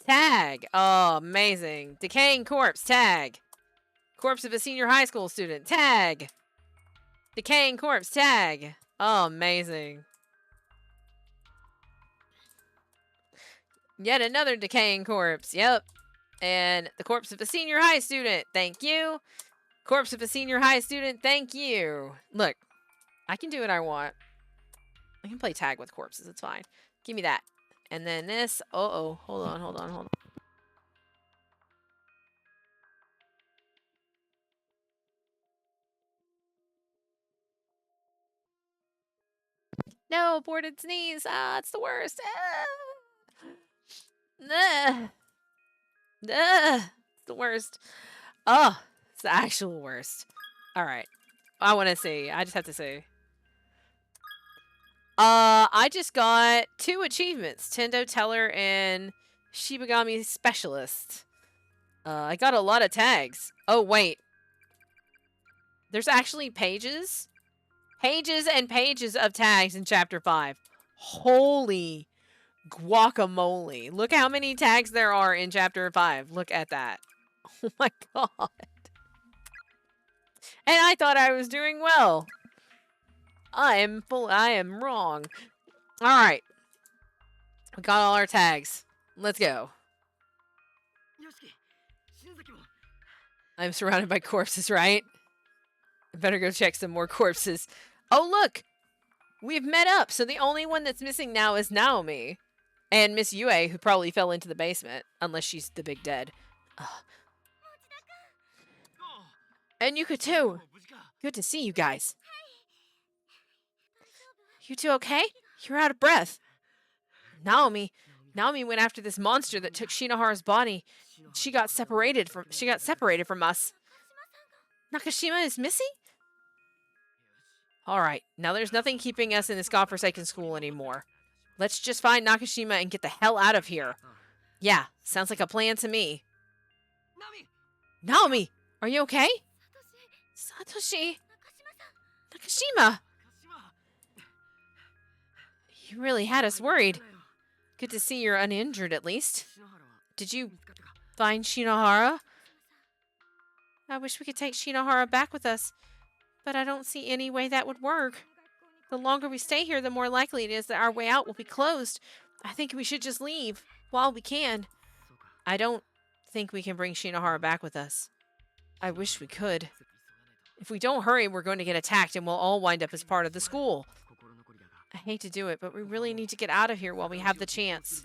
Tag. Oh, amazing. Decaying corpse. Tag. Corpse of a senior high school student. Tag. Decaying corpse. Tag. Oh, amazing. Yet another decaying corpse. Yep. And the corpse of a senior high student. Thank you. Corpse of a senior high student. Thank you. Look, I can do what I want. I can play tag with corpses. It's fine. Give me that. And then this. Uh-oh. Hold on. No, aborted sneeze. Ah, it's the worst. It's the worst. Oh, it's the actual worst. Alright. I want to see. I just have to see. I just got 2 achievements. Tendo Teller and Shibagami Specialist. I got a lot of tags. Oh, wait. There's actually pages? Pages and pages of tags in Chapter 5. Holy guacamole. Look how many tags there are in Chapter 5. Look at that. Oh my god. And I thought I was doing well. I am wrong. Alright. We got all our tags. Let's go. I'm surrounded by corpses, right? I better go check some more corpses. Oh, look! We've met up, so the only one that's missing now is Naomi. And Miss Yue, who probably fell into the basement. Unless she's the big dead. Ugh. And Yuka too. Good to see you guys. You two okay? You're out of breath. Naomi went after this monster that took Shinohara's body. She got separated from us. Nakashima is missing? Alright, now there's nothing keeping us in this godforsaken school anymore. Let's just find Nakashima and get the hell out of here. Yeah, sounds like a plan to me. Naomi! Are you okay? Satoshi! Nakashima! You really had us worried. Good to see you're uninjured, at least. Did you find Shinohara? I wish we could take Shinohara back with us, but I don't see any way that would work. The longer we stay here, the more likely it is that our way out will be closed. I think we should just leave while we can. I don't think we can bring Shinohara back with us. I wish we could. If we don't hurry, we're going to get attacked and we'll all wind up as part of the school. I hate to do it, but we really need to get out of here while we have the chance.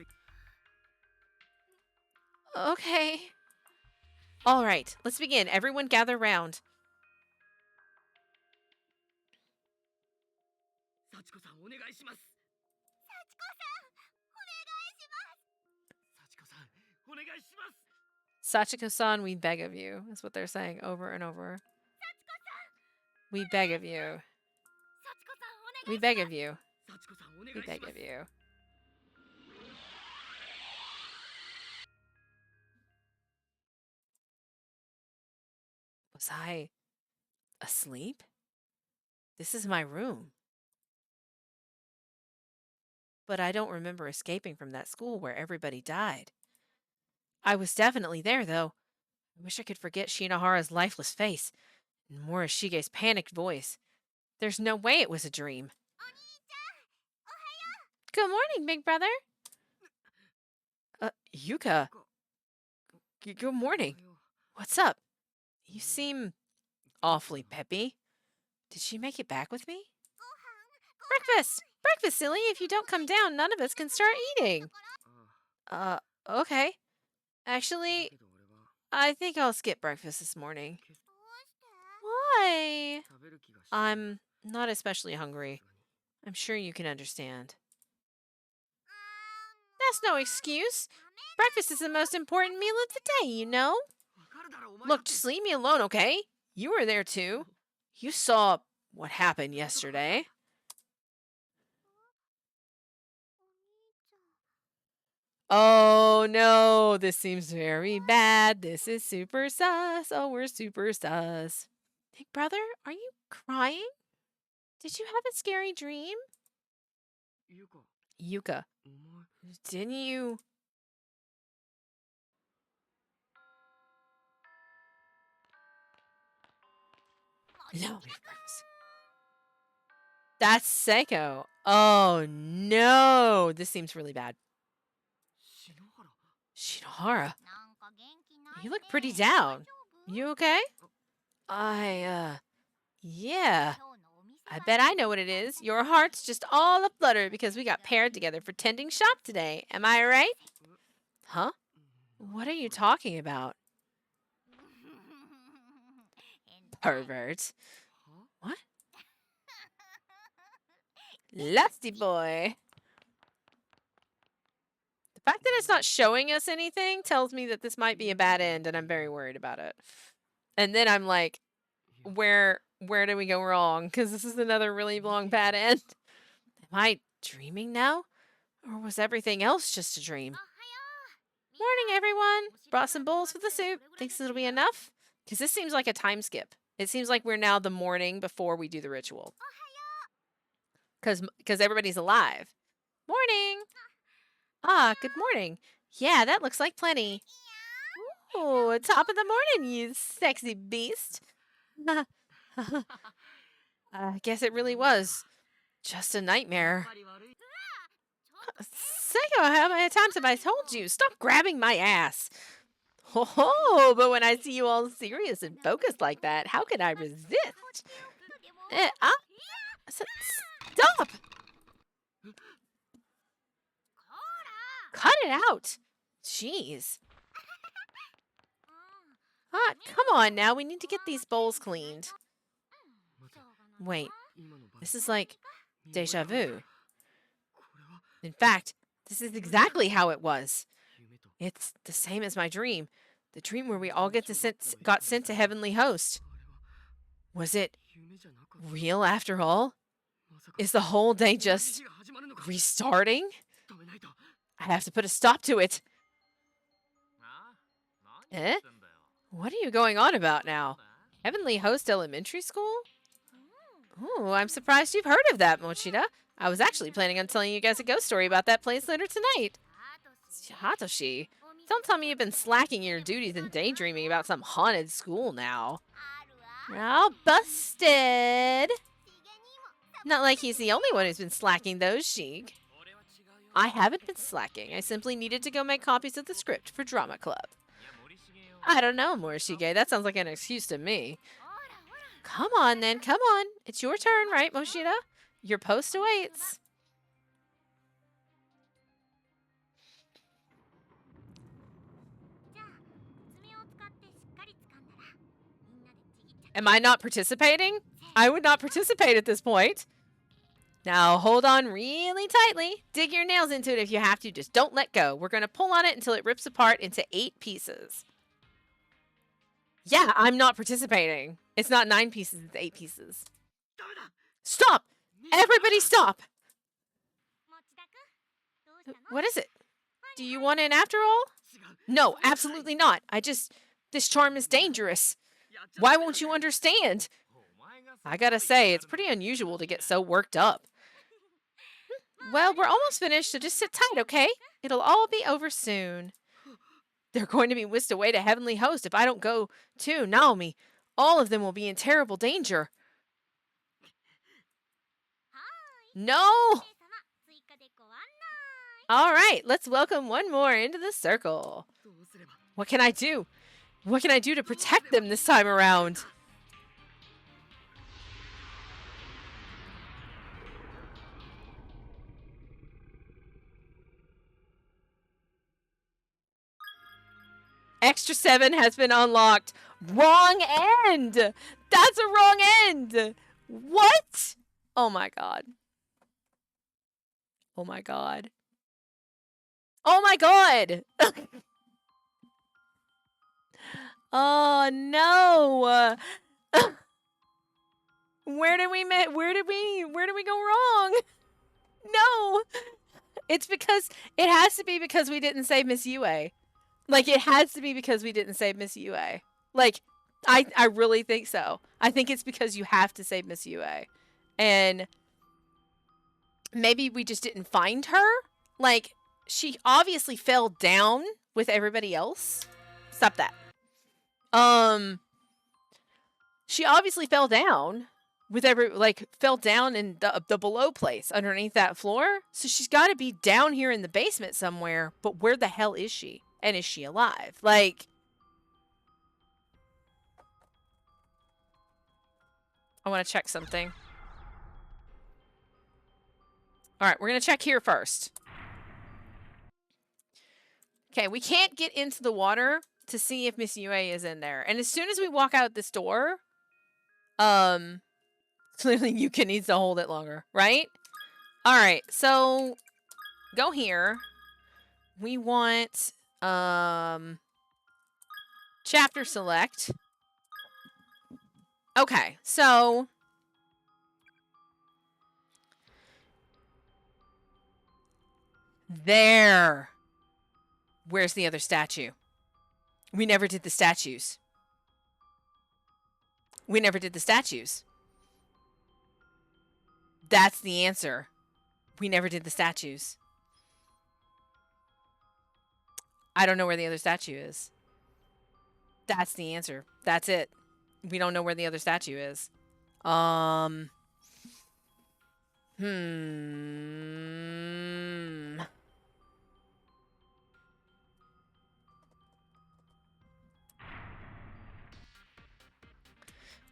Okay. All right, let's begin. Everyone gather round. Sachiko-san, we beg of you. That's what they're saying over and over. We beg of you. We beg of you. We beg of you. Was I asleep? This is my room. But I don't remember escaping from that school where everybody died. I was definitely there, though. I wish I could forget Shinohara's lifeless face and Morishige's panicked voice. There's no way it was a dream. Good morning, big brother. Yuka. Good morning. What's up? You seem awfully peppy. Did she make it back with me? Breakfast! Breakfast, silly! If you don't come down, none of us can start eating. Okay. Actually, I think I'll skip breakfast this morning. Why? I'm not especially hungry. I'm sure you can understand. That's no excuse. Breakfast is the most important meal of the day, you know? Look, just leave me alone, okay? You were there too. You saw what happened yesterday. Oh no, this seems very bad. This is super sus. Oh, we're super sus. Big brother, are you crying? Did you have a scary dream? Yuka, didn't you... No, that's Seiko. Oh no, this seems really bad. Shinohara, you look pretty down. You okay? Yeah. I bet I know what it is. Your heart's just all aflutter because we got paired together for tending shop today. Am I right? Huh? What are you talking about? Pervert. What? Lusty boy. The fact that it's not showing us anything tells me that this might be a bad end, and I'm very worried about it. And then I'm like, where did we go wrong? Because this is another really long bad end. Am I dreaming now? Or was everything else just a dream? Morning, everyone. Brought some bowls for the soup. Thinks it'll be enough? Because this seems like a time skip. It seems like we're now the morning before we do the ritual. Because everybody's alive. Morning. Ah, good morning. Yeah, that looks like plenty. Oh, top of the morning, you sexy beast. I guess it really was just a nightmare. Seiko, how many times have I told you? Stop grabbing my ass. Oh, but when I see you all serious and focused like that, how can I resist? Stop! Cut it out! Jeez. Come on now, we need to get these bowls cleaned. Wait, this is like deja vu. In fact, this is exactly how it was. It's the same as my dream. The dream where we all got sent to Heavenly Host. Was it real after all? Is the whole day just restarting? I have to put a stop to it. Eh? What are you going on about now? Heavenly Host Elementary School? Oh, I'm surprised you've heard of that, Mochida. I was actually planning on telling you guys a ghost story about that place later tonight. Hatoshi, don't tell me you've been slacking your duties and daydreaming about some haunted school now. Oh, busted! Not like he's the only one who's been slacking those, Sheik. I haven't been slacking. I simply needed to go make copies of the script for Drama Club. I don't know, Morishige. That sounds like an excuse to me. Come on, then. Come on. It's your turn, right, Mochida? Your post awaits. Am I not participating? I would not participate at this point. Now, hold on really tightly. Dig your nails into it if you have to. Just don't let go. We're going to pull on it until it rips apart into 8 pieces. Yeah, I'm not participating. It's not 9 pieces, it's 8 pieces. Stop! Everybody stop! What is it? Do you want in after all? No, absolutely not. This charm is dangerous. Why won't you understand? I gotta say, it's pretty unusual to get so worked up. Well, we're almost finished, so just sit tight, okay? It'll all be over soon. They're going to be whisked away to Heavenly Host if I don't go too. Naomi, all of them will be in terrible danger. No! All right, let's welcome one more into the circle. What can I do? What can I do to protect them this time around? Extra 7 has been unlocked. Wrong end! That's a wrong end! What? Oh my god. Oh my god. Oh my god! Oh no! Where did we go wrong? No! It's because it has to be because we didn't save Miss Yue. Like, it has to be because we didn't save Miss Yue. Like, I really think so. I think it's because you have to save Miss Yue. And maybe we just didn't find her. Like, she obviously fell down with everybody else. Stop that. She obviously fell down with fell down in the below place underneath that floor. So she's got to be down here in the basement somewhere. But where the hell is she? And is she alive? Like, I want to check something. All right, we're going to check here first. Okay, we can't get into the water to see if Miss Yue is in there. And as soon as we walk out this door, clearly Yuka needs to hold it longer, right? All right, so go here. We want chapter select. Okay, so there. Where's the other statue? We never did the statues. We never did the statues. That's the answer. We never did the statues. I don't know where the other statue is. That's the answer. That's it. We don't know where the other statue is.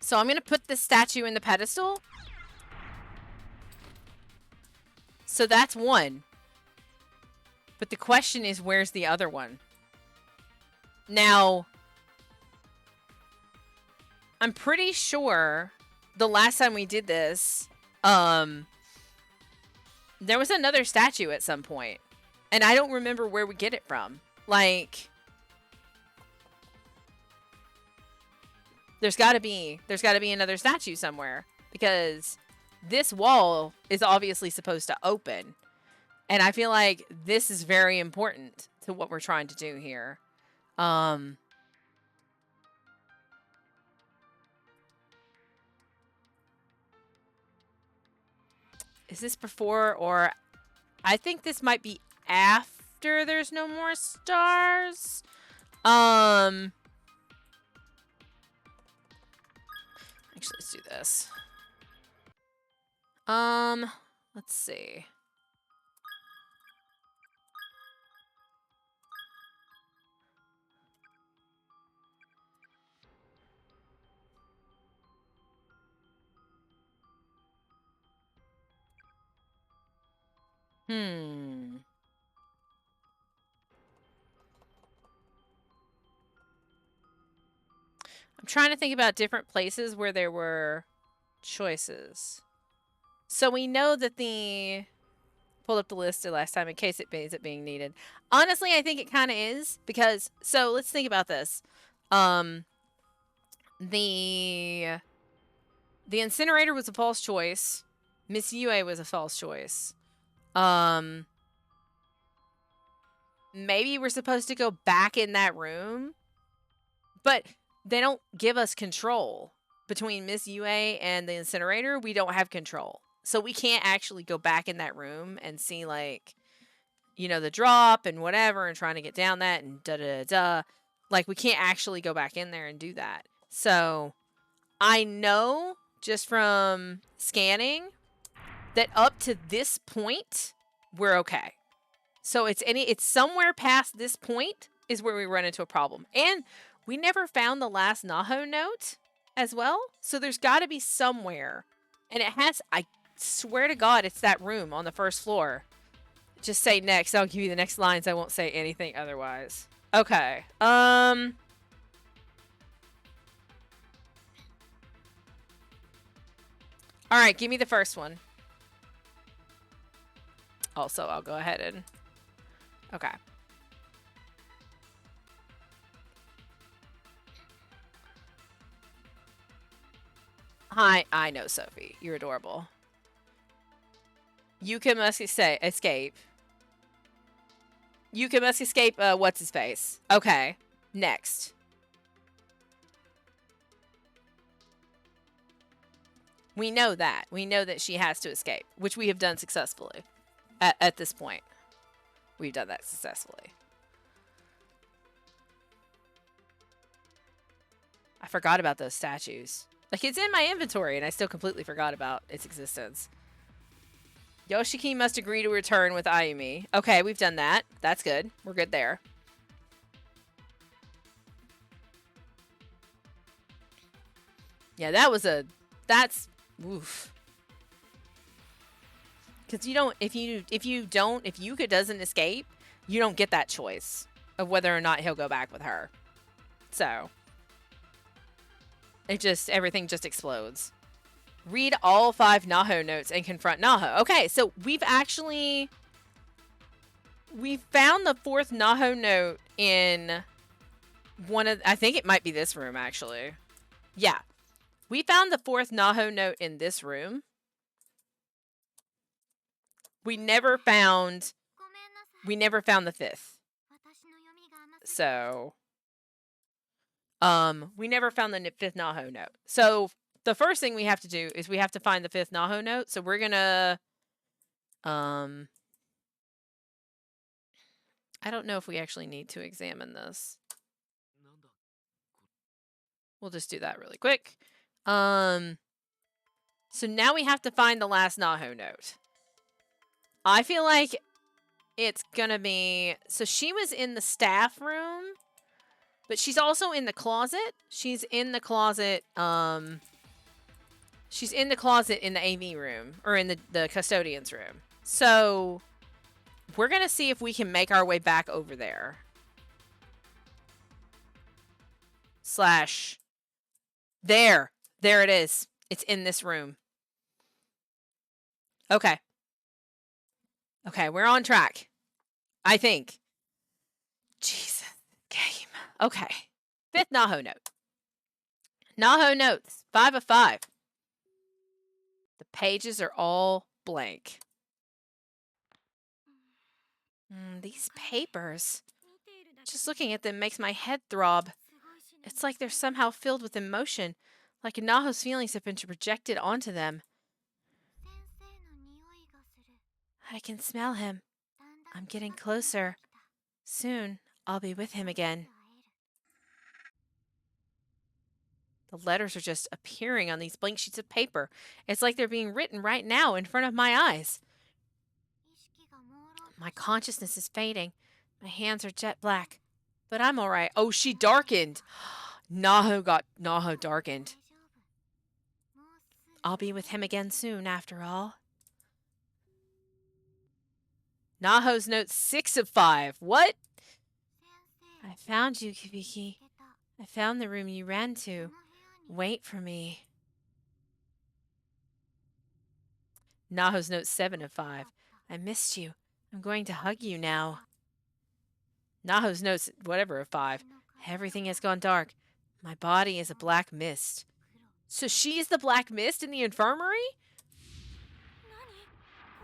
So I'm going to put this statue in the pedestal. So that's one. But the question is, where's the other one? Now, I'm pretty sure the last time we did this, there was another statue at some point. And I don't remember where we get it from. Like, there's got to be another statue somewhere, because this wall is obviously supposed to open. And I feel like this is very important to what we're trying to do here. Is this before, or I think this might be after there's no more stars? Actually, let's do this. Let's see. I'm trying to think about different places where there were choices. So we know that the... Pulled up the list last time in case it is being needed. Honestly, I think it kind of is, because... So let's think about this. The incinerator was a false choice. Miss Yue was a false choice. Maybe we're supposed to go back in that room, but they don't give us control. Between Miss Yue and the incinerator, we don't have control. So we can't actually go back in that room and see, like, you know, the drop and whatever and trying to get down that and da-da-da-da. Like, we can't actually go back in there and do that. So, I know just from scanning that up to this point, we're okay. So, it's somewhere past this point is where we run into a problem. And we never found the last Naho note as well. So, there's got to be somewhere. And it has, I swear to God, it's that room on the first floor. Just say next. I'll give you the next lines. I won't say anything otherwise. Okay. All right, give me the first one. Also, I'll go ahead and... Okay. Hi, I know, Sophie. You're adorable. Yuka must escape. Yuka must escape, what's his face? Okay. Next. We know that. We know that she has to escape, which we have done successfully. At this point. We've done that successfully. I forgot about those statues. Like, it's in my inventory, and I still completely forgot about its existence. Yoshiki must agree to return with Ayumi. Okay, we've done that. That's good. We're good there. Yeah, that's oof. Because you don't, if Yuka doesn't escape, you don't get that choice of whether or not he'll go back with her. So, everything just explodes. Read all 5 Naho notes and confront Naho. Okay, so we found the 4th Naho note in I think it might be this room, actually. Yeah. We found the 4th Naho note in this room. We never found the 5th. So, we never found the 5th Naho note. So, the first thing we have to do is we have to find the 5th Naho note. So, we're gonna, I don't know if we actually need to examine this. We'll just do that really quick. So now we have to find the last Naho note. I feel like it's gonna be... So she was in the staff room, but she's also in the closet. She's in the closet, she's in the closet in the AV room, or in the custodian's room. So we're gonna see if we can make our way back over there. There it is. It's in this room. Okay. Okay, we're on track. I think. Jesus. Game. Okay. 5th Naho note. Naho notes. 5 of 5. The pages are all blank. These papers. Just looking at them makes my head throb. It's like they're somehow filled with emotion. Like Naho's feelings have been projected onto them. I can smell him. I'm getting closer. Soon, I'll be with him again. The letters are just appearing on these blank sheets of paper. It's like they're being written right now in front of my eyes. My consciousness is fading. My hands are jet black. But I'm alright. Oh, she darkened. Naho darkened. I'll be with him again soon, after all. Naho's note 6 of 5. What? I found you, Kibiki. I found the room you ran to. Wait for me. Naho's note 7 of 5. I missed you. I'm going to hug you now. Naho's note whatever of 5. Everything has gone dark. My body is a black mist. So she is the black mist in the infirmary?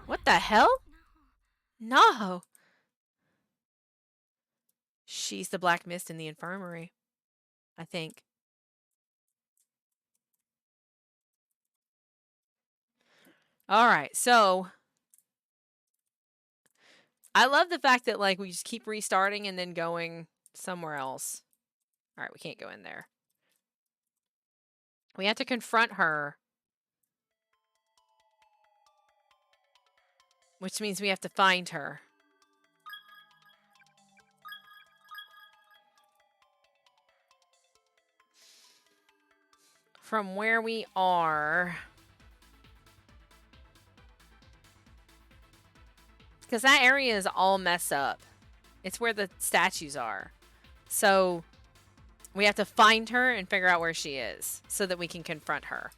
What the hell? Naho. She's the black mist in the infirmary. I think. Alright, so... I love the fact that, like, we just keep restarting and then going somewhere else. All right, we can't go in there. We have to confront her. Which means we have to find her. From where we are. Because that area is all messed up. It's where the statues are. So we have to find her and figure out where she is so that we can confront her.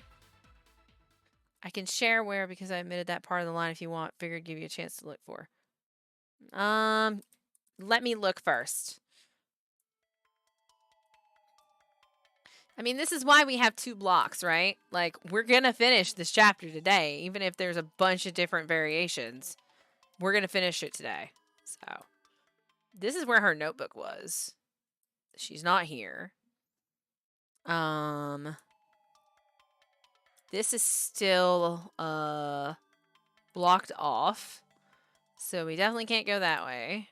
I can share where because I omitted that part of the line if you want. Figured give you a chance to look for. Let me look first. I mean, this is why we have 2 blocks, right? Like, we're gonna finish this chapter today, even if there's a bunch of different variations. We're gonna finish it today. So, this is where her notebook was. She's not here. This is still, blocked off. So we definitely can't go that way.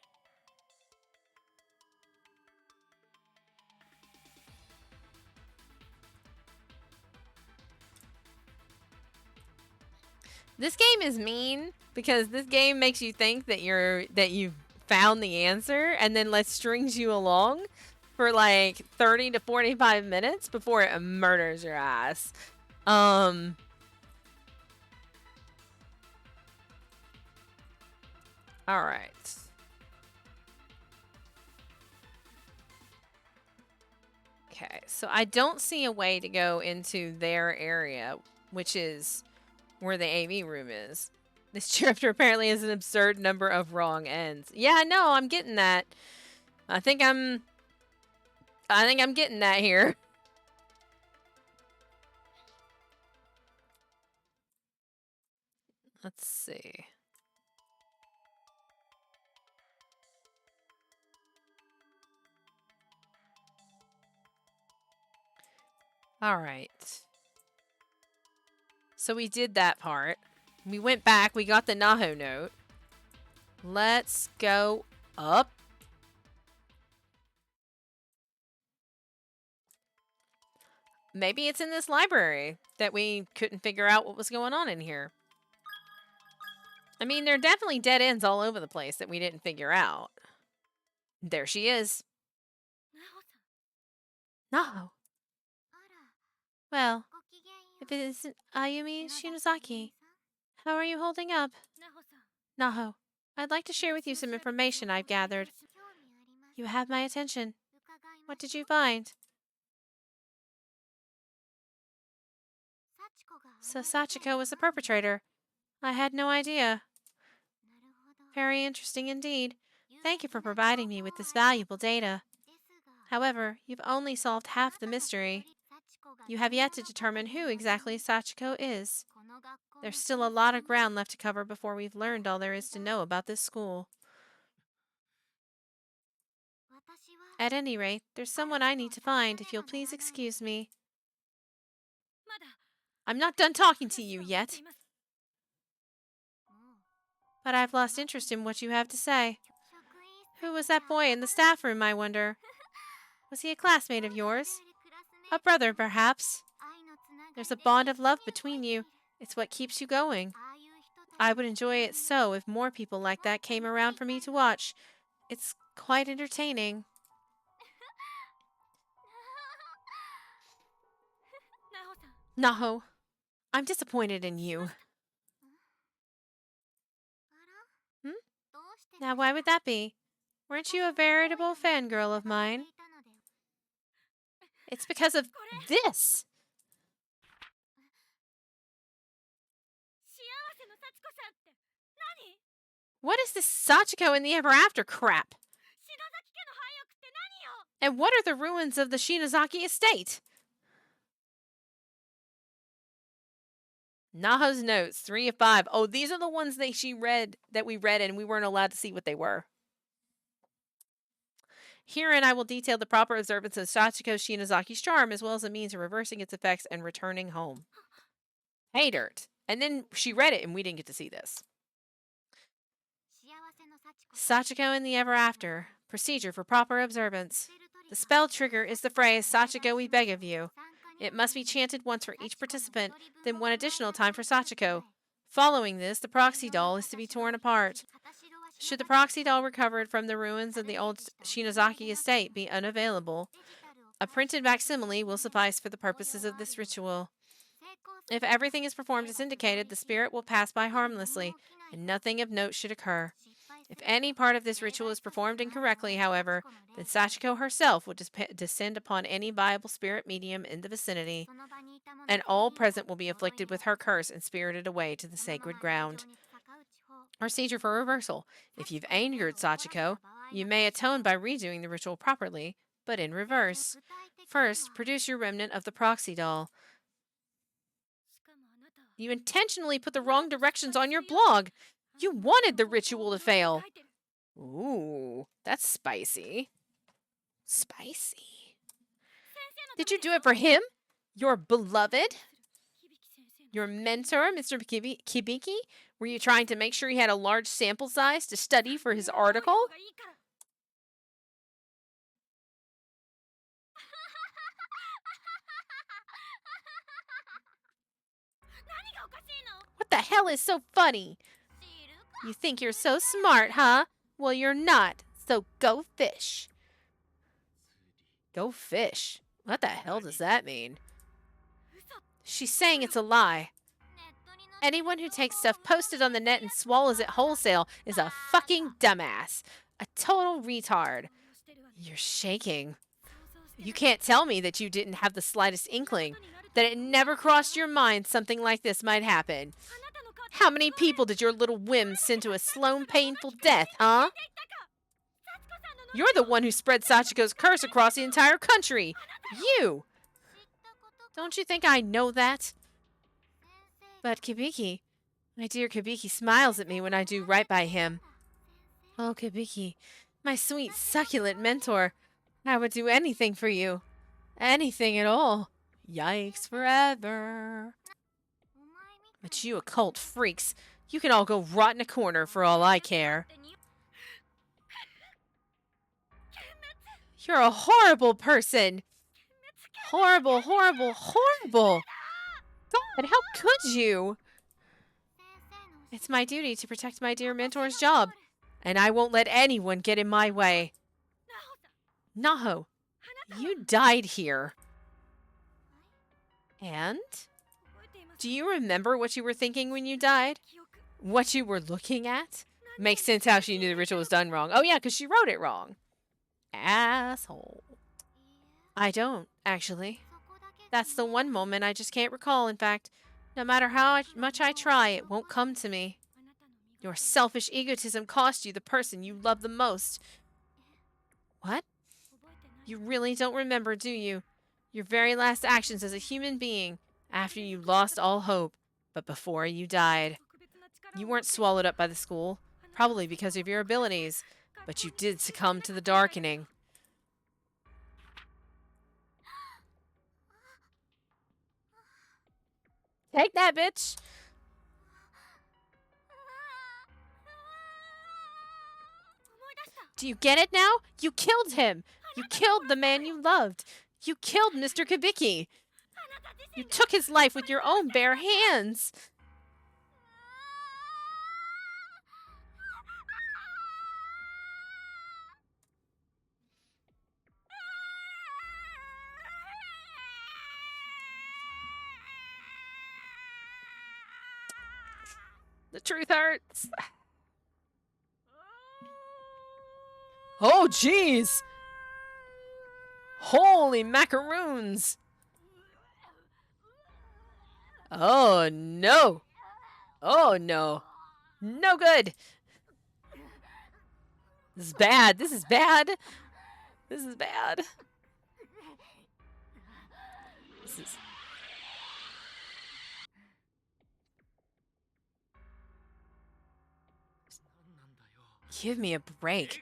This game is mean because this game makes you think that you've found the answer and then strings you along for like 30 to 45 minutes before it murders your ass. All right. Okay, so I don't see a way to go into their area, which is where the AV room is. This chapter apparently has an absurd number of wrong ends. Yeah, no, I'm getting that. I think I'm getting that here. Let's see. All right. So we did that part. We went back. We got the Naho note. Let's go up. Maybe it's in this library that we couldn't figure out what was going on in here. I mean, there are definitely dead ends all over the place that we didn't figure out. There she is. Naho. Well, if it isn't Ayumi Shinozaki, how are you holding up? Naho, I'd like to share with you some information I've gathered. You have my attention. What did you find? So Sachiko was the perpetrator. I had no idea. Very interesting indeed. Thank you for providing me with this valuable data. However, you've only solved half the mystery. You have yet to determine who exactly Sachiko is. There's still a lot of ground left to cover before we've learned all there is to know about this school. At any rate, there's someone I need to find, if you'll please excuse me. I'm not done talking to you yet. But I've lost interest in what you have to say. Who was that boy in the staff room, I wonder? Was he a classmate of yours? A brother, perhaps? There's a bond of love between you. It's what keeps you going. I would enjoy it so if more people like that came around for me to watch. It's quite entertaining. Naho, I'm disappointed in you. Now, why would that be? Weren't you a veritable fangirl of mine? It's because of this. What is this Sachiko in the Ever After crap? And what are the ruins of the Shinozaki estate? Naho's notes, 3 of 5. Oh, these are the ones that we read and we weren't allowed to see what they were. Herein I will detail the proper observance of Sachiko Shinozaki's charm, as well as a means of reversing its effects and returning home. Hey, dirt. And then she read it and we didn't get to see this. Sachiko in the Ever After. Procedure for proper observance. The spell trigger is the phrase, Sachiko, we beg of you. It must be chanted once for each participant, then one additional time for Sachiko. Following this, the proxy doll is to be torn apart. Should the proxy doll recovered from the ruins of the old Shinozaki estate be unavailable, a printed facsimile will suffice for the purposes of this ritual. If everything is performed as indicated, the spirit will pass by harmlessly, and nothing of note should occur. If any part of this ritual is performed incorrectly, however, then Sachiko herself will descend upon any viable spirit medium in the vicinity, and all present will be afflicted with her curse and spirited away to the sacred ground. Procedure for reversal. If you've angered Sachiko, you may atone by redoing the ritual properly, but in reverse. First, produce your remnant of the proxy doll. You intentionally put the wrong directions on your blog. You wanted the ritual to fail. Ooh, that's spicy. Spicy. Did you do it for him? Your beloved? Your mentor, Mr. Kibiki? Were you trying to make sure he had a large sample size to study for his article? What the hell is so funny? You think you're so smart, huh? Well, you're not. So go fish. Go fish? What the hell does that mean? She's saying it's a lie. Anyone who takes stuff posted on the net and swallows it wholesale is a fucking dumbass. A total retard. You're shaking. You can't tell me that you didn't have the slightest inkling, that it never crossed your mind something like this might happen. How many people did your little whim send to a slow, painful death, huh? You're the one who spread Sachiko's curse across the entire country. You! Don't you think I know that? But Kibiki, my dear Kibiki smiles at me when I do right by him. Oh, Kibiki, my sweet, succulent mentor, I would do anything for you. Anything at all. Yikes forever. But you occult freaks, you can all go rot in a corner for all I care. You're a horrible person. Horrible, horrible, horrible. God, how could you? It's my duty to protect my dear mentor's job, and I won't let anyone get in my way. Naho, you died here. And? Do you remember what you were thinking when you died? What you were looking at? Makes sense how she knew the ritual was done wrong. Oh yeah, because she wrote it wrong. Asshole. I don't, actually. That's the one moment I just can't recall, in fact. No matter how much I try, it won't come to me. Your selfish egotism cost you the person you love the most. What? You really don't remember, do you? Your very last actions as a human being, after you lost all hope, but before you died. You weren't swallowed up by the school, probably because of your abilities, but you did succumb to the darkening. Take that, bitch! Do you get it now? You killed him! You killed the man you loved! You killed Mr. Kibiki! You took his life with your own bare hands! The truth hurts. Oh, jeez! Holy macaroons! Oh, no! Oh, no. No good! This is bad. This is bad. This is bad. This is... Give me a break.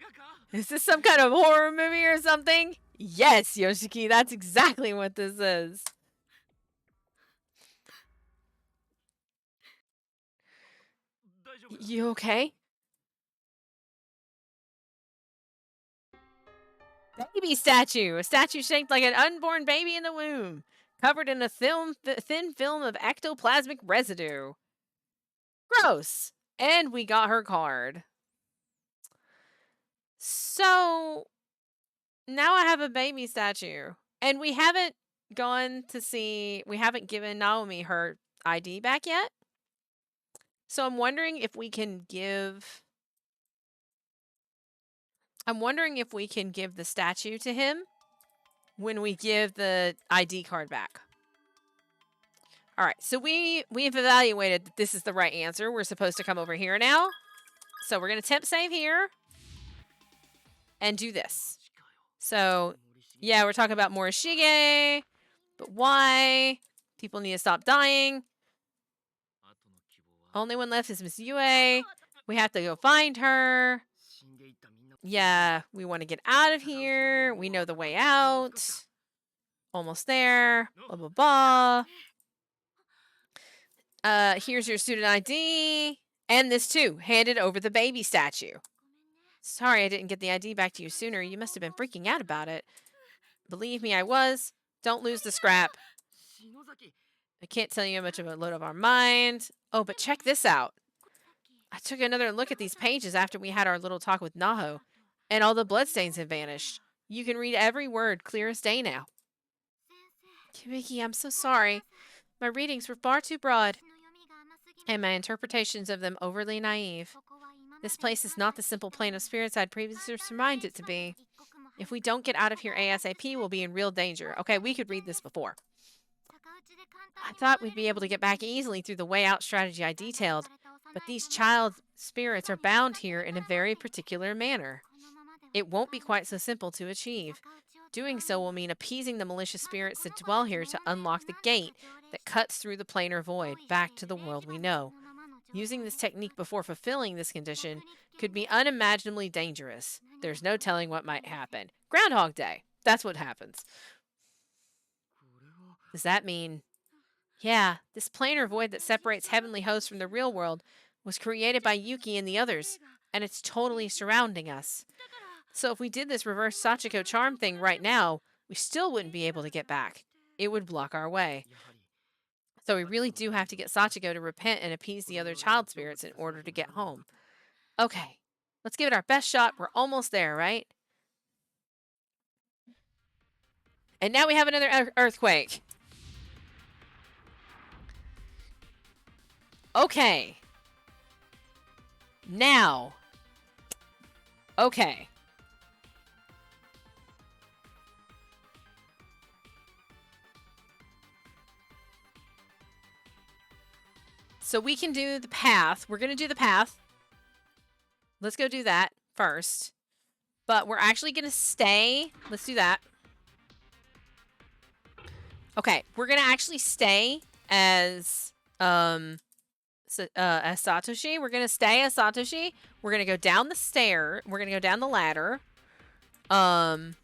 Is this some kind of horror movie or something? Yes, Yoshiki, that's exactly what this is. You okay? baby statue. A statue shaped like an unborn baby in the womb, covered in a thin film of ectoplasmic residue. Gross. And we got her card. So now I have a baby statue. And we haven't gone to see, we haven't given Naomi her ID back yet. So I'm wondering if we can give the statue to him when we give the ID card back. All right, so we've evaluated that this is the right answer. We're supposed to come over here now. So we're going to temp save here and do this. So, yeah, we're talking about Morishige, but why? People need to stop dying. Only one left is Miss Yue. We have to go find her. Yeah, we want to get out of here. We know the way out. Almost there. Blah, blah, blah. Here's your student ID. And this too. Handed over the baby statue. Sorry I didn't get the ID back to you sooner. You must have been freaking out about it. Believe me, I was. Don't lose the scrap. I can't tell you how much of a load of our mind. Oh, but check this out. I took another look at these pages after we had our little talk with Naho, and all the bloodstains have vanished. You can read every word clear as day now. Kimiki, I'm so sorry. My readings were far too broad, and my interpretations of them overly naive. This place is not the simple plane of spirits I'd previously surmised it to be. If we don't get out of here ASAP, we'll be in real danger. Okay, we could read this before. I thought we'd be able to get back easily through the way out strategy I detailed, but these child spirits are bound here in a very particular manner. It won't be quite so simple to achieve. Doing so will mean appeasing the malicious spirits that dwell here to unlock the gate that cuts through the planar void back to the world we know. Using this technique before fulfilling this condition could be unimaginably dangerous. There's no telling what might happen. Groundhog Day. That's what happens. Does that mean... Yeah, this planar void that separates heavenly hosts from the real world was created by Yuki and the others, and it's totally surrounding us. So if we did this reverse Sachiko charm thing right now, we still wouldn't be able to get back. It would block our way. So we really do have to get Sachiko to repent and appease the other child spirits in order to get home. Okay, let's give it our best shot. We're almost there, right? And now we have another earthquake. Okay. Now. Okay. So we can do the path. We're going to do the path. Let's go do that first. But we're actually going to stay. Let's do that. Okay. We're going to actually stay as Satoshi. We're going to stay as Satoshi. We're going to go down the stair. We're going to go down the ladder. Not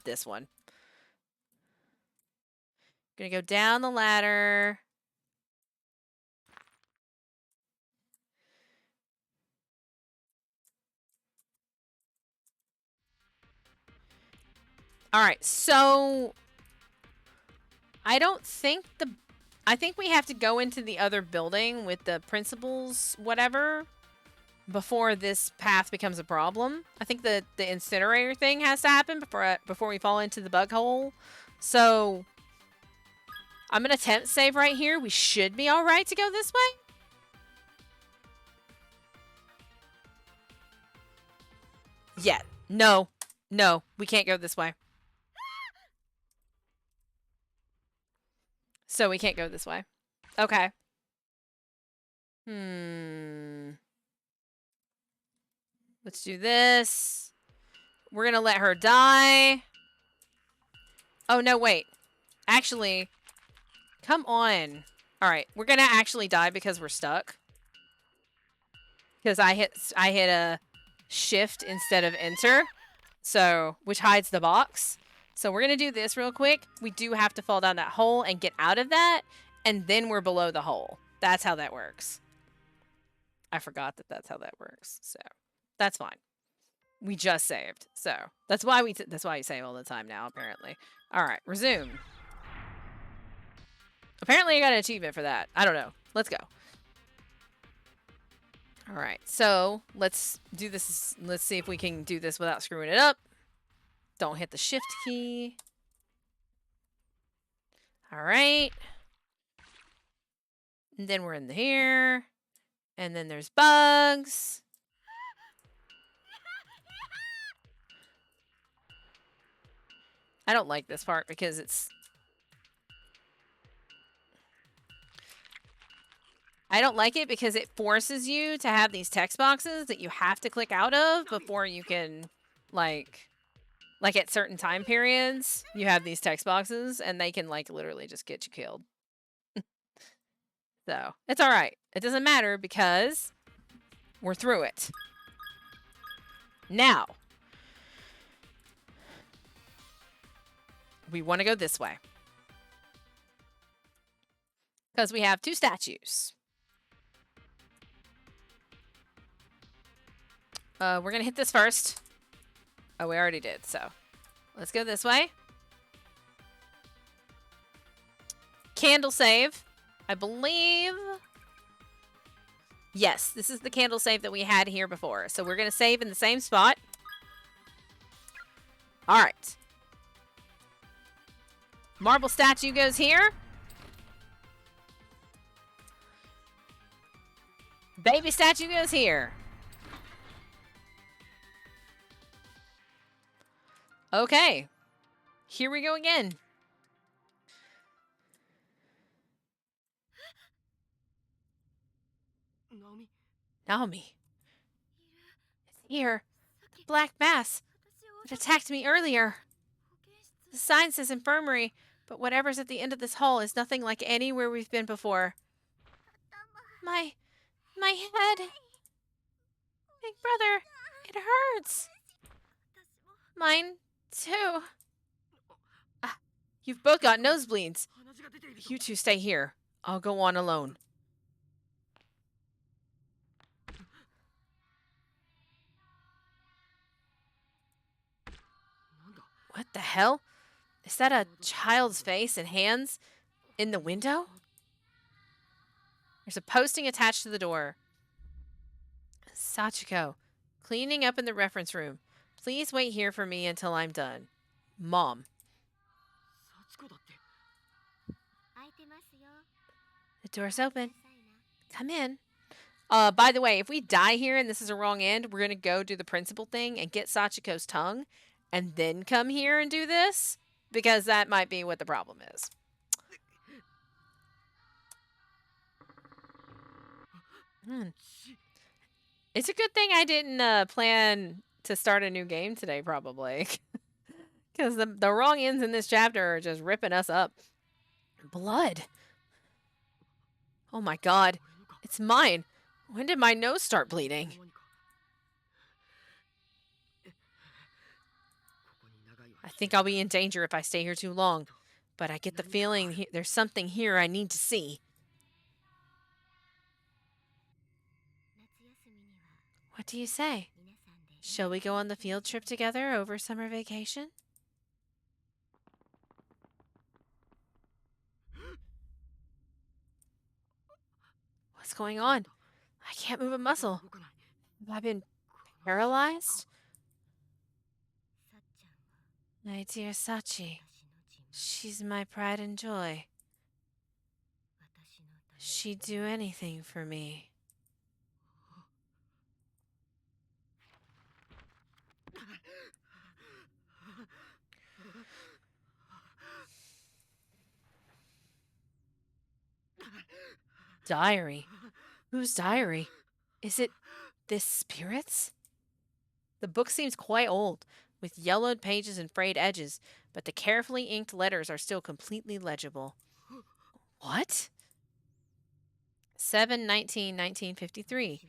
this one. Going to go down the ladder. All right, so I think we have to go into the other building with the principals, whatever, before this path becomes a problem. I think the incinerator thing has to happen before we fall into the bug hole. So I'm going to temp save right here. We should be all right to go this way. Yeah. No, we can't go this way. So we can't go this way. Okay. Let's do this. We're going to let her die. Oh, no, wait. Actually, come on. All right, we're going to actually die because we're stuck. Because I hit a shift instead of enter. So, which hides the box. So we're going to do this real quick. We do have to fall down that hole and get out of that. And then we're below the hole. That's how that works. I forgot that that's how that works. So that's fine. We just saved, so that's why that's why you save all the time now, apparently. All right, resume. Apparently, I got an achievement for that. I don't know. Let's go. All right, so let's do this. Let's see if we can do this without screwing it up. Don't hit the shift key. All right. And then we're in here. And then there's bugs. I don't like this part because it's... I don't like it because it forces you to have these text boxes that you have to click out of before you can, like at certain time periods, you have these text boxes and they can, like, literally just get you killed. So, it's alright. It doesn't matter because we're through it. Now, we want to go this way. Because we have 2 statues. We're going to hit this first. Oh, we already did, so let's go this way. Candle save. I believe... Yes, this is the candle save that we had here before. So we're going to save in the same spot. All right. Marble statue goes here. Baby statue goes here. Okay. Here we go again. Naomi. It's here. The black mass. It attacked me earlier. The sign says infirmary, but whatever's at the end of this hall is nothing like anywhere we've been before. My head. Big brother, it hurts. Mine, too. You've both got nosebleeds. You two stay here. I'll go on alone. What the hell? Is that a child's face and hands in the window? There's a posting attached to the door. Sachiko, cleaning up in the reference room. Please wait here for me until I'm done. Mom. The door's open. Come in. By the way, if we die here and this is a wrong end, we're going to go do the principal thing and get Sachiko's tongue and then come here and do this, because that might be what the problem is. It's a good thing I didn't plan to start a new game today, probably. Because the wrong ends in this chapter are just ripping us up. Blood. Oh my god. It's mine. When did my nose start bleeding? I think I'll be in danger if I stay here too long. But I get the feeling there's something here I need to see. What do you say? Shall we go on the field trip together over summer vacation? What's going on? I can't move a muscle. Have I been paralyzed? My dear Sachi, she's my pride and joy. She'd do anything for me. Diary? Whose diary? Is it this spirit's? The book seems quite old, with yellowed pages and frayed edges, but the carefully inked letters are still completely legible. What? 7/19/1953.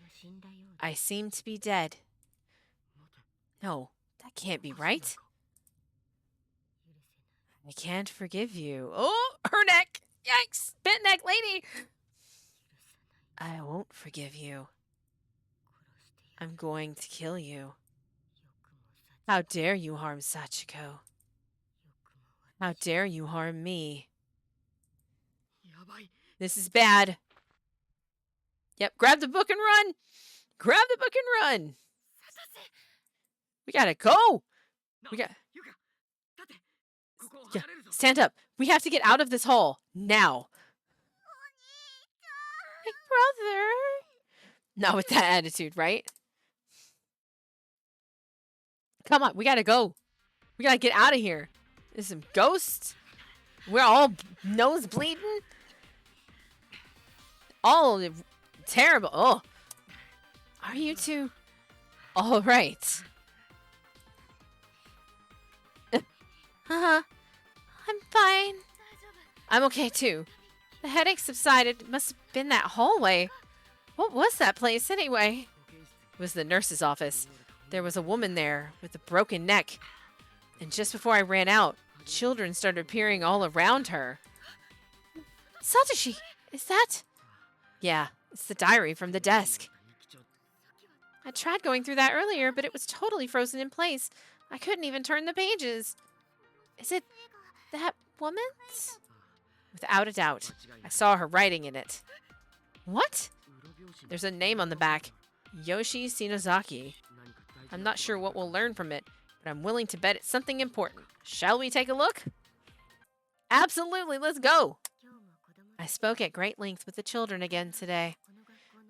I seem to be dead. No, that can't be right. I can't forgive you. Oh, her neck! Yikes! Bent neck lady! I won't forgive you. I'm going to kill you. How dare you harm Sachiko? How dare you harm me? This is bad. Yep, grab the book and run! Grab the book and run! We gotta go! Yeah, stand up. We have to get out of this hole. Now. Big brother. Not with that attitude, right? Come on, we gotta go. We gotta get out of here. There's some ghosts. We're all nose bleeding. All terrible. Oh. Are you two? All right. I'm fine. I'm okay too. The headache subsided. It must have been that hallway. What was that place anyway? It was the nurse's office. There was a woman there with a broken neck. And just before I ran out, children started appearing all around her. Satoshi, is that? Yeah, it's the diary from the desk. I tried going through that earlier, but it was totally frozen in place. I couldn't even turn the pages. Is it that woman's? Without a doubt. I saw her writing in it. What? There's a name on the back. Yoshi Shinozaki. I'm not sure what we'll learn from it, but I'm willing to bet it's something important. Shall we take a look? Absolutely, let's go! I spoke at great length with the children again today.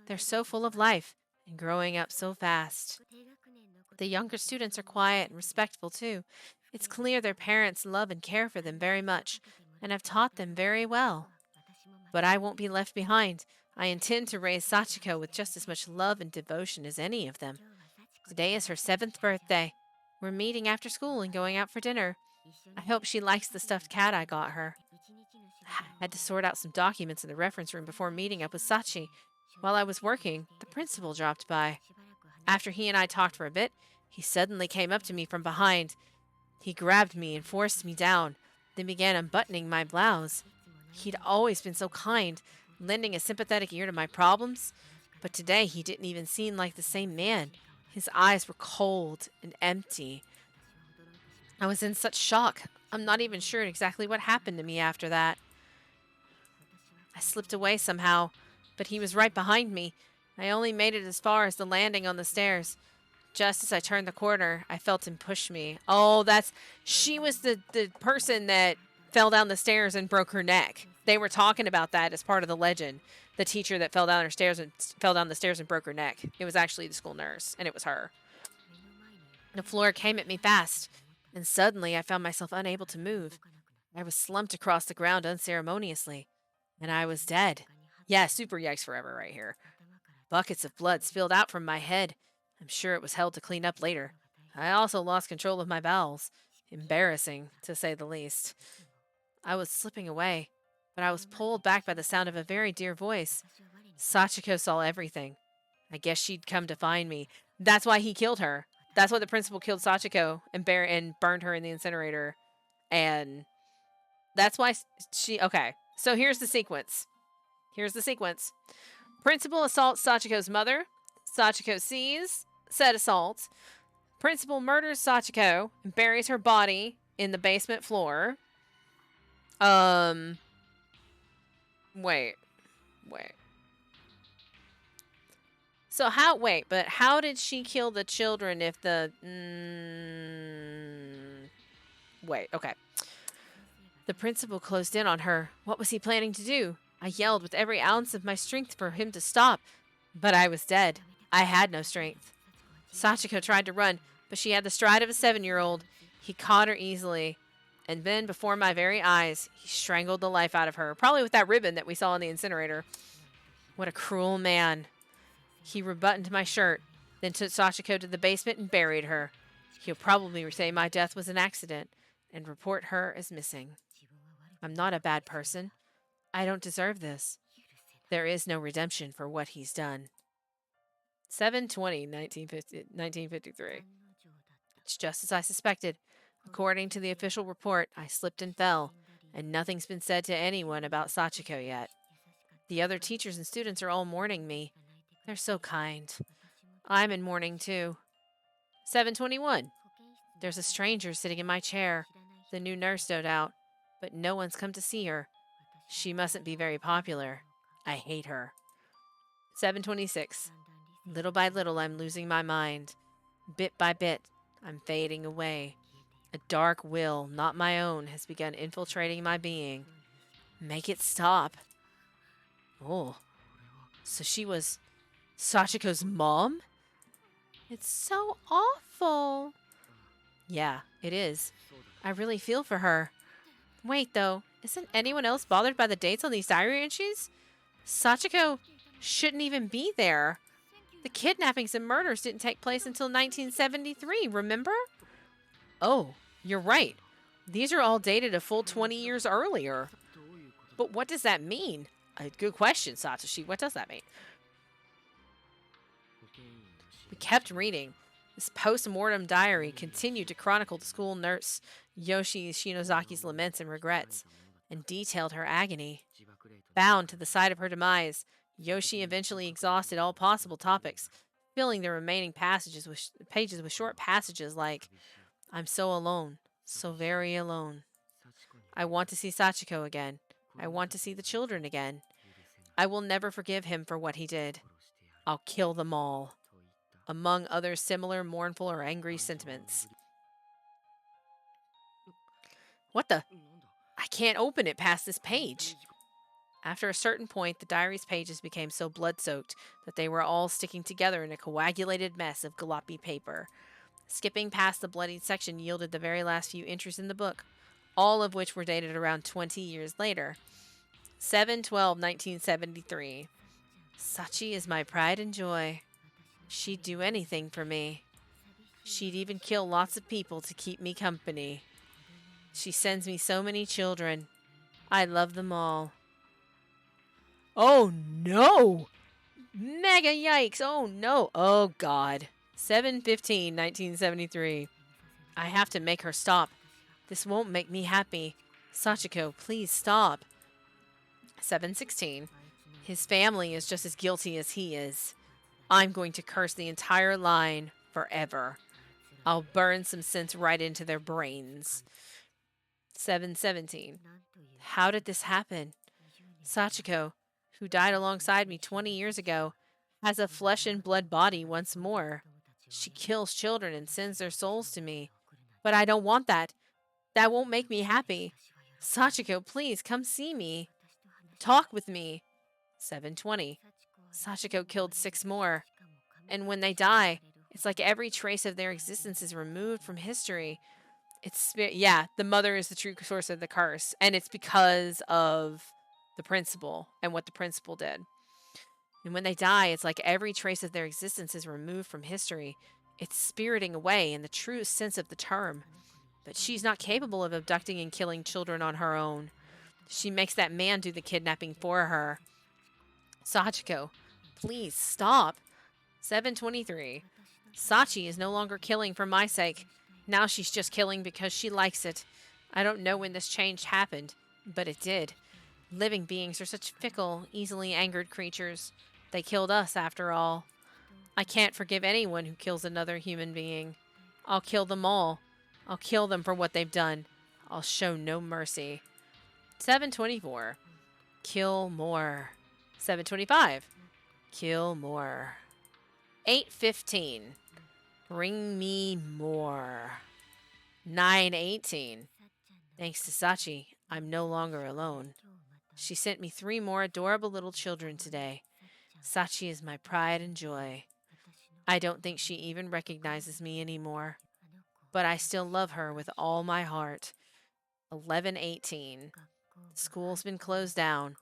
They're so full of life and growing up so fast. The younger students are quiet and respectful too. It's clear their parents love and care for them very much, and have taught them very well. But I won't be left behind. I intend to raise Sachiko with just as much love and devotion as any of them. Today is her 7th birthday. We're meeting after school and going out for dinner. I hope she likes the stuffed cat I got her. I had to sort out some documents in the reference room before meeting up with Sachi. While I was working, the principal dropped by. After he and I talked for a bit, he suddenly came up to me from behind. He grabbed me and forced me down, then began unbuttoning my blouse. He'd always been so kind, lending a sympathetic ear to my problems, but today he didn't even seem like the same man. His eyes were cold and empty. I was in such shock. I'm not even sure exactly what happened to me after that. I slipped away somehow, but he was right behind me. I only made it as far as the landing on the stairs. Just as I turned the corner, I felt him push me. Oh, she was the person that fell down the stairs and broke her neck. They were talking about that as part of the legend. The teacher that fell down the stairs and broke her neck. It was actually the school nurse, and it was her. The floor came at me fast, and suddenly I found myself unable to move. I was slumped across the ground unceremoniously, and I was dead. Yeah, super yikes forever right here. Buckets of blood spilled out from my head. I'm sure it was held to clean up later. I also lost control of my bowels. Embarrassing, to say the least. I was slipping away, but I was pulled back by the sound of a very dear voice. Sachiko saw everything. I guess she'd come to find me. That's why he killed her. That's why the principal killed Sachiko and burned her in the incinerator. And that's why she... Okay, so here's the sequence. Principal assaults Sachiko's mother. Sachiko sees said assault. Principal murders Sachiko and buries her body in the basement floor. Wait. So how did she kill the children if the... Wait, okay. The principal closed in on her. What was he planning to do? I yelled with every ounce of my strength for him to stop, but I was dead. I had no strength. Sachiko tried to run, but she had the stride of a 7-year-old. He caught her easily, and then before my very eyes, he strangled the life out of her, probably with that ribbon that we saw in the incinerator. What a cruel man. He rebuttoned my shirt, then took Sachiko to the basement and buried her. He'll probably say my death was an accident and report her as missing. I'm not a bad person. I don't deserve this. There is no redemption for what he's done. 7/20/1953. It's just as I suspected. According to the official report, I slipped and fell, and nothing's been said to anyone about Sachiko yet. The other teachers and students are all mourning me. They're so kind. I'm in mourning too. 7/21. There's a stranger sitting in my chair. The new nurse, no doubt. But no one's come to see her. She mustn't be very popular. I hate her. 726. Little by little, I'm losing my mind. Bit by bit, I'm fading away. A dark will, not my own, has begun infiltrating my being. Make it stop. Oh, so she was Sachiko's mom? It's so awful. Yeah, it is. I really feel for her. Wait, though, isn't anyone else bothered by the dates on these diary entries? Sachiko shouldn't even be there. The kidnappings and murders didn't take place until 1973, remember? Oh, you're right. These are all dated a full 20 years earlier. But what does that mean? Good question, Satoshi. What does that mean? We kept reading. This post-mortem diary continued to chronicle the school nurse Yoshi Shinozaki's laments and regrets, and detailed her agony. Bound to the side of her demise, Yoshi eventually exhausted all possible topics, filling the remaining pages with short passages like, I'm so alone, so very alone. I want to see Sachiko again. I want to see the children again. I will never forgive him for what he did. I'll kill them all. Among other similar mournful or angry sentiments. What the? I can't open it past this page. After a certain point, the diary's pages became so blood-soaked that they were all sticking together in a coagulated mess of gloppy paper. Skipping past the bloodied section yielded the very last few entries in the book, all of which were dated around 20 years later. 7/12/1973. Sachi is my pride and joy. She'd do anything for me. She'd even kill lots of people to keep me company. She sends me so many children. I love them all. Oh no! Mega yikes! Oh no! Oh god. 7/15/1973. I have to make her stop. This won't make me happy. Sachiko, please stop. 7/16. His family is just as guilty as he is. I'm going to curse the entire line forever. I'll burn some sense right into their brains. 7/17. How did this happen? Sachiko, who died alongside me 20 years ago, has a flesh and blood body once more. She kills children and sends their souls to me. But I don't want that. That won't make me happy. Sachiko, please come see me. Talk with me. 7/20. Sachiko killed 6 more. And when they die, it's like every trace of their existence is removed from history. The mother is the true source of the curse. And it's because of the principal and what the principal did. And when they die, it's like every trace of their existence is removed from history. It's spiriting away in the true sense of the term. But she's not capable of abducting and killing children on her own. She makes that man do the kidnapping for her. Sachiko, please stop. 7/23. Sachi is no longer killing for my sake. Now she's just killing because she likes it. I don't know when this change happened, but it did. Living beings are such fickle, easily angered creatures. They killed us, after all. I can't forgive anyone who kills another human being. I'll kill them all. I'll kill them for what they've done. I'll show no mercy. 7/24. Kill more. 7/25. Kill more. 8/15. Bring me more. 9/18. Thanks to Sachi, I'm no longer alone. She sent me 3 more adorable little children today. Sachi is my pride and joy. I don't think she even recognizes me anymore. But I still love her with all my heart. 11/18. School's been closed down,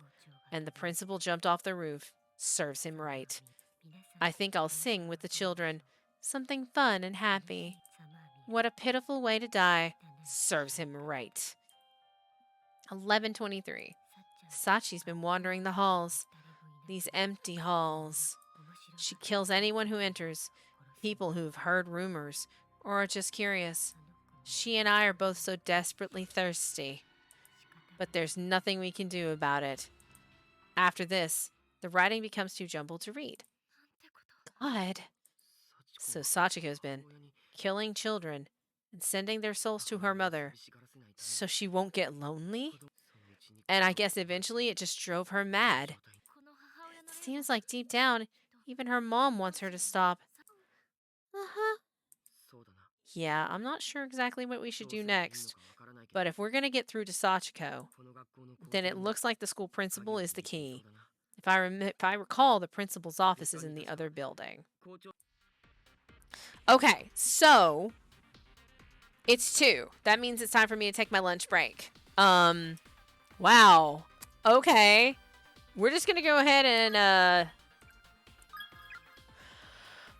and the principal jumped off the roof. Serves him right. I think I'll sing with the children. Something fun and happy. What a pitiful way to die. Serves him right. 11/23. Sachi's been wandering the halls. These empty halls. She kills anyone who enters. People who've heard rumors or are just curious. She and I are both so desperately thirsty. But there's nothing we can do about it. After this, the writing becomes too jumbled to read. God. So Sachiko's been killing children and sending their souls to her mother so she won't get lonely. And I guess eventually it just drove her mad. It seems like deep down, even her mom wants her to stop. Uh-huh. Yeah, I'm not sure exactly what we should do next, but if we're going to get through to Sachiko, then it looks like the school principal is the key. If I recall, the principal's office is in the other building. Okay, so it's 2. That means it's time for me to take my lunch break. Wow. Okay. We're just going to go ahead and,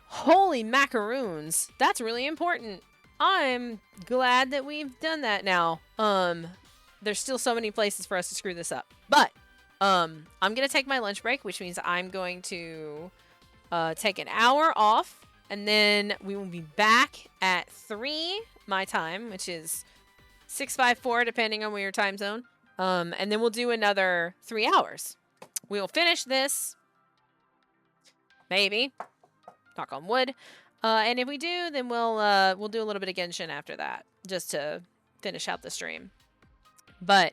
holy macaroons. That's really important. I'm glad that we've done that now. There's still so many places for us to screw this up. But, I'm going to take my lunch break, which means I'm going to, take an hour off. And then we will be back at 3 my time, which is 654, depending on your time zone. And then we'll do another 3 hours. We will finish this. Maybe. Knock on wood. And if we do, then we'll do a little bit of Genshin after that, just to finish out the stream. But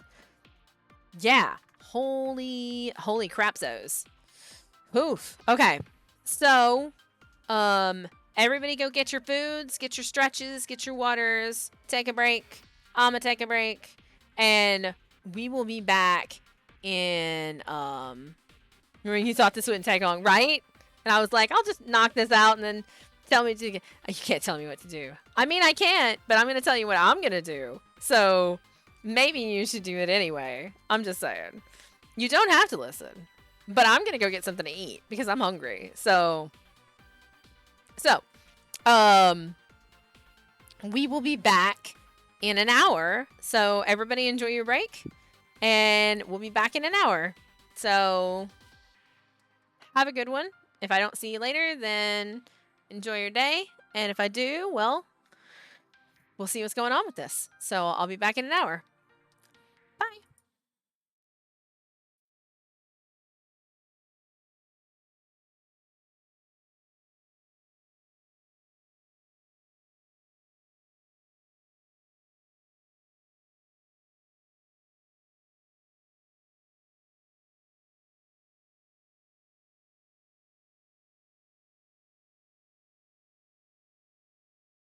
yeah, holy crapzos. Oof. Okay. So, everybody go get your foods, get your stretches, get your waters, take a break. I'ma take a break, and we will be back in, you thought this wouldn't take long, right? And I was like, I'll just knock this out and then tell me to, you can't tell me what to do. I mean, I can't, but I'm going to tell you what I'm going to do. So maybe you should do it anyway. I'm just saying. You don't have to listen, but I'm going to go get something to eat because I'm hungry. So, we will be back in an hour. So everybody enjoy your break, and we'll be back in an hour. So have a good one. If I don't see you later, then enjoy your day. And if I do, well, we'll see what's going on with this. So I'll be back in an hour.